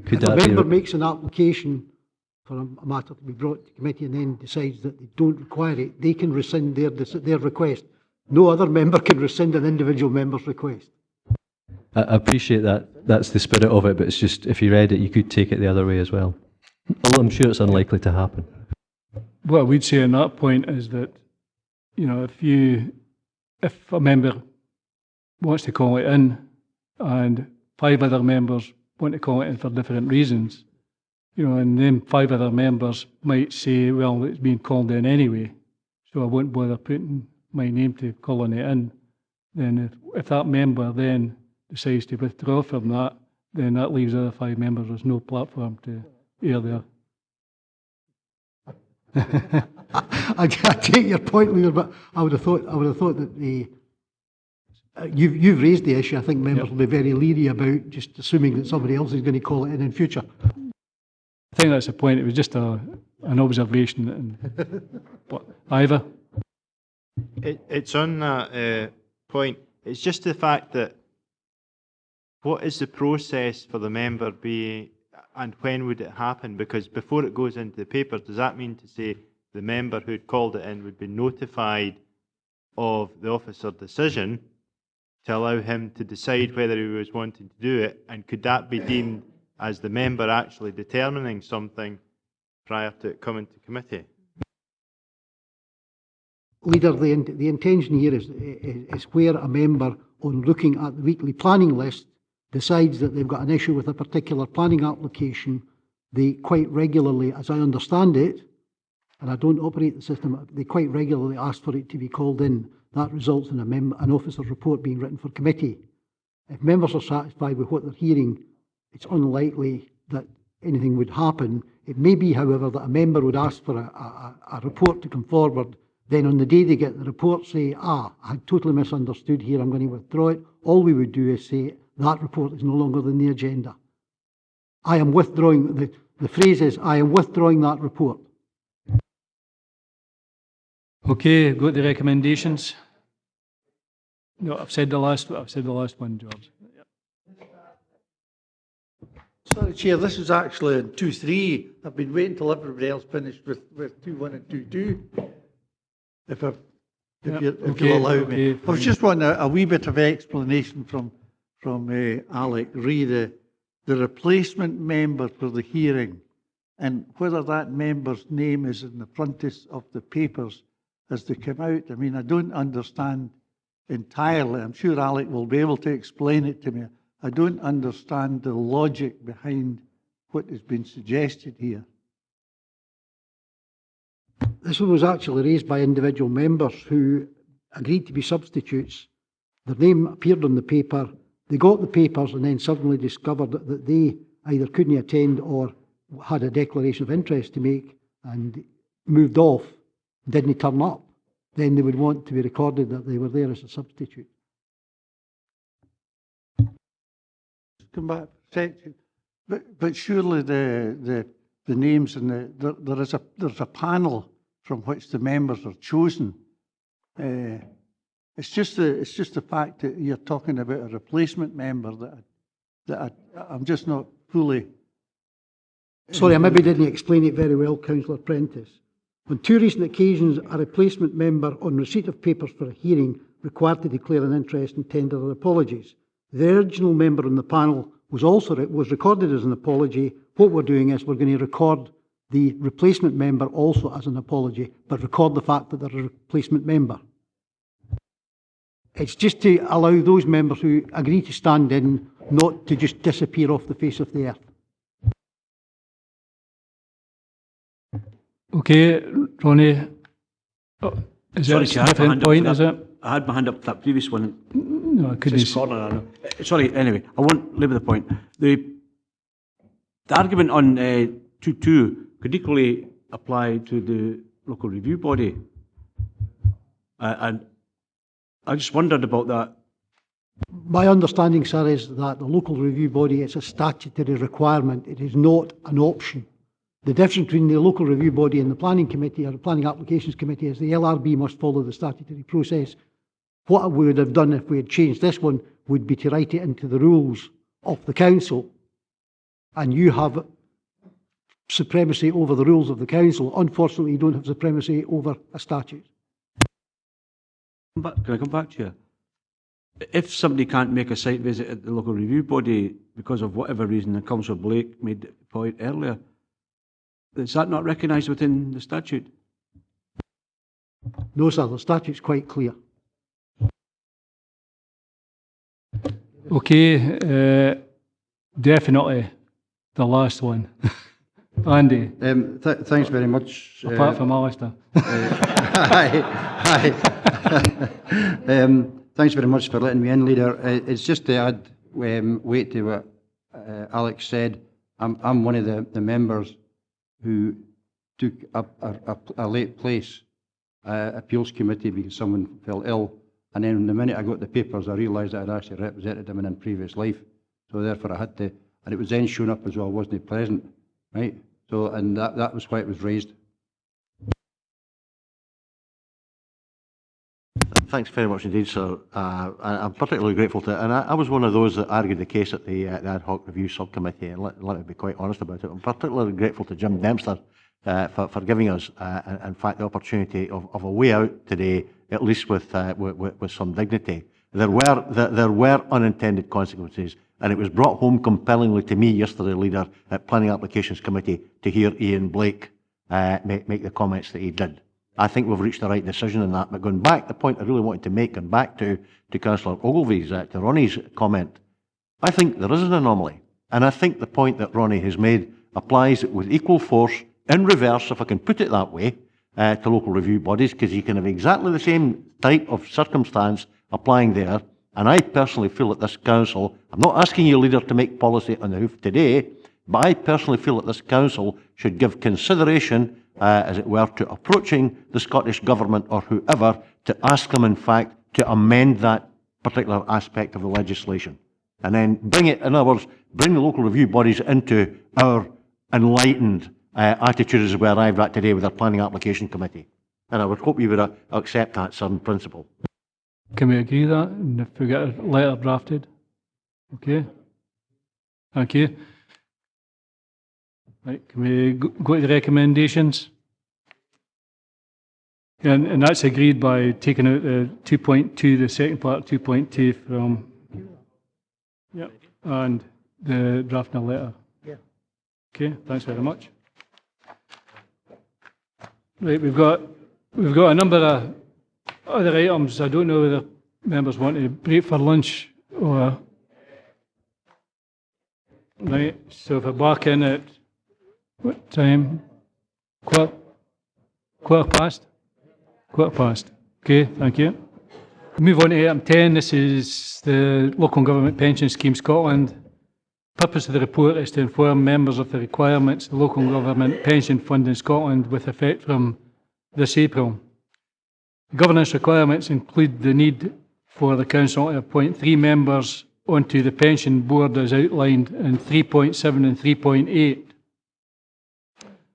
Could if that a member be makes an application for a matter to be brought to committee and then decides that they don't require it, they can rescind their request. No other member can rescind an individual member's request. I appreciate that. That's the spirit of it, but it's just, if you read it, you could take it the other way as well. Although I'm sure it's unlikely to happen. what I would say on that point is that, you know, if a member wants to call it in and 5 other members want to call it in for different reasons, you know, and then 5 other members might say, well, it's being called in anyway, so I won't bother putting my name to calling it in. Then if that member then decides to withdraw from that, then that leaves the other 5 members with no platform to air their... I take your point, Leader, but I would have thought that you've raised the issue. I think members will be very leery about just assuming that somebody else is going to call it in future. I think that's the point. It was just an observation. But Ivor? It's on that point. It's just the fact that what is the process for the member being, and when would it happen? Because before it goes into the papers, does that mean to say the member who'd called it in would be notified of the officer decision to allow him to decide whether he was wanting to do it? And could that be deemed as the member actually determining something prior to it coming to committee? Leader, the intention here is where a member, on looking at the weekly planning list, decides that they've got an issue with a particular planning application, they quite regularly, as I understand it, and I don't operate the system, they quite regularly ask for it to be called in. That results in an officer's report being written for committee. If members are satisfied with what they're hearing, it's unlikely that anything would happen. It may be, however, that a member would ask for a report to come forward, then on the day they get the report say, I had totally misunderstood here, I'm going to withdraw it. All we would do is say, that report is no longer on the agenda. I am withdrawing, the phrase is, I am withdrawing that report. Okay, got the recommendations. No, I've said the last one, George. Sorry, Chair, this is actually in 2.3. I've been waiting till everybody else finished with 2.1 and 2.2. If you'll allow me. I was just wanting a wee bit of explanation from Alec Ree, the replacement member for the hearing, and whether that member's name is in the frontis of the papers as they come out. I mean, I don't understand entirely. I'm sure Alec will be able to explain it to me. I don't understand the logic behind what has been suggested here. This one was actually raised by individual members who agreed to be substitutes. Their name appeared on the paper. They got the papers and then suddenly discovered that they either couldn't attend or had a declaration of interest to make and moved off, didn't turn up. Then they would want to be recorded that they were there as a substitute. Come back, but surely the names and there's a panel from which the members are chosen. It's just the fact that you're talking about a replacement member that I'm just not fully. Sorry, I maybe didn't explain it very well, Councillor Prentice. On 2 recent occasions, a replacement member, on receipt of papers for a hearing, required to declare an interest and tender their apologies. The original member on the panel was recorded as an apology. What we're doing is we're going to record the replacement member also as an apology, but record the fact that they're a replacement member. It's just to allow those members who agree to stand in not to just disappear off the face of the earth. Okay, Ronnie. Is Sorry, that a different point, is it? I had my hand up for that previous one. No, I couldn't. Corner, I know. Sorry, anyway, I won't labour the point. The argument on 2.2 could equally apply to the local review body. And I just wondered about that. My understanding, sir, is that the local review body is a statutory requirement. It is not an option. The difference between the local review body and the planning committee or the planning applications committee is the LRB must follow the statutory process. What we would have done if we had changed this one would be to write it into the rules of the council, and you have supremacy over the rules of the council. Unfortunately, you don't have supremacy over a statute. Can I come back to you? If somebody can't make a site visit at the local review body because of whatever reason, and Councillor Blake made the point earlier, is that not recognised within the statute? No, sir, the statute's quite clear. Okay, definitely the last one. Andy. Thanks very much. Apart from Alistair. Aye. Thanks very much for letting me in, Leader. It's just to add weight to what Alex said. I'm one of the members who took a late place appeals committee because someone fell ill, and then the minute I got the papers I realised that I'd actually represented them in a previous life, so therefore I had to, and it was then shown up as well, I wasn't present, right? So, and that was why it was raised. Thanks very much indeed, sir. I'm particularly grateful to, and I was one of those that argued the case at the ad hoc review subcommittee, and let me be quite honest about it. I'm particularly grateful to Jim Dempster for giving us, in fact, the opportunity of a way out today, at least with some dignity. There were unintended consequences, and it was brought home compellingly to me yesterday, Leader, at Planning Applications Committee, to hear Ian Blake make the comments that he did. I think we've reached the right decision in that. But going back, the point I really wanted to make, and back to Councillor Ogilvy's, to Ronnie's comment, I think there is an anomaly. And I think the point that Ronnie has made applies with equal force, in reverse, if I can put it that way, to local review bodies, because you can have exactly the same type of circumstance applying there. And I personally feel that this council, I'm not asking you, Leader, to make policy on the hoof today, but I personally feel that this council should give consideration, as it were, to approaching the Scottish Government or whoever to ask them, in fact, to amend that particular aspect of the legislation. And then bring it, in other words, bring the local review bodies into our enlightened attitude as we arrived at today with our Planning Application Committee. And I would hope you would accept that, sir, in principle. Can we agree that? And if we get a letter drafted? Okay. Thank you. Right, can we go to the recommendations? And that's agreed by taking out the 2.2, the second part, 2.2 from, yeah, and the drafting a letter. Yeah. Okay, thanks very much. Right, we've got a number of other items. I don't know whether members want to break for lunch or, right, so if we're back in at what time? Quarter past? Quarter past. Okay, thank you. Move on to item 10. This is the Local Government Pension Scheme Scotland. Purpose of the report is to inform members of the requirements of the Local Government Pension Fund in Scotland with effect from this April. The governance requirements include the need for the Council to appoint 3 members onto the Pension Board as outlined in 3.7 and 3.8.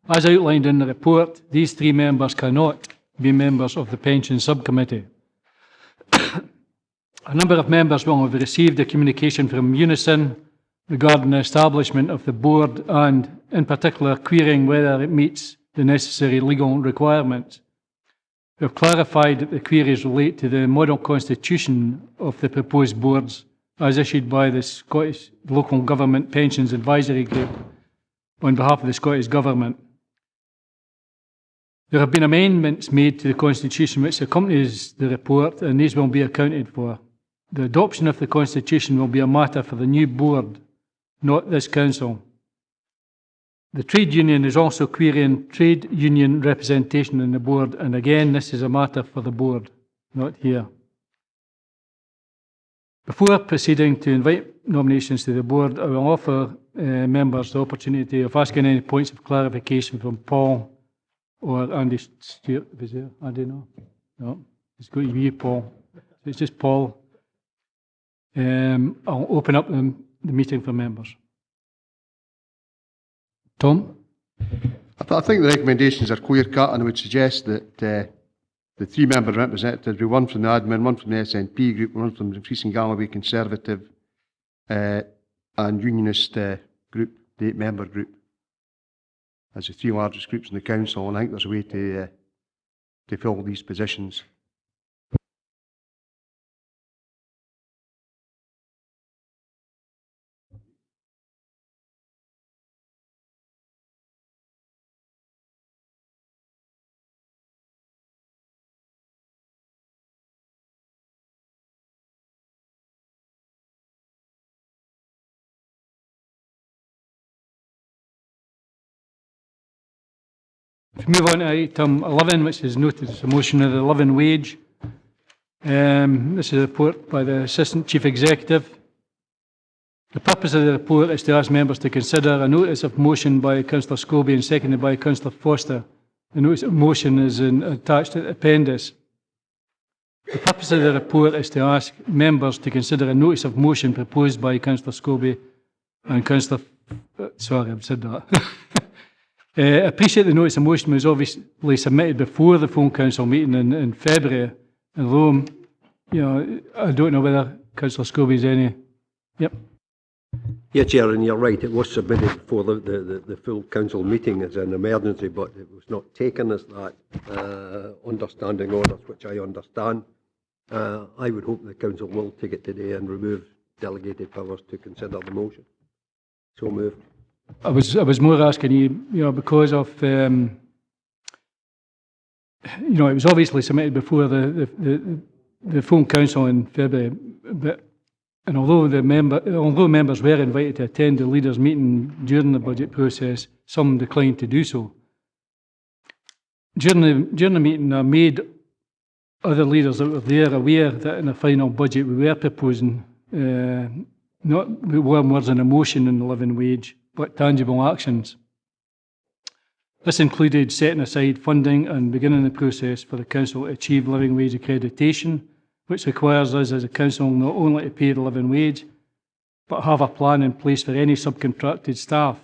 As outlined in the report, these 3 members cannot be members of the Pension Subcommittee. A number of members will have received a communication from Unison regarding the establishment of the board and, in particular, querying whether it meets the necessary legal requirements. We have clarified that the queries relate to the model constitution of the proposed boards as issued by the Scottish Local Government Pensions Advisory Group on behalf of the Scottish Government. There have been amendments made to the Constitution which accompanies the report, and these will be accounted for. The adoption of the Constitution will be a matter for the new board, not this Council. The trade union is also querying trade union representation in the board, and again, this is a matter for the board, not here. Before proceeding to invite nominations to the board, I will offer members the opportunity of asking any points of clarification from Paul or Andy Stewart. Is there? Andy, no? No. It's going to be you, Paul. So it's just Paul. I'll open up the meeting for members. Tom? I think the recommendations are clear-cut, and I would suggest that the 3 member representatives be one from the admin, one from the SNP group, one from the Dumfries and Galloway Conservative and Unionist group, the 8-member group, as the 3 largest groups in the council, and I think there's a way to fill these positions. If we move on to item 11, which is notice of motion of the living wage. This is a report by the Assistant Chief Executive. The purpose of the report is to ask members to consider a notice of motion by Councillor Scobie and seconded by Councillor Foster. The notice of motion is attached to the appendix. The purpose of the report is to ask members to consider a notice of motion proposed by Councillor Scobie and Councillor... sorry, I've said that. I appreciate the notice of motion was obviously submitted before the phone council meeting in February. And although, you know, I don't know whether Councillor Scobie's any... Yep. Yeah, Chair, and you're right, it was submitted before the full council meeting as an emergency, but it was not taken as that understanding orders, which I understand. I would hope the council will take it today and remove delegated powers to consider the motion. So move. I was more asking you, you know, because of, you know, it was obviously submitted before the phone council in February, but and although members were invited to attend the leaders' meeting during the budget process, some declined to do so. During the meeting, I made other leaders that were there aware that in the final budget we were proposing not warm words and emotion in the living wage, but tangible actions. This included setting aside funding and beginning the process for the council to achieve living wage accreditation, which requires us as a council not only to pay the living wage, but have a plan in place for any subcontracted staff.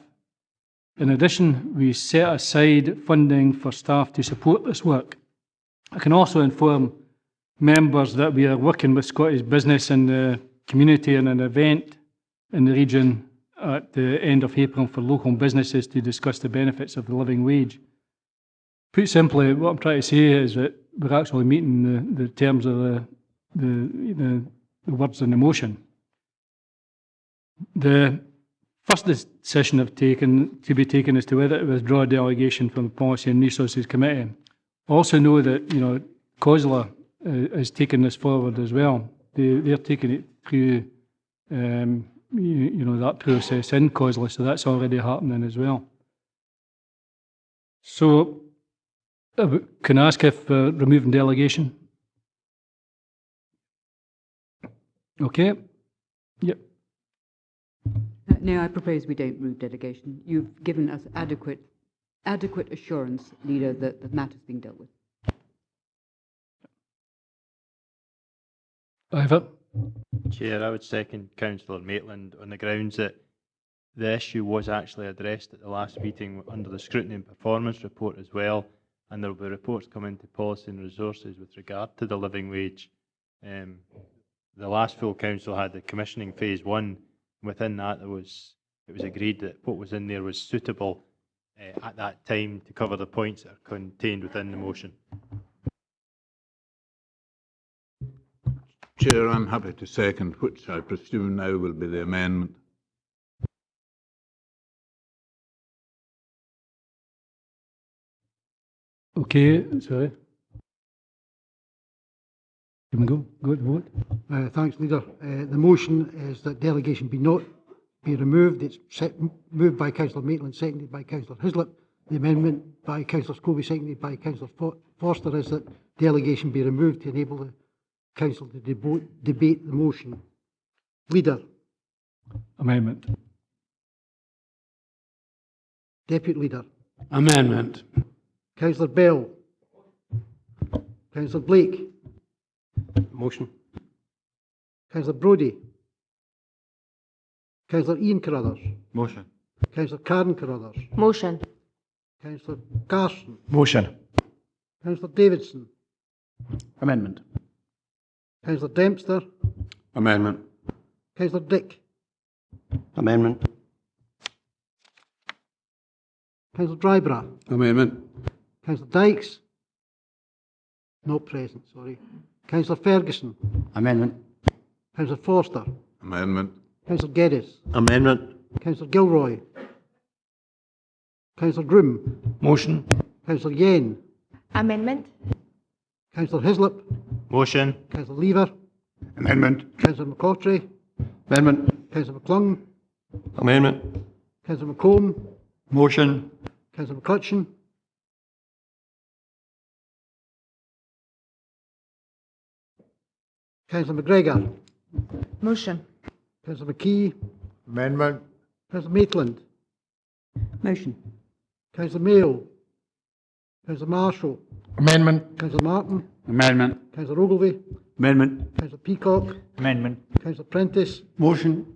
In addition, we set aside funding for staff to support this work. I can also inform members that we are working with Scottish business and the community in an event in the region at the end of April for local businesses to discuss the benefits of the living wage. Put simply, what I'm trying to say is that we're actually meeting the terms of the words in the motion. The first decision to be taken is to whether to withdraw a delegation from the Policy and Resources Committee. Also know that, you know, COSLA is taking this forward as well. They're taking it through, you know, that process in COSLA, so that's already happening as well. So, can I ask if removing delegation? Okay. Yep. No, I propose we don't move delegation. You've given us adequate assurance, Leader, that the matter's being dealt with. Ivor? Chair, I would second Councillor Maitland on the grounds that the issue was actually addressed at the last meeting under the Scrutiny and Performance Report as well, and there will be reports coming to Policy and Resources with regard to the living wage. The last full council had the commissioning phase 1. Within that, it was agreed that what was in there was suitable at that time to cover the points that are contained within the motion. Chair, I'm happy to second, which I presume now will be the amendment. Okay, sorry. Can we go to vote? Thanks, Leader. The motion is that delegation not be removed. It's moved by Councillor Maitland, seconded by Councillor Hislop. The amendment by Councillor Scobie, seconded by Councillor Foster, is that delegation be removed to enable the council to debate the motion. Leader. Amendment. Deputy Leader. Amendment. Councillor Bell. Councillor Blake. Motion. Councillor Brodie. Councillor Ian Carruthers. Motion. Councillor Karen Carruthers. Motion. Councillor Carson. Motion. Councillor Davidson. Amendment. Councillor Dempster. Amendment. Councillor Dick. Amendment. Councillor Drybrah. Amendment. Councillor Dykes. Not present, sorry. Councillor Ferguson. Amendment. Councillor Foster. Amendment. Councillor Geddes. Amendment. Councillor Gilroy. Councillor Groom. Motion. Councillor Yen. Amendment. Councillor Hislop. Motion. Councillor Lever. Amendment. Councillor McCautry. Amendment. Councillor McClung. Amendment. Councillor McComb. Motion. Councillor McCutcheon. Councillor McGregor. Motion. Councillor McKee. Amendment. Councillor Maitland. Motion. Councillor Mayo. Councillor Marshall. Amendment. Councillor Martin. Amendment. Councillor Ogilvie. Amendment. Councillor Peacock. Amendment. Councillor Prentice. Motion.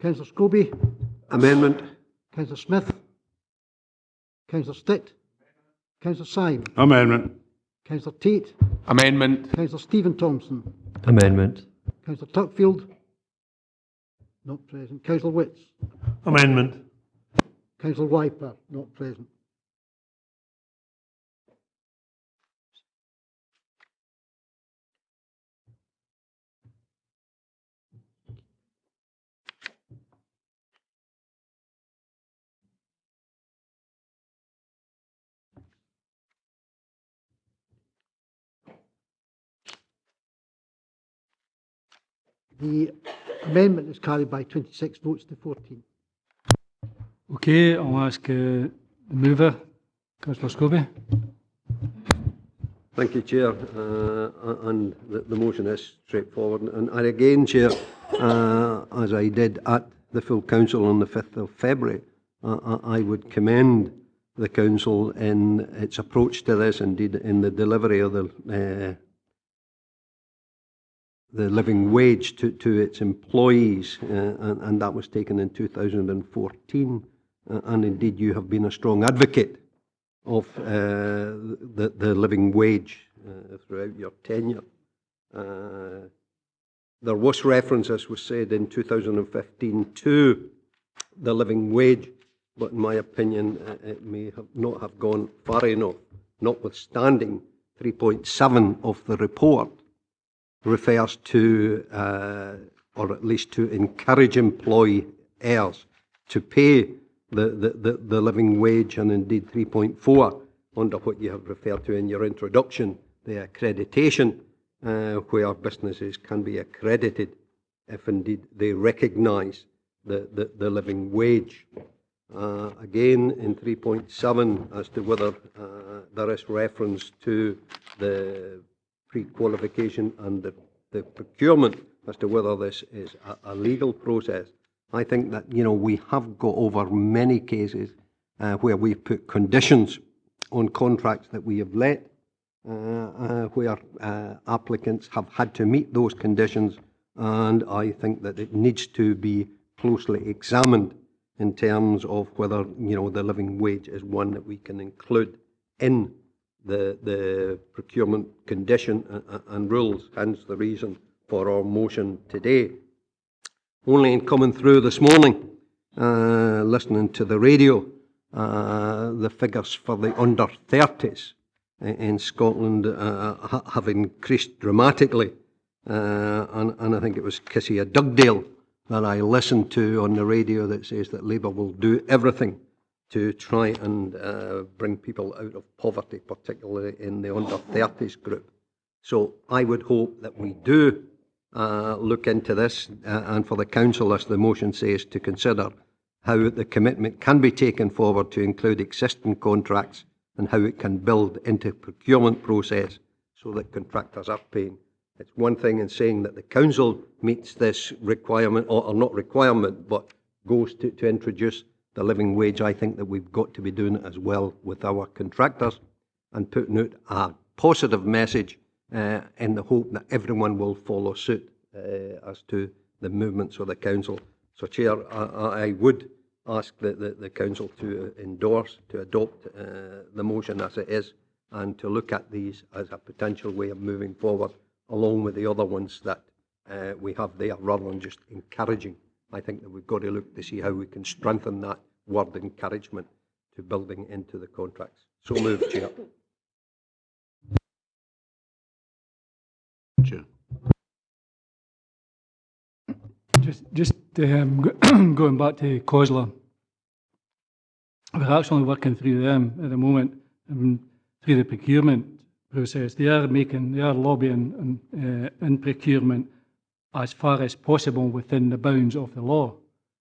Councillor Scobie. Amendment. Councillor Smith. Councillor Stitt. Councillor Syme. Amendment. Councillor Tate. Amendment. Councillor Stephen Thompson. Amendment. Councillor Tuckfield. Not present. Councillor Witts. Amendment. Councillor Wiper. Not present. The amendment is carried by 26 votes to 14. Okay, I'll ask the mover, Councillor Scobie. Thank you, Chair. And the motion is straightforward. And again, Chair, as I did at the full council on the 5th of February, I would commend the council in its approach to this, indeed in the delivery of the living wage to its employees, and that was taken in 2014. And indeed, you have been a strong advocate of the living wage throughout your tenure. There was reference, as was said, in 2015 to the living wage, but in my opinion, it may not have gone far enough, notwithstanding 3.7 of the report refers to, or at least to encourage employers to pay the living wage, and indeed 3.4 under what you have referred to in your introduction, the accreditation, where businesses can be accredited if indeed they recognise the living wage. Again, in 3.7, as to whether there is reference to the pre-qualification and the procurement, as to whether this is a legal process. I think that, you know, we have got over many cases where we've put conditions on contracts that we have let, where applicants have had to meet those conditions, and I think that it needs to be closely examined in terms of whether, you know, the living wage is one that we can include in the procurement condition and rules, hence the reason for our motion today. Only in coming through this morning, listening to the radio, the figures for the under 30s in Scotland have increased dramatically, and I think it was Kissia Dugdale that I listened to on the radio that says that Labour will do everything to try and bring people out of poverty, particularly in the under 30s group. So I would hope that we do look into this, and for the council, as the motion says, to consider how the commitment can be taken forward to include existing contracts and how it can build into procurement process so that contractors are paying. It's one thing in saying that the council meets this requirement, or not requirement, but goes to introduce the living wage. I think that we've got to be doing it as well with our contractors and putting out a positive message in the hope that everyone will follow suit as to the movements of the council. So, Chair, I would ask the council to endorse, to adopt the motion as it is, and to look at these as a potential way of moving forward, along with the other ones that we have there, rather than just encouraging. I think that we've got to look to see how we can strengthen that word encouragement to building into the contracts. So moved, Chair. Chair. Just going back to COSLA, we're actually working through them at the moment, through the procurement process. They are lobbying in procurement as far as possible within the bounds of the law.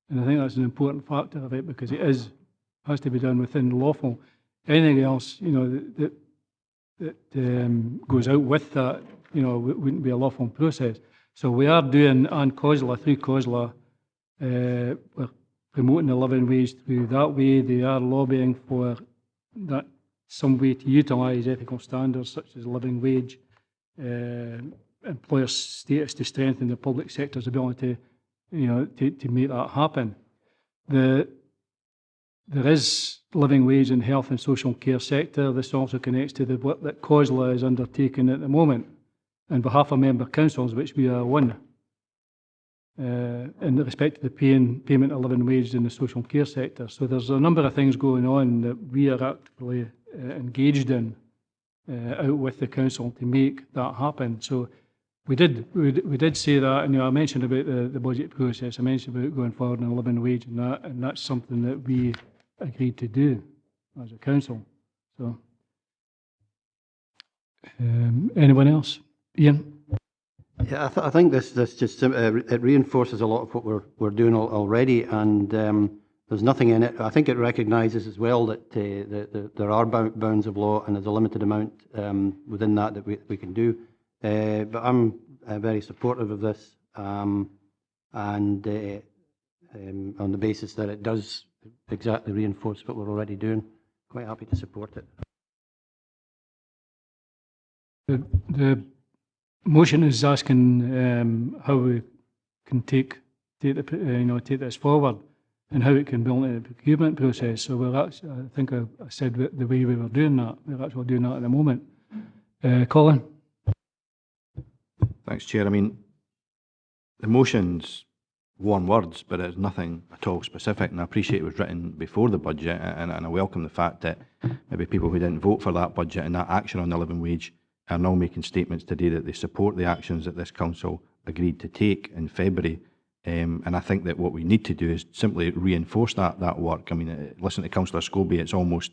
And I think that's an important factor of it, because it has to be done within the lawful. Anything else, you know, goes out with that, wouldn't be a lawful process. So we are doing, and COSLA, through COSLA, we're promoting the living wage through that way. They are lobbying for that some way to utilise ethical standards such as living wage, employer status to strengthen the public sector's ability, to make that happen. There is living wage in health and social care sector. This also connects to the work that COSLA is undertaking at the moment on behalf of member councils, which we are one, in respect to the payment of living wage in the social care sector. So there's a number of things going on that we are actively engaged in out with the council to make that happen. So we did say that, and I mentioned about the budget process. I mentioned about going forward on a living wage, and that's something that we agreed to do as a council. So, anyone else? Ian? Yeah, I think this just it reinforces a lot of what we're doing already, and there's nothing in it. I think it recognises as well that there are bounds of law, and there's a limited amount within that we can do. But I'm very supportive of this, and on the basis that it does exactly reinforce what we're already doing, quite happy to support it. The motion is asking how we can take this forward and how it can build into the procurement process. So we're actually, I think I said the way we were doing that. We're actually doing that at the moment. Colin? Thanks, Chair. I mean, the motion's warm words, but it's nothing at all specific, and I appreciate it was written before the budget, and I welcome the fact that maybe people who didn't vote for that budget and that action on the living wage are now making statements today that they support the actions that this council agreed to take in February. And I think that what we need to do is simply reinforce that work. I mean, listen to Councillor Scobie, it's almost,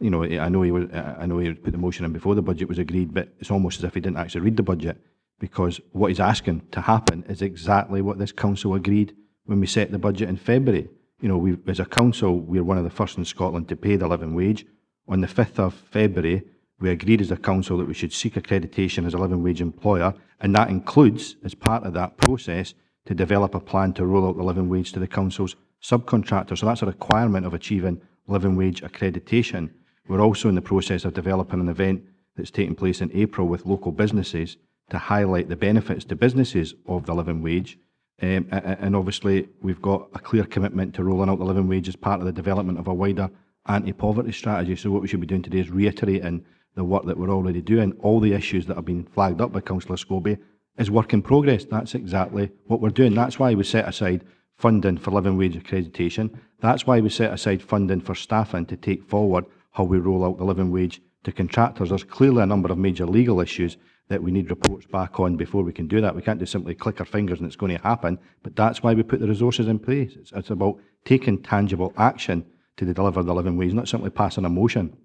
I know he put the motion in before the budget was agreed, but it's almost as if he didn't actually read the budget, because what he's asking to happen is exactly what this council agreed when we set the budget in February. We, as a council, we're one of the first in Scotland to pay the living wage. On the 5th of February, we agreed as a council that we should seek accreditation as a living wage employer, and that includes, as part of that process, to develop a plan to roll out the living wage to the council's subcontractors. So that's a requirement of achieving living wage accreditation. We're also in the process of developing an event that's taking place in April with local businesses to highlight the benefits to businesses of the living wage. And obviously, we've got a clear commitment to rolling out the living wage as part of the development of a wider anti-poverty strategy. So what we should be doing today is reiterating the work that we're already doing. All the issues that have been flagged up by Councillor Scobie is work in progress. That's exactly what we're doing. That's why we set aside funding for living wage accreditation. That's why we set aside funding for staffing to take forward how we roll out the living wage to contractors. There's clearly a number of major legal issues that we need reports back on before we can do that. We can't just simply click our fingers and it's going to happen, but that's why we put the resources in place. It's about taking tangible action to deliver the living wage, not simply passing a motion.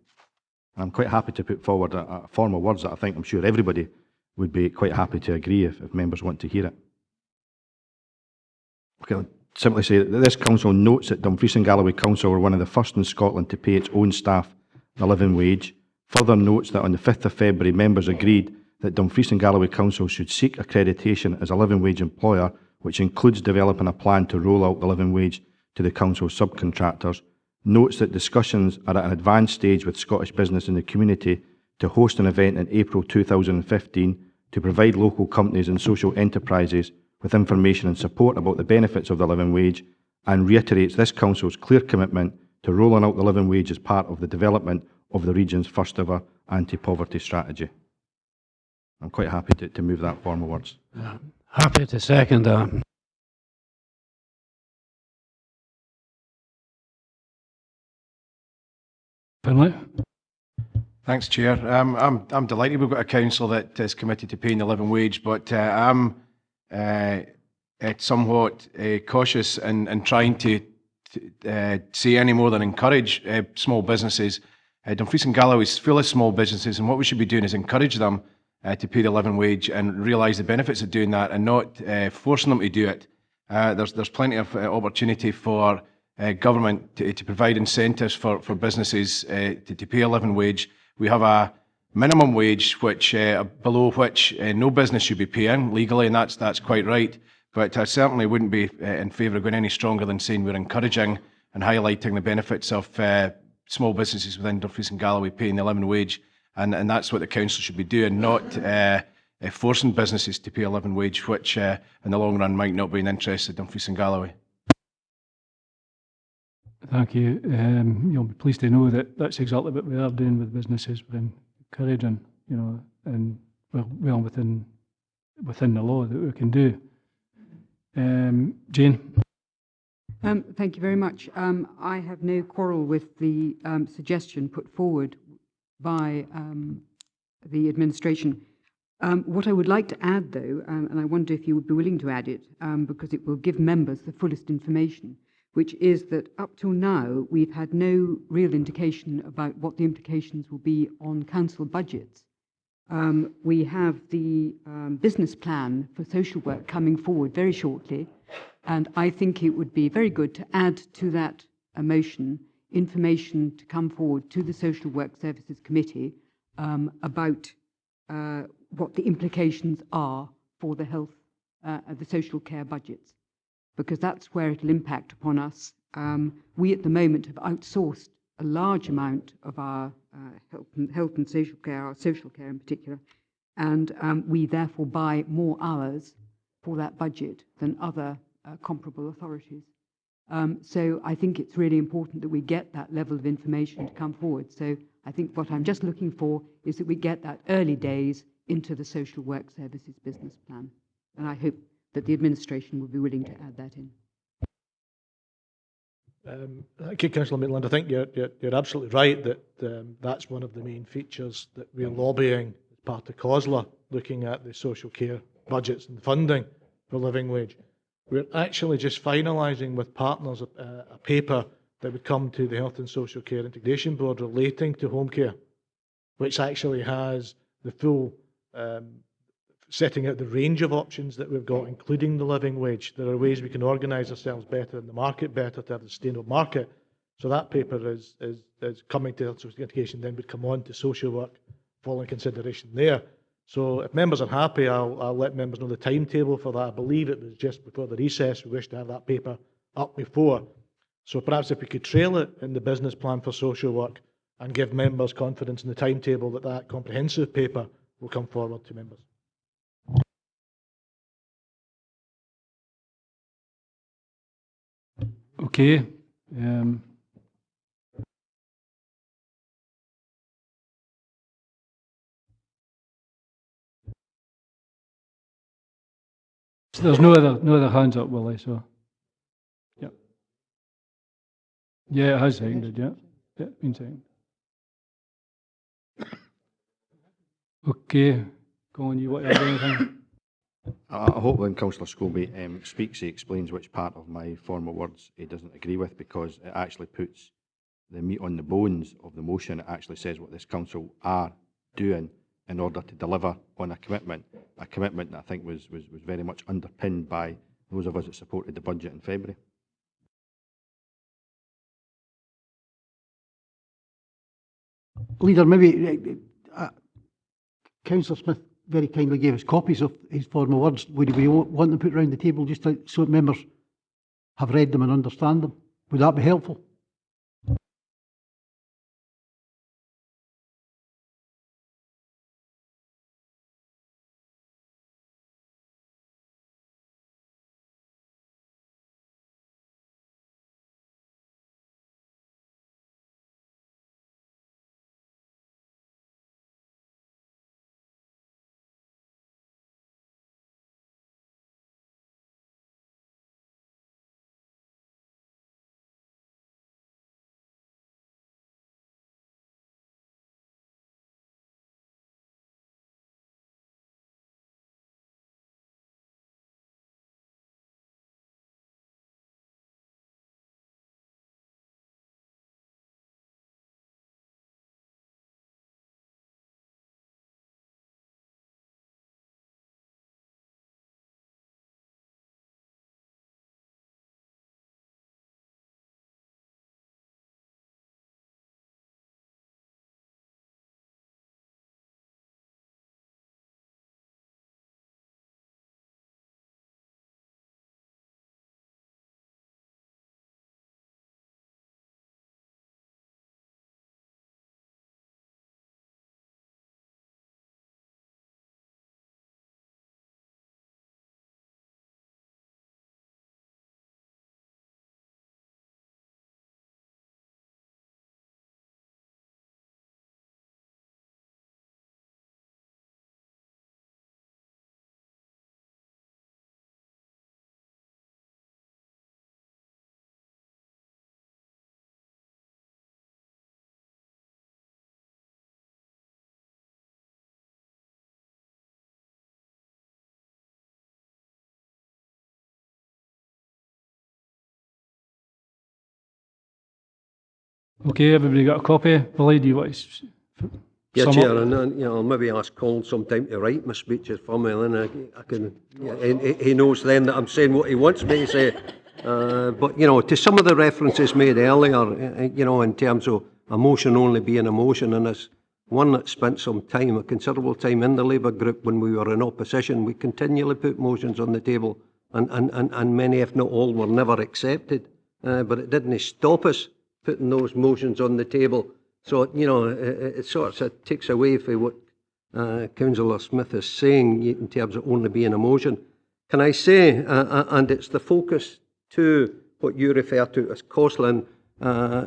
I'm quite happy to put forward a form of words that I think I'm sure everybody would be quite happy to agree if members want to hear it. Okay, I'll simply say that this council notes that Dumfries and Galloway Council were one of the first in Scotland to pay its own staff the living wage. Further notes that on the 5th of February, members agreed that Dumfries and Galloway Council should seek accreditation as a living wage employer, which includes developing a plan to roll out the living wage to the council's subcontractors. Notes that discussions are at an advanced stage with Scottish business in the community to host an event in April 2015 to provide local companies and social enterprises with information and support about the benefits of the living wage, and reiterates this council's clear commitment to rolling out the living wage as part of the development of the region's first ever anti-poverty strategy. I'm quite happy to move that form of words. Happy to second that. Finlay? Thanks, Chair. I'm delighted we've got a council that is committed to paying the living wage, but I'm somewhat cautious in trying to say any more than encourage small businesses. Dumfries and Galloway is full of small businesses, and what we should be doing is encourage them to pay the living wage and realise the benefits of doing that, and not forcing them to do it. There's plenty of opportunity for government to provide incentives for businesses to pay a living wage. We have minimum wage, which below which no business should be paying legally, and that's quite right. But I certainly wouldn't be in favour of going any stronger than saying we're encouraging and highlighting the benefits of small businesses within Dumfries and Galloway paying the living wage, and that's what the council should be doing, not forcing businesses to pay a living wage, which in the long run might not be in interest of Dumfries and Galloway. Thank you. You'll be pleased to know that that's exactly what we are doing with businesses. We're encouraging, and well within the law that we can do. Jane? Thank you very much. I have no quarrel with the suggestion put forward by the administration. What I would like to add, though, and I wonder if you would be willing to add it, because it will give members the fullest information, which is that up till now, we've had no real indication about what the implications will be on council budgets. We have the business plan for social work coming forward very shortly, and I think it would be very good to add to that motion information to come forward to the Social Work Services Committee about what the implications are for the health, the social care budgets, because that's where it'll impact upon us. We at the moment have outsourced a large amount of our health and social care, our social care in particular, and we therefore buy more hours for that budget than other comparable authorities. So I think it's really important that we get that level of information to come forward. So I think what I'm just looking for is that we get that early days into the Social Work Services business plan. And I hope that the administration will be willing to add that in. Thank you, Councillor Maitland. I think you're absolutely right that that's one of the main features that we're lobbying as part of COSLA, looking at the social care budgets and funding for living wage. We're actually just finalising with partners a paper that would come to the Health and Social Care Integration Board relating to home care, which actually has the full setting out the range of options that we've got, including the living wage. There are ways we can organise ourselves better in the market, better to have a sustainable market. So that paper is coming to Health and Social Care Integration, then would come on to social work, following consideration there. So if members are happy, I'll let members know the timetable for that. I believe it was just before the recess. We wish to have that paper up before. So perhaps if we could trail it in the business plan for social work and give members confidence in the timetable that that comprehensive paper will come forward to members. Okay. So there's no other hands up, Willie, so. Yeah. Yeah, it has seconded, yeah. Yeah, been seconded. Okay. Go on, you want to add anything? I hope when Councillor Scobie speaks, he explains which part of my former words he doesn't agree with, because it actually puts the meat on the bones of the motion. It actually says what this council are doing in order to deliver on a commitment that I think was very much underpinned by those of us that supported the budget in February. Leader, maybe Councillor Smith very kindly gave us copies of his formal words. Would we want them put round the table just so members have read them and understand them? Would that be helpful? Okay, everybody got a copy? Billy, do you want to Yeah, sum Chair, up? and I'll maybe ask Colin sometime to write my speeches for me, and then I can. He knows then that I'm saying what he wants me to say. But to some of the references made earlier, in terms of a motion only being a motion, and as one that spent some time, a considerable time in the Labour group when we were in opposition, we continually put motions on the table, and many, if not all, were never accepted. But it didn't stop us putting those motions on the table. So, it sort of takes away from what Councillor Smith is saying in terms of only being a motion. Can I say, and it's the focus to what you refer to as COSLA,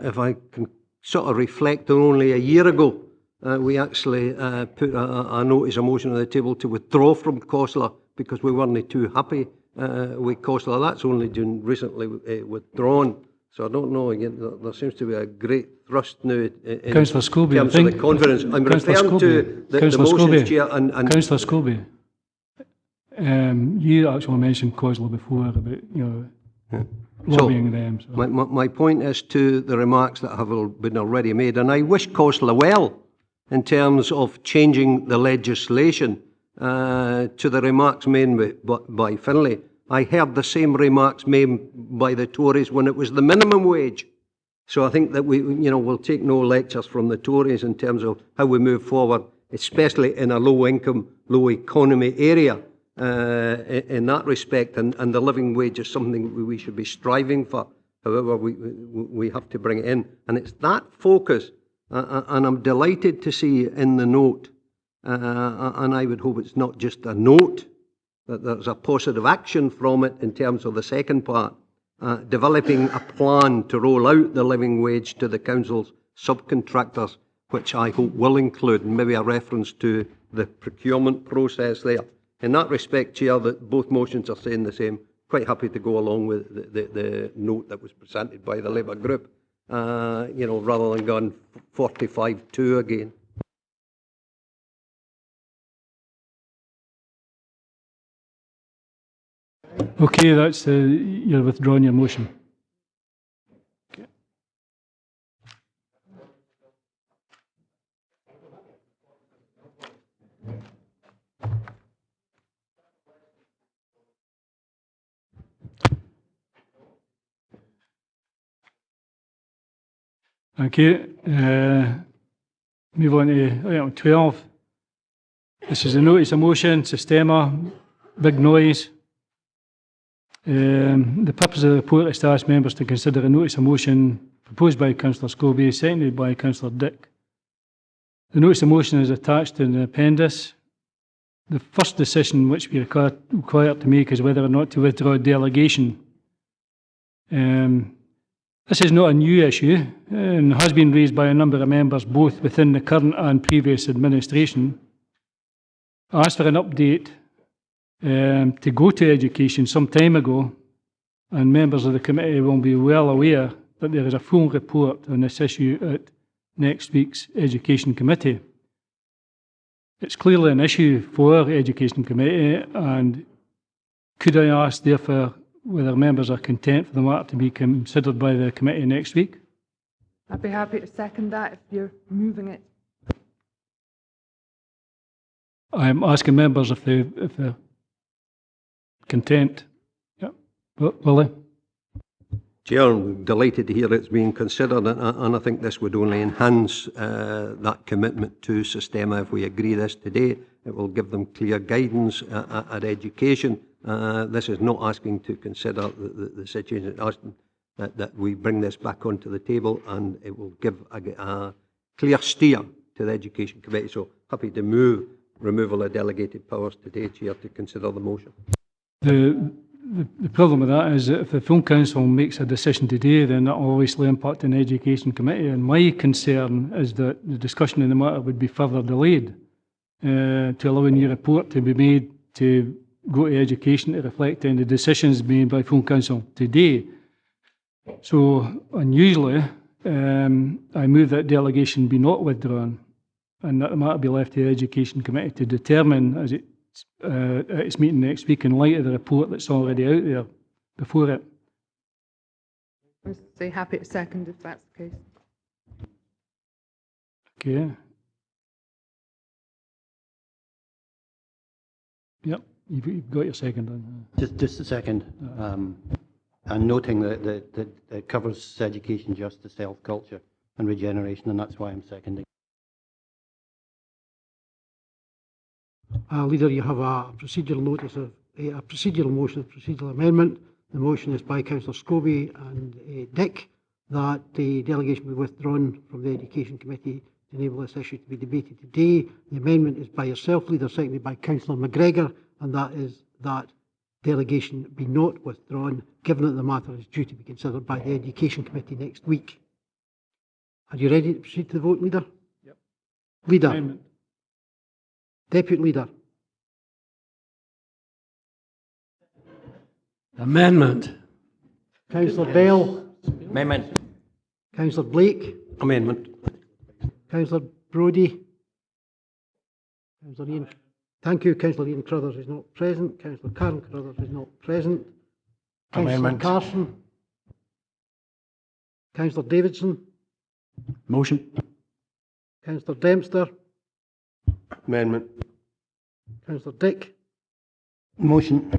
if I can sort of reflect on only a year ago, we actually put a notice, a motion on the table to withdraw from COSLA because we weren't too happy with COSLA. That's only been recently withdrawn. So I don't know, again, there seems to be a great thrust now in Councillor Scobie, terms of the confidence. I'm referring to the motions, Chair, and Councillor Scobie, you actually mentioned COSLA before about, lobbying them. So. My point is to the remarks that have been already made, and I wish COSLA well in terms of changing the legislation. To the remarks made by Finlay, I heard the same remarks made by the Tories when it was the minimum wage. So I think that we'll take no lectures from the Tories in terms of how we move forward, especially in a low-income, low-economy area in that respect. And the living wage is something we should be striving for. However, we have to bring it in. And it's that focus, and I'm delighted to see in the note, and I would hope it's not just a note, that there's a positive action from it in terms of the second part, developing a plan to roll out the living wage to the council's subcontractors, which I hope will include maybe a reference to the procurement process there. In that respect, Chair, that both motions are saying the same. Quite happy to go along with the note that was presented by the Labour group, rather than going 45-2 again. Okay, that's you're withdrawing your motion. Okay. Okay, move on to item 12. This is a notice of motion, Sistema, big noise. The purpose of the report is to ask members to consider a notice of motion proposed by Councillor Scobie, seconded by Councillor Dick. The notice of motion is attached in the appendix. The first decision which we are required to make is whether or not to withdraw delegation. This is not a new issue and has been raised by a number of members both within the current and previous administration. I asked for an update to go to education some time ago, and members of the committee will be well aware that there is a full report on this issue at next week's Education Committee. It's clearly an issue for the Education Committee, and could I ask, therefore, whether members are content for the matter to be considered by the committee next week? I'd be happy to second that if you're moving it. I'm asking members if they're content. Yeah. Willie? Chair, I'm delighted to hear it's being considered, and I think this would only enhance that commitment to Sistema. If we agree this today, it will give them clear guidance at education. This is not asking to consider the situation, it's asking that we bring this back onto the table, and it will give a clear steer to the Education Committee. So happy to move removal of delegated powers today, Chair, to consider the motion. The problem with that is that if the full council makes a decision today, then that will obviously impact on the Education Committee. And my concern is that the discussion in the matter would be further delayed to allow a new report to be made to go to education to reflect on the decisions made by full council today. So unusually, I move that delegation be not withdrawn, and that the matter be left to the Education Committee to determine as it at its meeting next week in light of the report that's already out there before it. I'd say happy to second if that's the case. Okay. Yep, you've got your second on. Just a second. And noting that it covers education, justice, health, culture and regeneration, and that's why I'm seconding. Leader, you have a procedural notice of a procedural motion, a procedural amendment. The motion is by Councillor Scobie and Dick that the delegation be withdrawn from the Education Committee to enable this issue to be debated today. The amendment is by yourself, Leader, seconded by Councillor McGregor, and that is that delegation be not withdrawn, given that the matter is due to be considered by the Education Committee next week. Are you ready to proceed to the vote, Leader? Yep. Leader. Amendment. Deputy Leader. Amendment. Councillor Bell. Amendment. Councillor Blake. Amendment. Councillor Brodie. Councillor Ian. Thank you. Councillor Ian Crothers is not present. Councillor Karen Crothers is not present. Councillor Amendment. Carson. Councillor Davidson. Motion. Councillor Dempster. Amendment. Councillor Dick. Motion.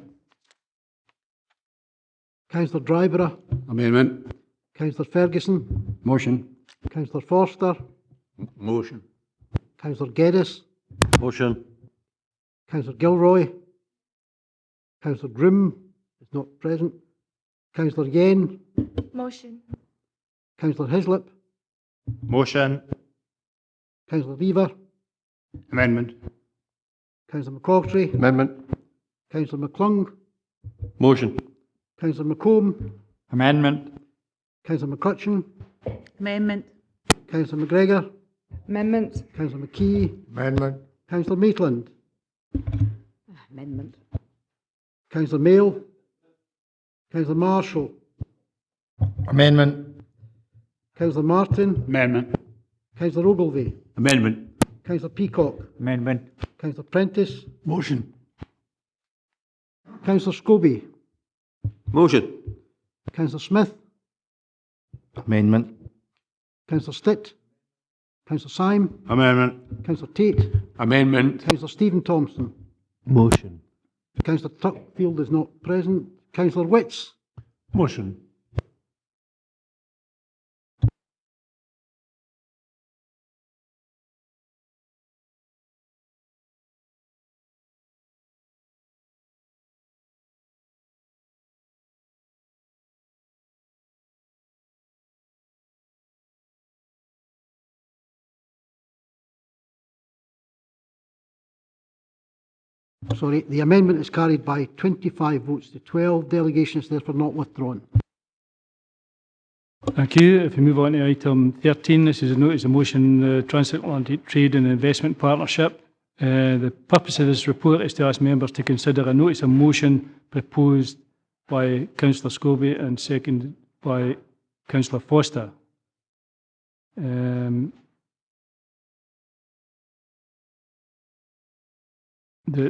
Councillor Dryborough. Amendment. Councillor Ferguson. Motion. Councillor Forster. Motion. Councillor Geddes. Motion. Councillor Gilroy. Councillor Groom is not present. Councillor Yen. Motion. Councillor Hislop. Motion. Councillor Lever. Amendment. Councillor McCaughtrey. Amendment. Councillor McClung. Motion. Councillor McComb. Amendment. Councillor McCutcheon. Amendment. Councillor McGregor. Amendment. Councillor McKee. Amendment. Councillor Maitland. Amendment. Councillor Mail. Councillor Marshall. Amendment. Councillor Martin. Amendment. Councillor Ogilvie. Amendment. Councillor Peacock. Amendment. Councillor Prentice. Motion. Councillor Scobie. Motion. Councillor Smith. Amendment. Councillor Stitt. Councillor Syme. Amendment. Councillor Tate. Amendment. Councillor Stephen Thompson. Motion. Councillor Tuckfield is not present. Councillor Witts. Motion. Sorry, the amendment is carried by 25 votes to 12. Delegation is therefore not withdrawn. Thank you. If we move on to item 13, this is a notice of motion, Transatlantic Trade and Investment Partnership. The purpose of this report is to ask members to consider a notice of motion proposed by Councillor Scobie and seconded by Councillor Foster. I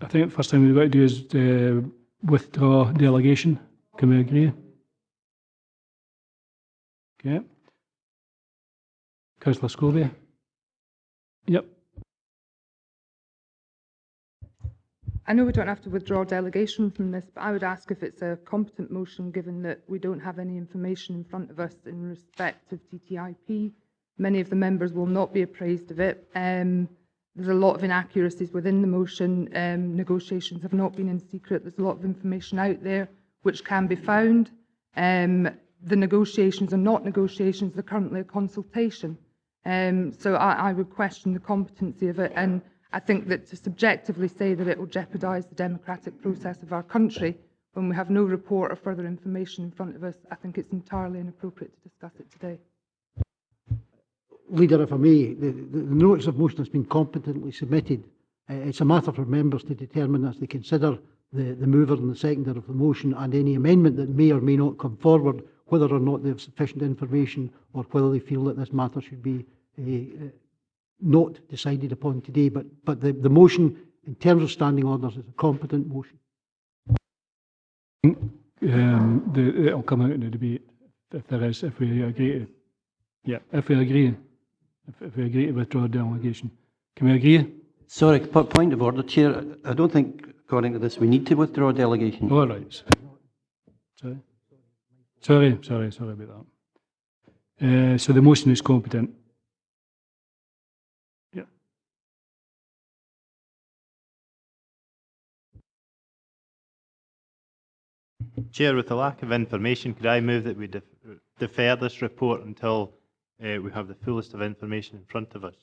think the first thing we've got to do is withdraw delegation. Can we agree? Okay. Councillor Scobie? Yep. I know we don't have to withdraw delegation from this, but I would ask if it's a competent motion, given that we don't have any information in front of us in respect of TTIP. Many of the members will not be appraised of it. There's a lot of inaccuracies within the motion. Negotiations have not been in secret. There's a lot of information out there which can be found. The negotiations are not negotiations, they're currently a consultation. So I would question the competency of it, and I think that to subjectively say that it will jeopardise the democratic process of our country when we have no report or further information in front of us, I think it's entirely inappropriate to discuss it today. Leader, if I may, the notice of motion has been competently submitted. It's a matter for members to determine as they consider the mover and the seconder of the motion and any amendment that may or may not come forward, whether or not they have sufficient information or whether they feel that this matter should be not decided upon today. But the motion, in terms of standing orders, is a competent motion. It'll come out in the debate if we agree to Yeah, if we agree, if we agree to withdraw delegation. Can we agree? Sorry, point of order, Chair. I don't think, according to this, we need to withdraw delegation. All right. Sorry about that. So the motion is competent. Yeah. Chair, with the lack of information, could I move that we defer this report until we have the fullest of information in front of us?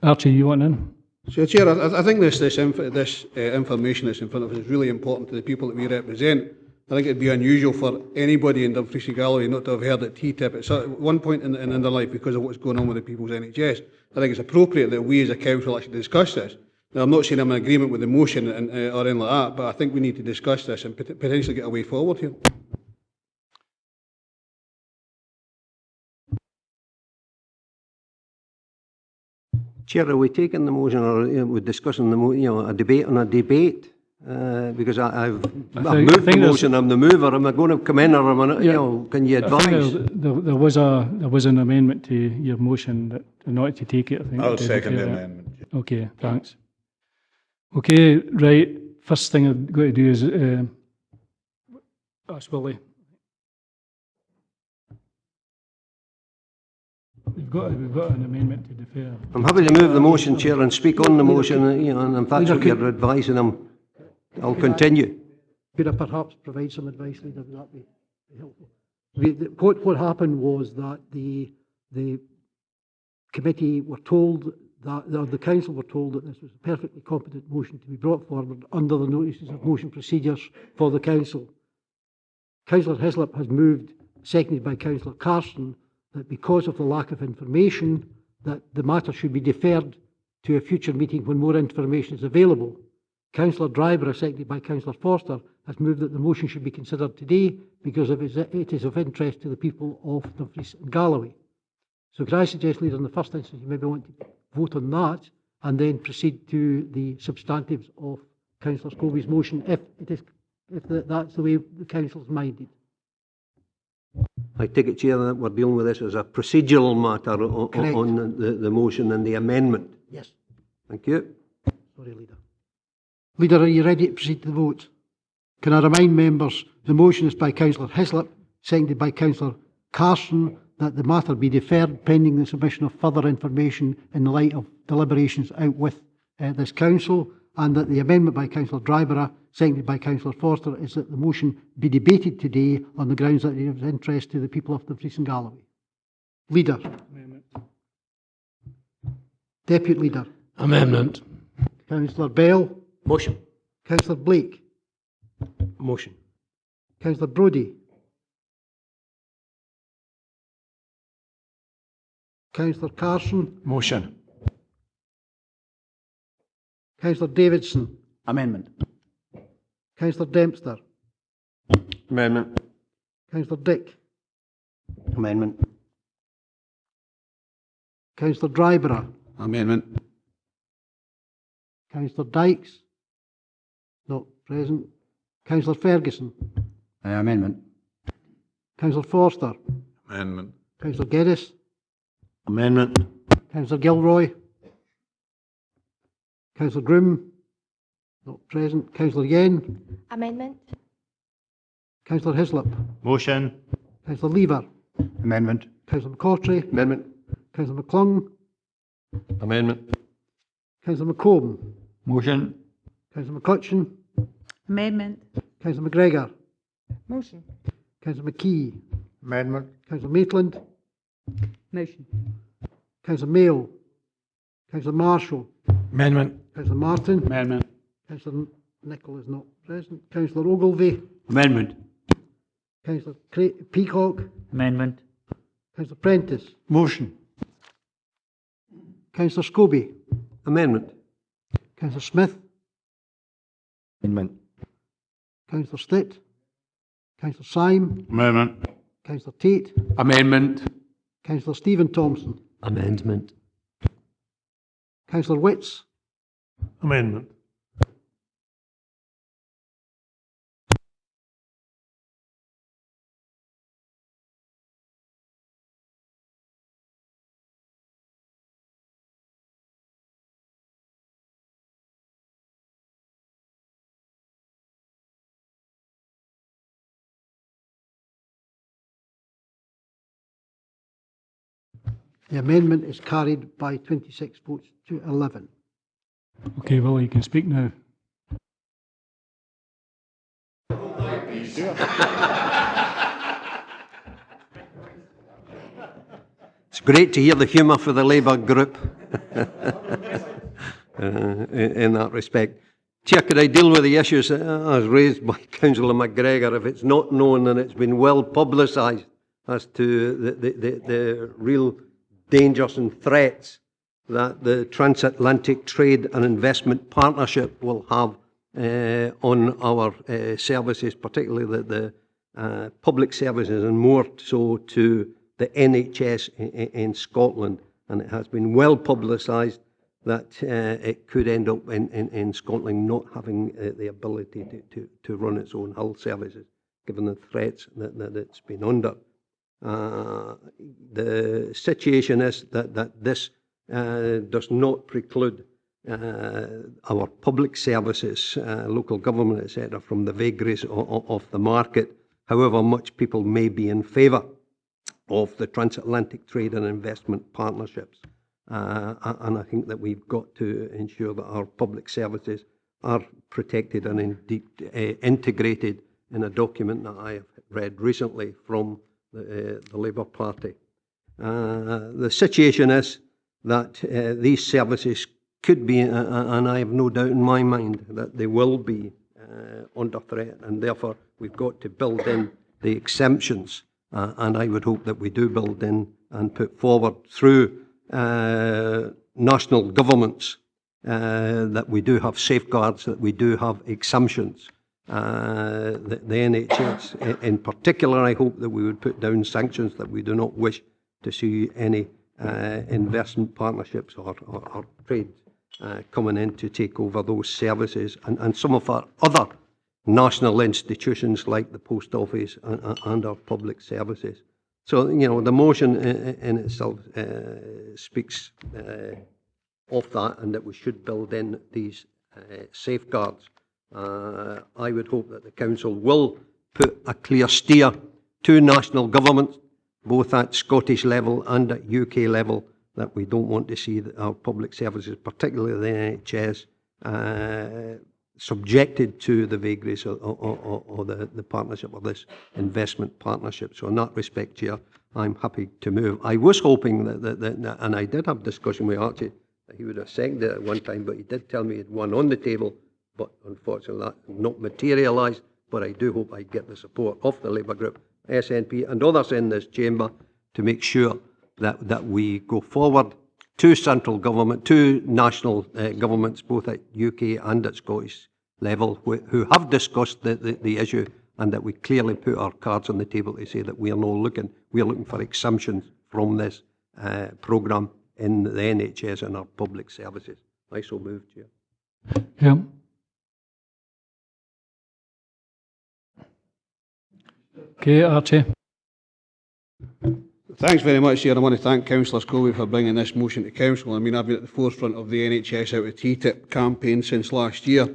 Archie, you want in? So, Chair, I think this information that's in front of us is really important to the people that we represent. I think it'd be unusual for anybody in Dumfries and Galloway not to have heard at TTIP at one point in their life because of what's going on with the people's NHS. I think it's appropriate that we as a council actually discuss this. Now, I'm not saying I'm in agreement with the motion or anything like that, but I think we need to discuss this and potentially get a way forward here. Chair, are we taking the motion or are we discussing a debate on a debate? Because I've moved the motion, I'm the mover. Am I going to come in or am I, can you advise? There was an amendment to your motion that not to take it. I think. I'll second the amendment. Okay, thanks. Okay, right. First thing I've got to do is ask Willie. We've got an amendment to defer. I'm happy to move the motion, Chair, and speak on the motion, and if that's what you're advising, I'll continue. Could I perhaps provide some advice, Leader? Would that be helpful? What happened was that the committee were told that, or the council were told that this was a perfectly competent motion to be brought forward under the notices of motion procedures for the council. Councillor Hislop has moved, seconded by Councillor Carson, that because of the lack of information, that the matter should be deferred to a future meeting when more information is available. Councillor Driver, seconded by Councillor Forster, has moved that the motion should be considered today because it is of interest to the people of Dumfries and Galloway. So could I suggest, Leader, in the first instance, you maybe want to vote on that and then proceed to the substantives of Councillor Scobie's motion if that's the way the council's minded. I take it, Chair, that we're dealing with this as a procedural matter on the motion and the amendment. Yes. Thank you. Sorry, Leader. Leader, are you ready to proceed to the vote? Can I remind members, the motion is by Councillor Hislop, seconded by Councillor Carson, that the matter be deferred pending the submission of further information in the light of deliberations out with this council, and that the amendment by Councillor Dryborough, seconded by Councillor Forster, is that the motion be debated today on the grounds that it is of interest to the people of Dumfries and Galloway. Leader. Amendment. Deputy Leader. Amendment. Councillor Bell. Motion. Councillor Blake. Motion. Councillor Brodie. Councillor Carson. Motion. Councillor Davidson. Amendment. Councillor Dempster. Amendment. Councillor Dick. Amendment. Councillor Dryborough. Amendment. Councillor Dykes. Not present. Councillor Ferguson. Amendment. Councillor Forster. Amendment. Councillor Geddes. Amendment. Councillor Gilroy. Councillor Groom. Not present. Councillor Yen. Amendment. Councillor Hislop. Motion. Councillor Lever. Amendment. Councillor McCautry. Amendment. Councillor McClung. Amendment. Councillor McComb. Motion. Councillor McCutcheon. Amendment. Councillor McGregor. Motion. Councillor McKee. Amendment. Councillor Maitland. Motion. Councillor Mayo. Councillor Marshall. Amendment. Councillor Martin. Amendment. Councillor Nicholl is not present. Councillor Ogilvie. Amendment. Councillor Peacock. Amendment. Councillor Prentice. Motion. Councillor Scobie. Amendment. Councillor Smith. Amendment. Councillor Stitt. Councillor Syme. Amendment. Councillor Tate. Amendment. Councillor Stephen Thompson. Amendment. Councillor Witts. Amendment. The amendment is carried by 26 votes to 11. Okay, Willie, you can speak now. It's great to hear the humour for the Labour group in that respect. Chair, could I deal with the issues as raised by Councillor McGregor? If it's not known and it's been well publicised as to the real dangers and threats that the Transatlantic Trade and Investment Partnership will have on our services, particularly the public services, and more so to the NHS in Scotland. And it has been well publicised that it could end up in Scotland not having the ability to run its own health services, given the threats that it's been under. The situation is that this does not preclude our public services, local government, etc., from the vagaries of the market, however much people may be in favour of the Transatlantic Trade and Investment Partnerships. And I think that we've got to ensure that our public services are protected and indeed integrated in a document that I have read recently from the Labour Party. The situation is that these services could be, and I have no doubt in my mind that they will be under threat, and therefore we've got to build in the exemptions, and I would hope that we do build in and put forward through national governments that we do have safeguards, that we do have exemptions. The NHS in particular, I hope that we would put down sanctions that we do not wish to see any investment partnerships or trade coming in to take over those services, and some of our other national institutions like the Post Office and our public services. So, you know, the motion in itself speaks of that, and that we should build in these safeguards. I would hope that the Council will put a clear steer to national governments, both at Scottish level and at UK level, that we don't want to see our public services, particularly the NHS, subjected to the vagaries or the partnership or this investment partnership. So in that respect, Chair, I'm happy to move. I was hoping that and I did have discussion with Archie, that he would have seconded it at one time, but he did tell me he had one on the table, but unfortunately that not materialised. But I do hope I get the support of the Labour Group, SNP and others in this chamber to make sure that we go forward to central government, to national governments, both at UK and at Scottish level, who have discussed the issue, and that we clearly put our cards on the table to say that we are looking for exemptions from this programme in the NHS and our public services. I so move, Chair. Yeah. Okay, Archie. Thanks very much, Chair. I want to thank Councillor Scobie for bringing this motion to Council. I mean, I've been at the forefront of the NHS out of TTIP campaign since last year.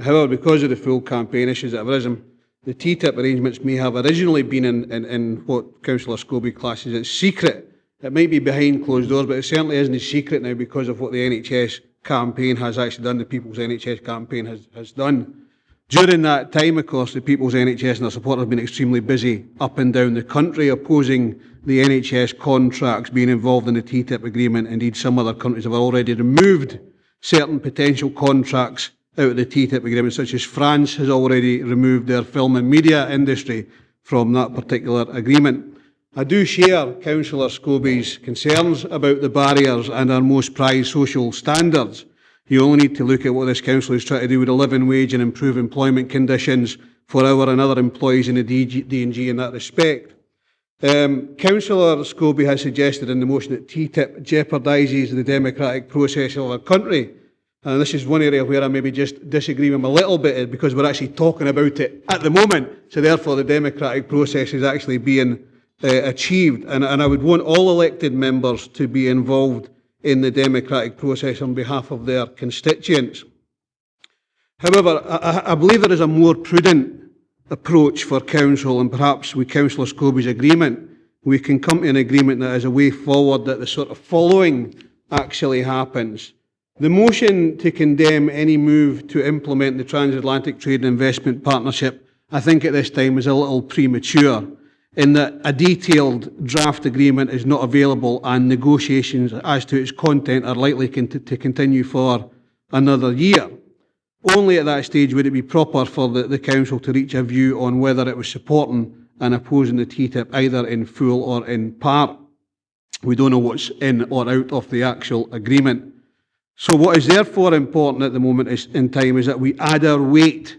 However, because of the full campaign issues that have arisen, the TTIP arrangements may have originally been in what Councillor Scobie classes as secret. It might be behind closed doors, but it certainly isn't a secret now because of what the NHS campaign has actually done, the People's NHS campaign has done. During that time, of course, the People's NHS and their supporters have been extremely busy up and down the country opposing the NHS contracts being involved in the TTIP agreement. Indeed, some other countries have already removed certain potential contracts out of the TTIP agreement, such as France has already removed their film and media industry from that particular agreement. I do share Councillor Scobie's concerns about the barriers and our most prized social standards. You only need to look at what this council is trying to do with the living wage and improve employment conditions for our and other employees in the D&G in that respect. Councillor Scobie has suggested in the motion that TTIP jeopardises the democratic process of our country. And this is one area where I maybe just disagree with him a little bit, because we're actually talking about it at the moment. So therefore the democratic process is actually being achieved. And I would want all elected members to be involved in the democratic process on behalf of their constituents. However, I believe there is a more prudent approach for Council, and perhaps with Councillor Scobie's agreement, we can come to an agreement that is a way forward, that the sort of following actually happens. The motion to condemn any move to implement the Transatlantic Trade and Investment Partnership, I think at this time is a little premature, in that a detailed draft agreement is not available and negotiations as to its content are likely to continue for another year. Only at that stage would it be proper for the Council to reach a view on whether it was supporting and opposing the TTIP, either in full or in part. We don't know what's in or out of the actual agreement. So what is therefore important at the moment in time is that we add our weight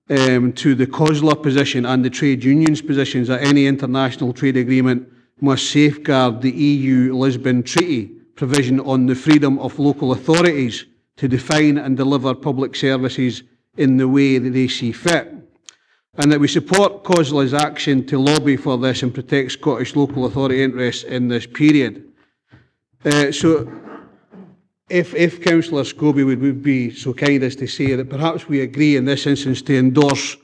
to the COSLA position and the trade unions' positions that any international trade agreement must safeguard the EU Lisbon Treaty provision on the freedom of local authorities to define and deliver public services in the way that they see fit, and that we support COSLA's action to lobby for this and protect Scottish local authority interests in this period. So if Councillor Scobie would be so kind as to say that perhaps we agree in this instance to endorse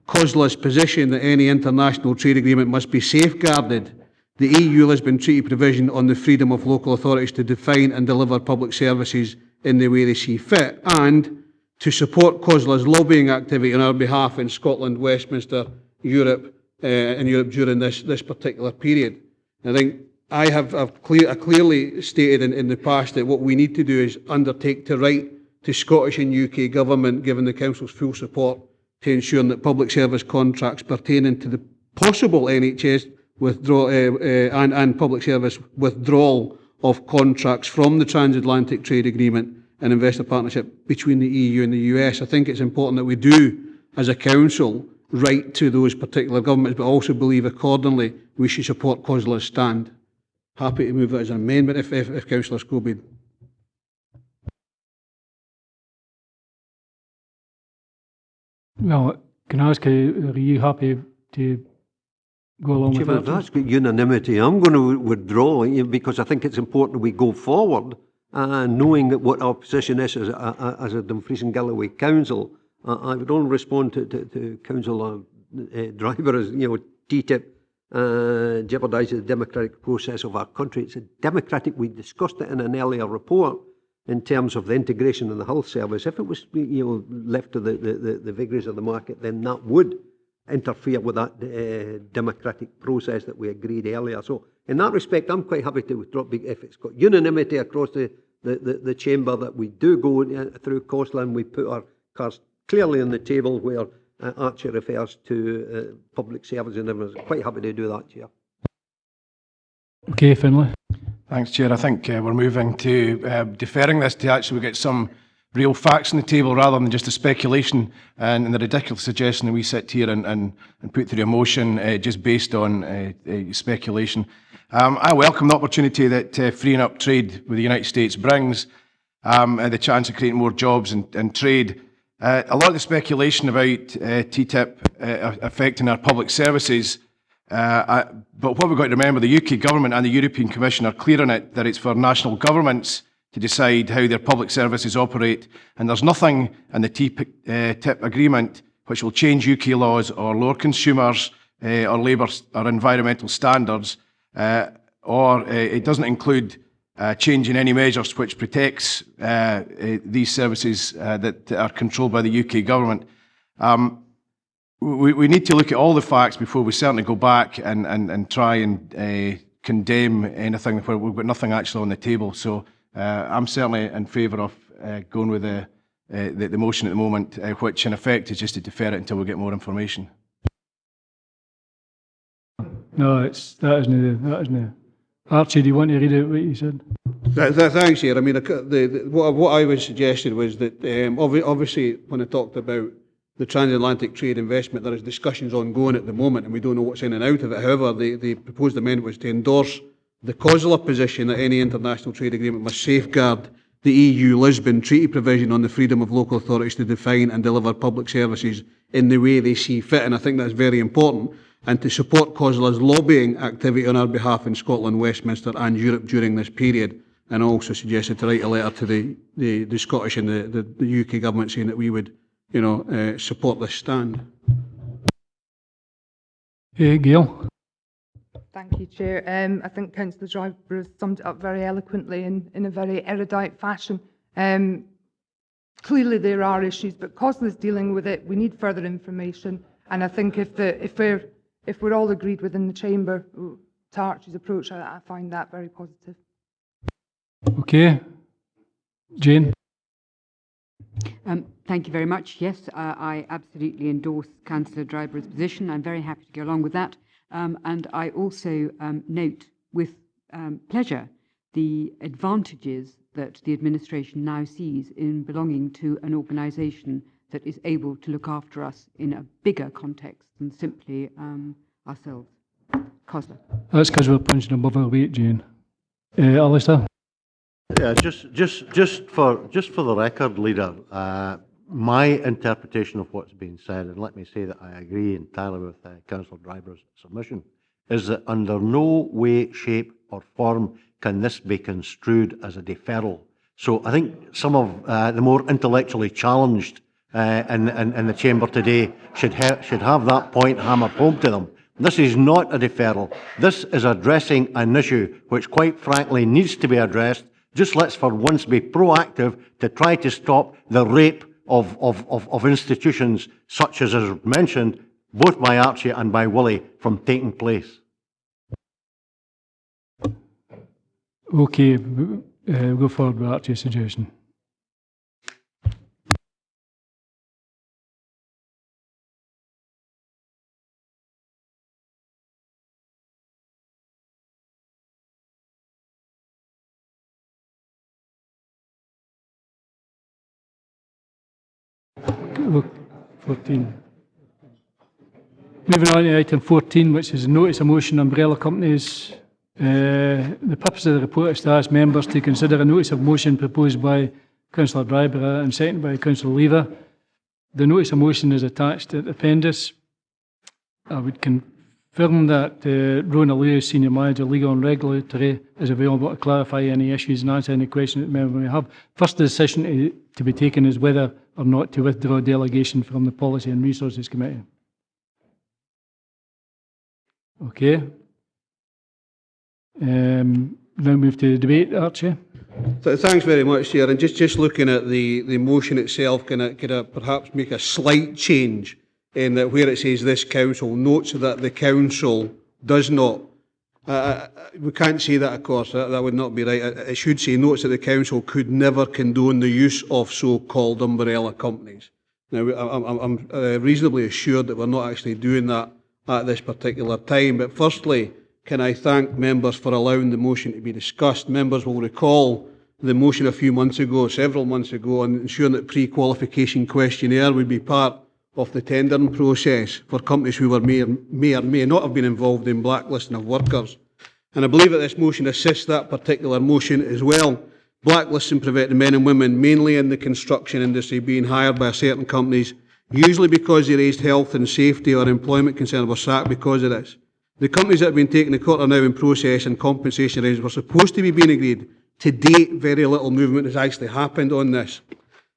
COSLA's position that any international trade agreement must be safeguarded, the EU Lisbon Treaty provision on the freedom of local authorities to define and deliver public services in the way they see fit, and to support COSLA's lobbying activity on our behalf in Scotland, Westminster, Europe, and Europe during this particular period. I think I have clearly stated in the past that what we need to do is undertake to write to Scottish and UK Government, given the Council's full support, to ensure that public service contracts pertaining to the possible NHS withdrawal and public service withdrawal of contracts from the Transatlantic Trade Agreement and Investor Partnership between the EU and the US. I think it's important that we do, as a Council, write to those particular governments, but also believe accordingly we should support COSLA's stand. Happy to move that as an amendment if Councillor Scobie. Well, can I ask, are you happy to go along with Chairman, that? if that's got unanimity, I'm going to withdraw, because I think it's important we go forward, knowing that what our position is as a Dumfries and Galloway Council. I would only respond to Councillor Driver as, TTIP jeopardises the democratic process of our country. It's a democratic, we discussed it in an earlier report in terms of the integration in the health service. If it was left to the vagaries of the market, then that would interfere with that democratic process that we agreed earlier. So in that respect, I'm quite happy to withdraw if it's got unanimity across the chamber that we do go through COSLA and we put our cards clearly on the table where Archie refers to public service and everything. I'm quite happy to do that, Chair. Okay, Finlay. Thanks, Chair. I think we're moving to deferring this to actually get some real facts on the table rather than just a speculation and the ridiculous suggestion that we sit here and put through a motion just based on speculation. I welcome the opportunity that freeing up trade with the United States brings, the chance of creating more jobs and trade. A lot of the speculation about TTIP affecting our public services, but what we've got to remember, the UK Government and the European Commission are clear on it, that it's for national governments to decide how their public services operate, and there's nothing in the TTIP agreement which will change UK laws or lower consumers or labour or environmental standards, or it doesn't include changing any measures which protects these services that are controlled by the UK Government. We need to look at all the facts before we certainly go back and try and condemn anything where we've got nothing actually on the table. So I'm certainly in favour of going with the motion at the moment, which in effect is just to defer it until we get more information. No, that isn't. Archie, do you want to read out what you said? Thanks, Chair. I mean, what I was suggested was that obviously when I talked about the Transatlantic trade investment. There is discussions ongoing at the moment, and we don't know what's in and out of it. However, the proposed amendment was to endorse the COSLA position that any international trade agreement must safeguard the EU Lisbon Treaty provision on the freedom of local authorities to define and deliver public services in the way they see fit. And I think that's very important. And to support COSLA's lobbying activity on our behalf in Scotland, Westminster and Europe during this period. And I also suggested to write a letter to the Scottish and the UK government saying that we would, support this stand. Gail. Thank you, Chair. I think Councillor Driver has summed it up very eloquently in a very erudite fashion. Clearly there are issues, but COSLA is dealing with it. We need further information, and I think if we're all agreed within the Chamber to Archie's approach, I find that very positive. Okay. Jane. Thank you very much. Yes, I absolutely endorse Councillor Dryburgh's position. I'm very happy to go along with that. And I also note with pleasure the advantages that the administration now sees in belonging to an organisation that is able to look after us in a bigger context than simply ourselves. COSLA. That's because we're punching above our weight, Jane. Alistair? Yeah, just for the record, Leader, my interpretation of what's been said, and let me say that I agree entirely with Councillor Dryburgh's submission, is that under no way, shape or form can this be construed as a deferral. So I think some of the more intellectually challenged in the Chamber today should have that point hammered home to them. This is not a deferral. This is addressing an issue which, quite frankly, needs to be addressed. Just let's for once be proactive to try to stop the rape of institutions such as mentioned, both by Archie and by Willie, from taking place. Okay, we'll go forward with Archie's suggestion. Look, 14. Moving on to item 14, which is notice of motion umbrella companies. The purpose of the report is to ask members to consider a notice of motion proposed by Councillor Dryburgh and seconded by Councillor Lever. The notice of motion is attached to the appendix. I would confirm that Rona Lewis, Senior Manager, Legal and Regulatory, is available to clarify any issues and answer any questions that members may have. First decision to be taken is whether or not to withdraw delegation from the Policy and Resources Committee. Okay. Now move to the debate, Archie. So thanks very much, Chair. And just looking at the motion itself, can I perhaps make a slight change in that where it says this council notes that the council does not. We can't say that, of course. That would not be right. It should say notes that the council could never condone the use of so-called umbrella companies. Now, I'm reasonably assured that we're not actually doing that at this particular time. But firstly, can I thank members for allowing the motion to be discussed? Members will recall the motion a few months ago, several months ago, on ensuring that pre-qualification questionnaire would be part of the tendering process for companies who may or may not have been involved in blacklisting of workers. And I believe that this motion assists that particular motion as well. Blacklisting preventing men and women, mainly in the construction industry, being hired by certain companies, usually because they raised health and safety or employment concerns, were sacked because of this. The companies that have been taken to court are now in process, and compensation arrangements were supposed to be being agreed. To date, very little movement has actually happened on this.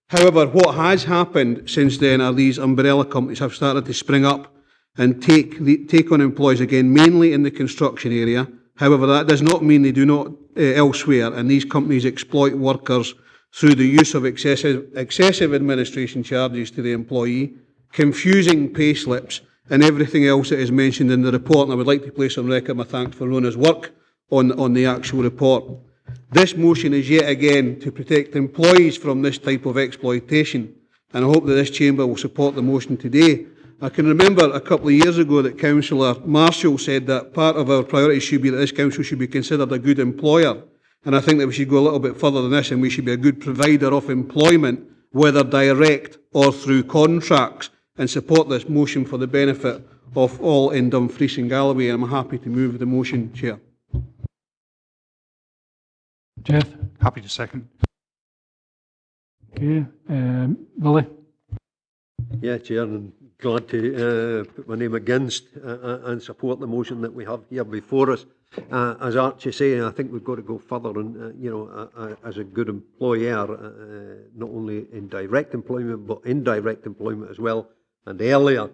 However, what has happened since then are these umbrella companies have started to spring up and take on employees again, mainly in the construction area. However, that does not mean they do not elsewhere, and these companies exploit workers through the use of excessive administration charges to the employee, confusing pay slips, and everything else that is mentioned in the report. And I would like to place on record my thanks for Rona's work on the actual report. This motion is yet again to protect employees from this type of exploitation, and I hope that this chamber will support the motion today. I can remember a couple of years ago that Councillor Marshall said that part of our priorities should be that this council should be considered a good employer, and I think that we should go a little bit further than this, and we should be a good provider of employment, whether direct or through contracts. and support this motion for the benefit of all in Dumfries and Galloway. I'm happy to move the motion, Chair. Jeff? Happy to second. Okay. Willie? Yeah, Chair, and glad to put my name against and support the motion that we have here before us. As Archie say, I think we've got to go further, and as a good employer, not only in direct employment but indirect employment as well. And earlier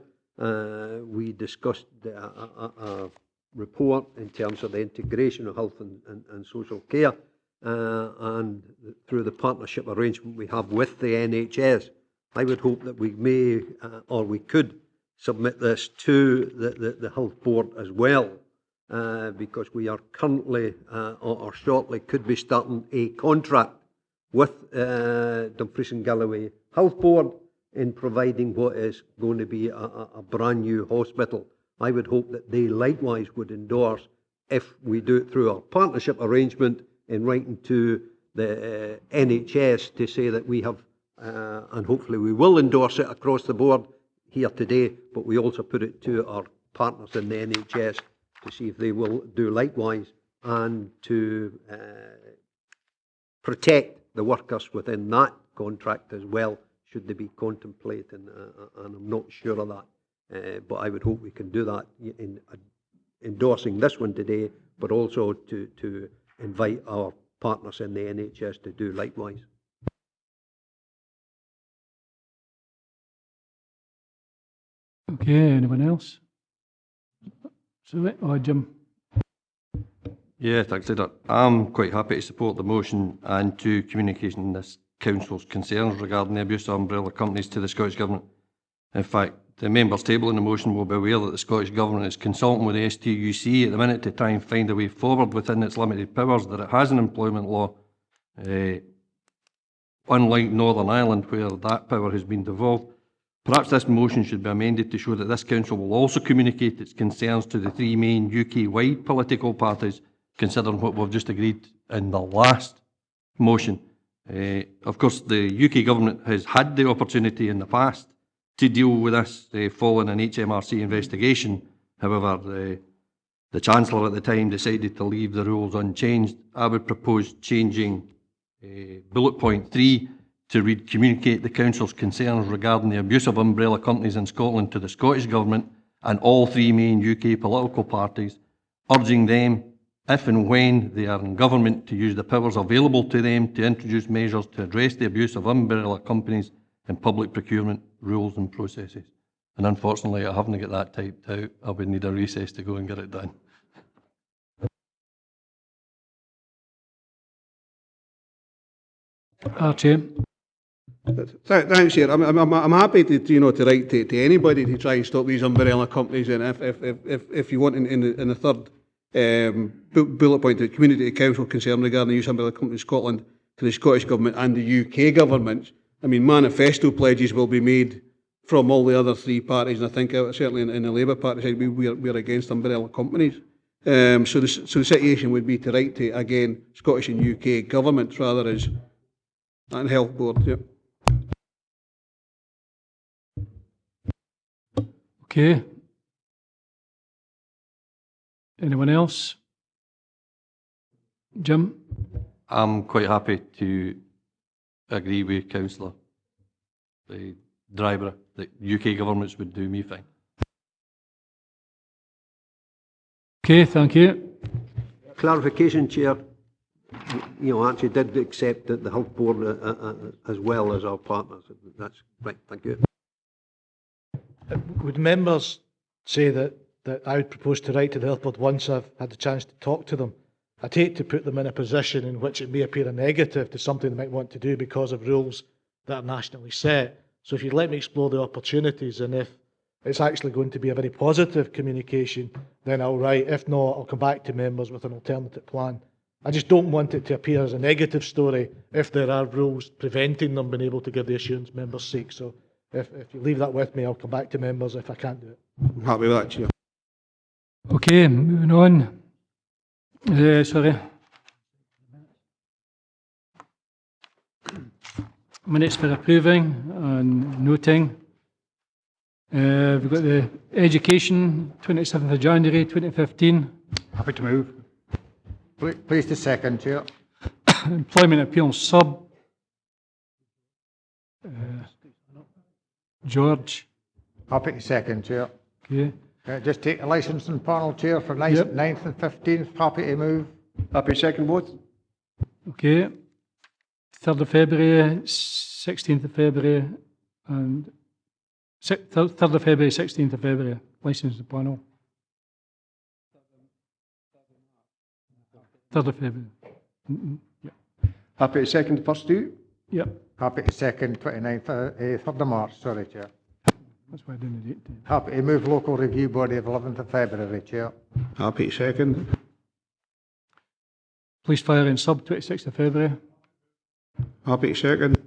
we discussed a report in terms of the integration of health and social care, and through the partnership arrangement we have with the NHS. I would hope that we may, or we could, submit this to the Health Board as well, because we are currently, or shortly, could be starting a contract with Dumfries and Galloway Health Board in providing what is going to be a brand new hospital. I would hope that they likewise would endorse, if we do it through our partnership arrangement, in writing to the NHS to say that we have, and hopefully we will endorse it across the board here today, but we also put it to our partners in the NHS to see if they will do likewise, and to protect the workers within that contract as well, should they be contemplating, and I'm not sure of that, but I would hope we can do that in endorsing this one today, but also to invite our partners in the NHS to do likewise. Okay, anyone else? So, Jim? Yeah, thanks, Leader. I'm quite happy to support the motion and to communicating this Council's concerns regarding the abuse of umbrella companies to the Scottish Government. In fact, the members tabling the motion will be aware that the Scottish Government is consulting with the STUC at the minute to try and find a way forward within its limited powers that it has in employment law, unlike Northern Ireland, where that power has been devolved. Perhaps this motion should be amended to show that this Council will also communicate its concerns to the three main UK-wide political parties, considering what we've just agreed in the last motion. Of course, the UK Government has had the opportunity in the past to deal with this following an HMRC investigation. However, the Chancellor at the time decided to leave the rules unchanged. I would propose changing bullet point 3 to read, communicate the Council's concerns regarding the abuse of umbrella companies in Scotland to the Scottish Government and all three main UK political parties, urging them, if and when they are in government, to use the powers available to them to introduce measures to address the abuse of umbrella companies in public procurement rules and processes. And unfortunately, I haven't got that typed out. I would need a recess to go and get it done. Archie? Thanks, Chair. I'm happy to write to anybody to try and stop these umbrella companies, and if you want in the third bullet point, to community council concern regarding the use of umbrella companies in Scotland to the Scottish Government and the UK governments. I mean, manifesto pledges will be made from all the other three parties, and I think certainly in the Labour Party side we're against umbrella companies. So the situation would be to write to, again, Scottish and UK governments rather as and Health Board. Yep. Okay. Anyone else? Jim? I'm quite happy to agree with Councillor Driver that UK governments would do me fine. Okay, thank you. Clarification, Chair. Actually did accept that the Health Board as well as our partners. That's right, thank you. Would members say that I would propose to write to the Health Board once I've had the chance to talk to them? I'd hate to put them in a position in which it may appear a negative to something they might want to do because of rules that are nationally set. So if you'd let me explore the opportunities, and if it's actually going to be a very positive communication, then I'll write. If not, I'll come back to members with an alternative plan. I just don't want it to appear as a negative story if there are rules preventing them being able to give the assurance members seek. So if you leave that with me, I'll come back to members if I can't do it. I'm happy with that, Chair. Okay, moving on. Sorry. Minutes for approving and noting. We've got the education, 27th of January 2015. Happy to move. Please to second, Chair. Employment Appeal Sub. George. Happy to second, Chair. Okay. Just take the licensing panel, Chair, for 9th and 15th. Happy to move. Happy second both. Okay. 3rd of February, 16th of February, and 3rd of February, 16th of February, licensing panel. 3rd of February. Yeah. Happy to second the first two. Yep. Happy to second 3rd of March, sorry, Chair. That's why I didn't date. Happy to move local review body of 11th of February, Chair. Happy to second. Police Fire and Sub, 26th of February. Happy to second.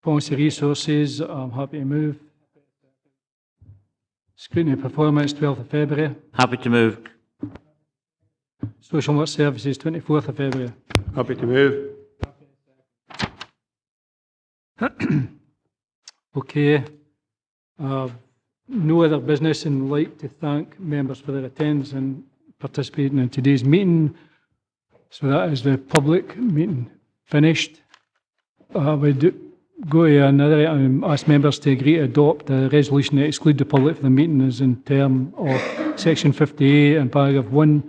Policy Resources, I'm happy to move. Scrutiny Performance, 12th of February. Happy to move. Social Work Services, 24th of February. Happy to move. Okay. No other business, and I'd like to thank members for their attendance and participating in today's meeting. So that is the public meeting finished. We do go to another item, ask members to agree to adopt a resolution to exclude the public from the meeting as in term of Section 58 and paragraph 1,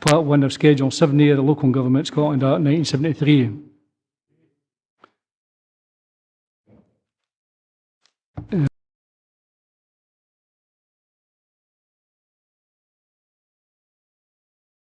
Part 1 of Schedule 7A of the Local Government Scotland Act 1973.